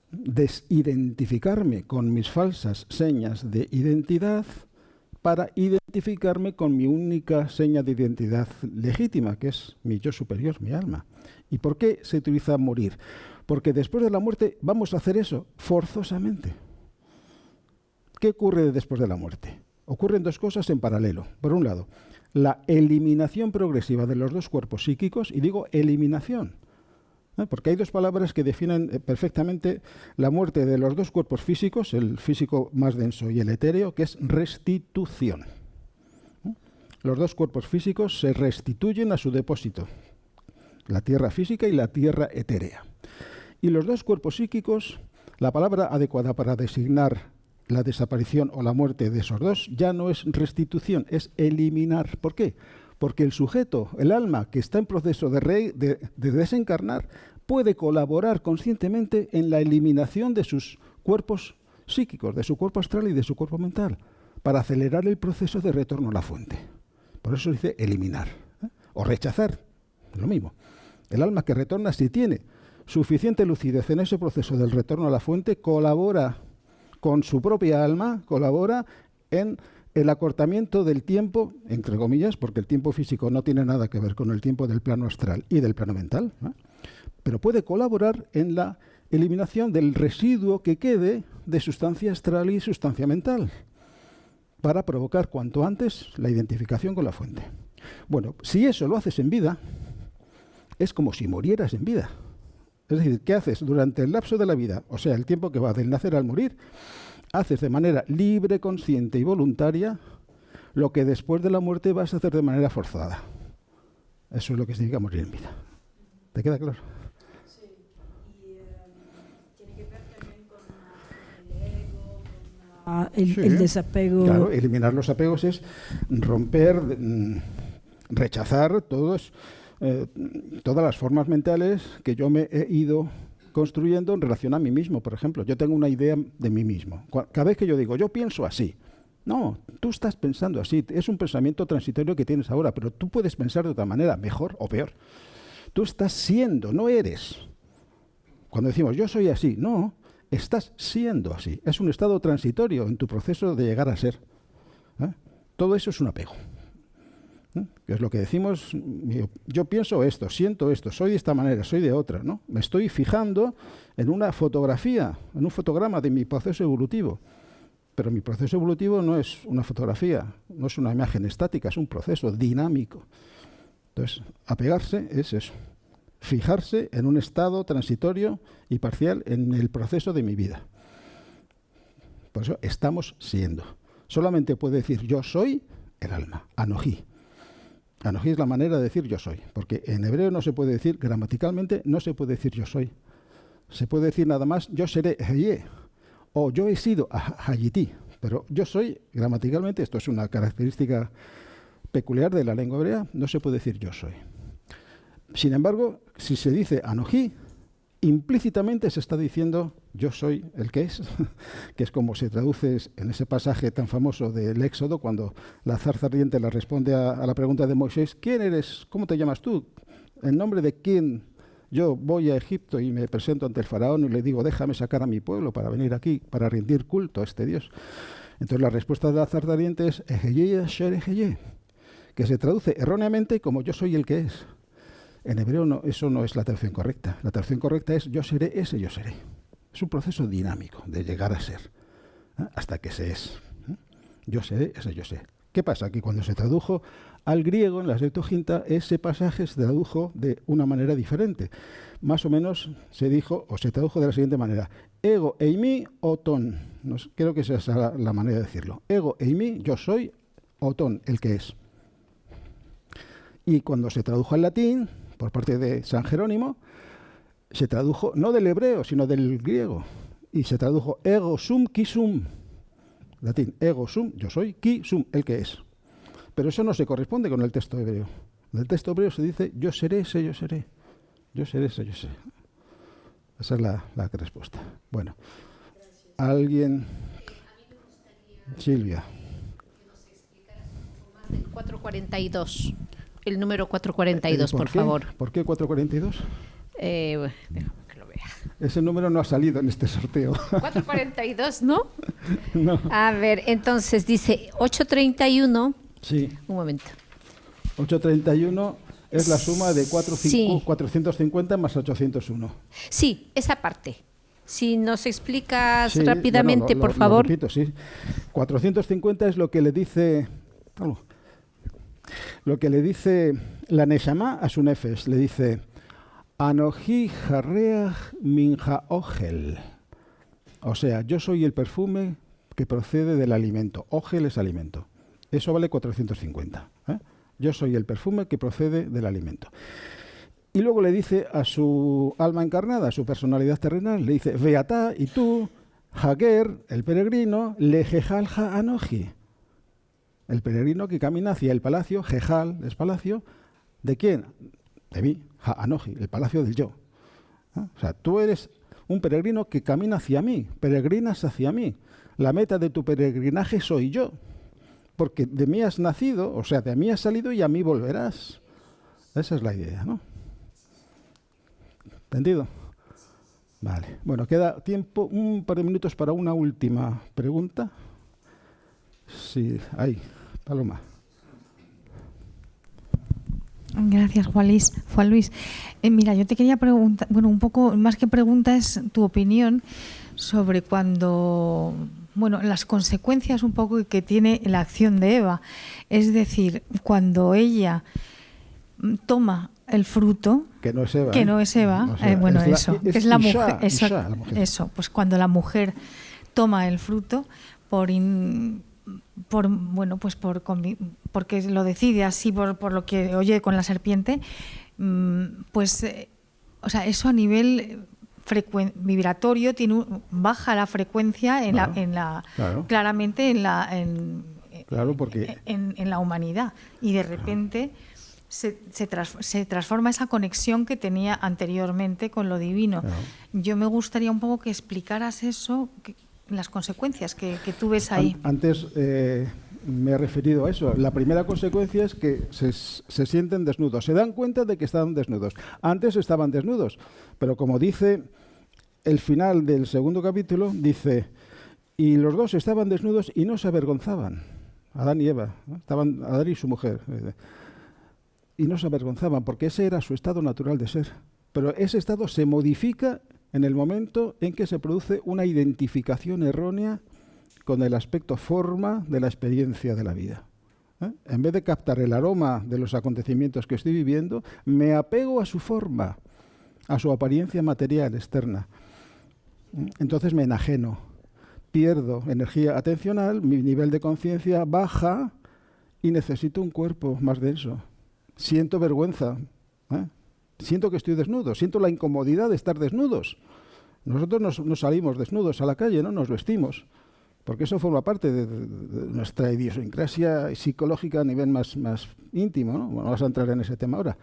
Desidentificarme con mis falsas señas de identidad para identificarme con mi única seña de identidad legítima, que es mi yo superior, mi alma. ¿Y por qué se utiliza morir? Porque después de la muerte vamos a hacer eso forzosamente. ¿Qué ocurre después de la muerte? Ocurren dos cosas en paralelo. Por un lado, la eliminación progresiva de los dos cuerpos psíquicos, y digo eliminación, Porque hay dos palabras que definen perfectamente la muerte de los dos cuerpos físicos, el físico más denso y el etéreo, que es restitución. Los dos cuerpos físicos se restituyen a su depósito, la tierra física y la tierra etérea. Y los dos cuerpos psíquicos, la palabra adecuada para designar la desaparición o la muerte de esos dos ya no es restitución, es eliminar. ¿Por qué? Porque el sujeto, el alma que está en proceso de desencarnar, puede colaborar conscientemente en la eliminación de sus cuerpos psíquicos, de su cuerpo astral y de su cuerpo mental, para acelerar el proceso de retorno a la fuente. Por eso dice eliminar, o rechazar, lo mismo. El alma que retorna, si tiene suficiente lucidez en ese proceso del retorno a la fuente, colabora con su propia alma, colabora en el acortamiento del tiempo, entre comillas, porque el tiempo físico no tiene nada que ver con el tiempo del plano astral y del plano mental, pero puede colaborar en la eliminación del residuo que quede de sustancia astral y sustancia mental, para provocar cuanto antes la identificación con la fuente. Bueno, si eso lo haces en vida, es como si murieras en vida. Es decir, ¿qué haces durante el lapso de la vida? O sea, el tiempo que va del nacer al morir, haces de manera libre, consciente y voluntaria lo que después de la muerte vas a hacer de manera forzada. Eso es lo que significa morir en vida. ¿Te queda claro? Sí. Y tiene que ver también con el ego, con el desapego. Claro, eliminar los apegos es romper, rechazar todas las formas mentales que yo me he ido construyendo en relación a mí mismo. Por ejemplo, yo tengo una idea de mí mismo. Cada vez que yo digo, yo pienso así. No, tú estás pensando así. Es un pensamiento transitorio que tienes ahora, pero tú puedes pensar de otra manera, mejor o peor. Tú estás siendo, no eres. Cuando decimos, yo soy así, no, estás siendo así. Es un estado transitorio en tu proceso de llegar a ser. Todo eso es un apego. Que es lo que decimos, yo pienso esto, siento esto, soy de esta manera, soy de otra, ¿no? Me estoy fijando en una fotografía, en un fotograma de mi proceso evolutivo. Pero mi proceso evolutivo no es una fotografía, no es una imagen estática, es un proceso dinámico. Entonces, apegarse es eso, fijarse en un estado transitorio y parcial en el proceso de mi vida. Por eso estamos siendo. Solamente puede decir yo soy el alma, anojí. Anojí es la manera de decir yo soy, porque en hebreo no se puede decir, gramaticalmente no se puede decir yo soy. Se puede decir nada más yo seré heye, o yo he sido hayiti, pero yo soy, gramaticalmente, esto es una característica peculiar de la lengua hebrea, no se puede decir yo soy. Sin embargo, si se dice anojí, implícitamente se está diciendo yo soy el que es como se traduce en ese pasaje tan famoso del Éxodo, cuando la zarza ardiente le responde a la pregunta de Moisés, ¿quién eres? ¿Cómo te llamas tú? ¿En nombre de quién yo voy a Egipto y me presento ante el faraón y le digo, déjame sacar a mi pueblo para venir aquí, para rendir culto a este Dios? Entonces la respuesta de la zarza ardiente es Ejeye Asher Ejeye, que se traduce erróneamente como yo soy el que es. En hebreo eso no es la traducción correcta. La traducción correcta es yo seré ese yo seré. Es un proceso dinámico de llegar a ser, hasta que se es. Yo seré ese yo sé. ¿Qué pasa? Que cuando se tradujo al griego en la Septuaginta, ese pasaje se tradujo de una manera diferente. Más o menos se dijo, o se tradujo de la siguiente manera. Ego eimi oton. Creo que esa es la manera de decirlo. Ego eimi, yo soy, oton, el que es. Y cuando se tradujo al latín, por parte de San Jerónimo, se tradujo no del hebreo, sino del griego. Y se tradujo ego sum qui sum. Latín, ego sum, yo soy, qui sum, el que es. Pero eso no se corresponde con el texto hebreo. En el texto hebreo se dice yo seré ese yo seré. Yo seré ese yo seré. Esa es la respuesta. Bueno, alguien... Silvia. Que nos explicara un poco más del 442. El número 442, por favor. ¿Por qué 442? Déjame que lo vea. Ese número no ha salido en este sorteo. 442, ¿no? No. A ver, entonces dice 831. Sí. Un momento. 831 es la suma de Sí. 450 más 801. Sí, esa parte. Si nos explicas Sí, rápidamente, bueno, por favor. Lo repito, sí. 450 es lo que le dice... Lo que le dice la Neshama a su nefesh, le dice, Anoji Harreach Minja Ogel. O sea, yo soy el perfume que procede del alimento. Ogel es alimento. Eso vale 450. Yo soy el perfume que procede del alimento. Y luego le dice a su alma encarnada, a su personalidad terrenal, le dice, Beatá, y tú, Hager, el peregrino, Lejejalja Anoji. El peregrino que camina hacia el palacio, Jejal es palacio, ¿de quién? De mí, Anoji, el palacio del yo. O sea, tú eres un peregrino que camina hacia mí, peregrinas hacia mí. La meta de tu peregrinaje soy yo, porque de mí has nacido, o sea, de mí has salido y a mí volverás. Esa es la idea, ¿no? ¿Entendido? Vale. Bueno, queda tiempo, un par de minutos para una última pregunta. Sí, ahí, Paloma. Gracias, Juan Luis. Mira, yo te quería preguntar, bueno, un poco más que pregunta es tu opinión sobre cuando, bueno, las consecuencias un poco que tiene la acción de Eva. Es decir, cuando ella toma el fruto, que no es Eva, que no es Eva, o sea, bueno, es eso, es la Isha, mujer, Isha, la mujer. eso, pues cuando la mujer toma el fruto porque lo decide así por lo que oye con la serpiente, pues, o sea, eso a nivel vibratorio baja la frecuencia claro. claramente porque en la humanidad, y de repente se transforma esa conexión que tenía anteriormente con lo divino. Claro. Yo me gustaría un poco que explicaras eso, las consecuencias que tú ves ahí. Antes me he referido a eso. La primera consecuencia es que se sienten desnudos, se dan cuenta de que están desnudos. Antes estaban desnudos, pero como dice el final del segundo capítulo, dice, y los dos estaban desnudos y no se avergonzaban. Adán y Eva, ¿no? Estaban Adán y su mujer. Y no se avergonzaban, porque ese era su estado natural de ser. Pero ese estado se modifica en el momento en que se produce una identificación errónea con el aspecto forma de la experiencia de la vida. En vez de captar el aroma de los acontecimientos que estoy viviendo, me apego a su forma, a su apariencia material externa. Entonces me enajeno, pierdo energía atencional, mi nivel de conciencia baja y necesito un cuerpo más denso. Siento vergüenza, siento que estoy desnudo, siento la incomodidad de estar desnudos. Nosotros nos salimos desnudos a la calle, ¿no? Nos vestimos, porque eso forma parte de nuestra idiosincrasia psicológica a nivel más íntimo, ¿no? Bueno, vamos a entrar en ese tema ahora.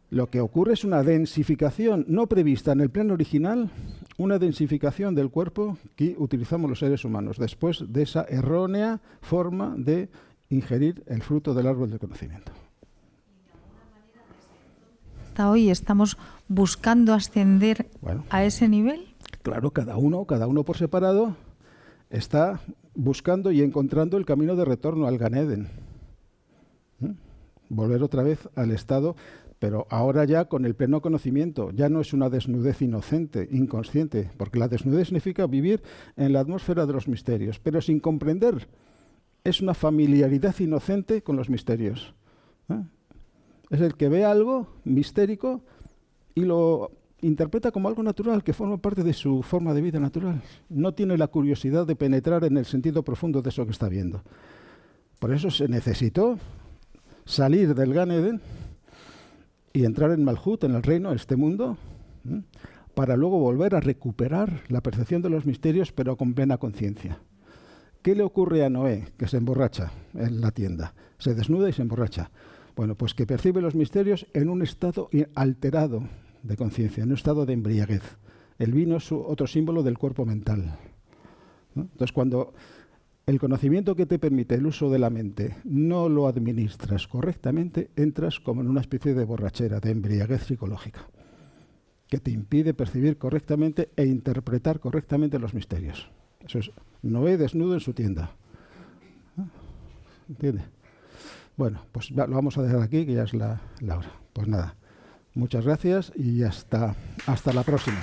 Lo que ocurre es una densificación no prevista en el plan original, una densificación del cuerpo que utilizamos los seres humanos después de esa errónea forma de ingerir el fruto del árbol del conocimiento. ¿Hasta hoy estamos buscando ascender a ese nivel? Claro, cada uno por separado está buscando y encontrando el camino de retorno al Gan Eden. Volver otra vez al estado, pero ahora ya con el pleno conocimiento. Ya no es una desnudez inocente, inconsciente, porque la desnudez significa vivir en la atmósfera de los misterios, pero sin comprender. Es una familiaridad inocente con los misterios. Es el que ve algo mistérico y lo interpreta como algo natural, que forma parte de su forma de vida natural. No tiene la curiosidad de penetrar en el sentido profundo de eso que está viendo. Por eso se necesitó salir del Gan Eden y entrar en Malhut, en el reino, en este mundo, para luego volver a recuperar la percepción de los misterios, pero con plena conciencia. ¿Qué le ocurre a Noé, que se emborracha en la tienda? Se desnuda y se emborracha. Bueno, pues que percibe los misterios en un estado alterado de conciencia, en un estado de embriaguez. El vino es otro símbolo del cuerpo mental, ¿no? Entonces, cuando el conocimiento que te permite el uso de la mente no lo administras correctamente, entras como en una especie de borrachera, de embriaguez psicológica, que te impide percibir correctamente e interpretar correctamente los misterios. Eso es Noé desnudo en su tienda. ¿Entiendes? Bueno, pues lo vamos a dejar aquí, que ya es la hora. Pues nada, muchas gracias y hasta la próxima.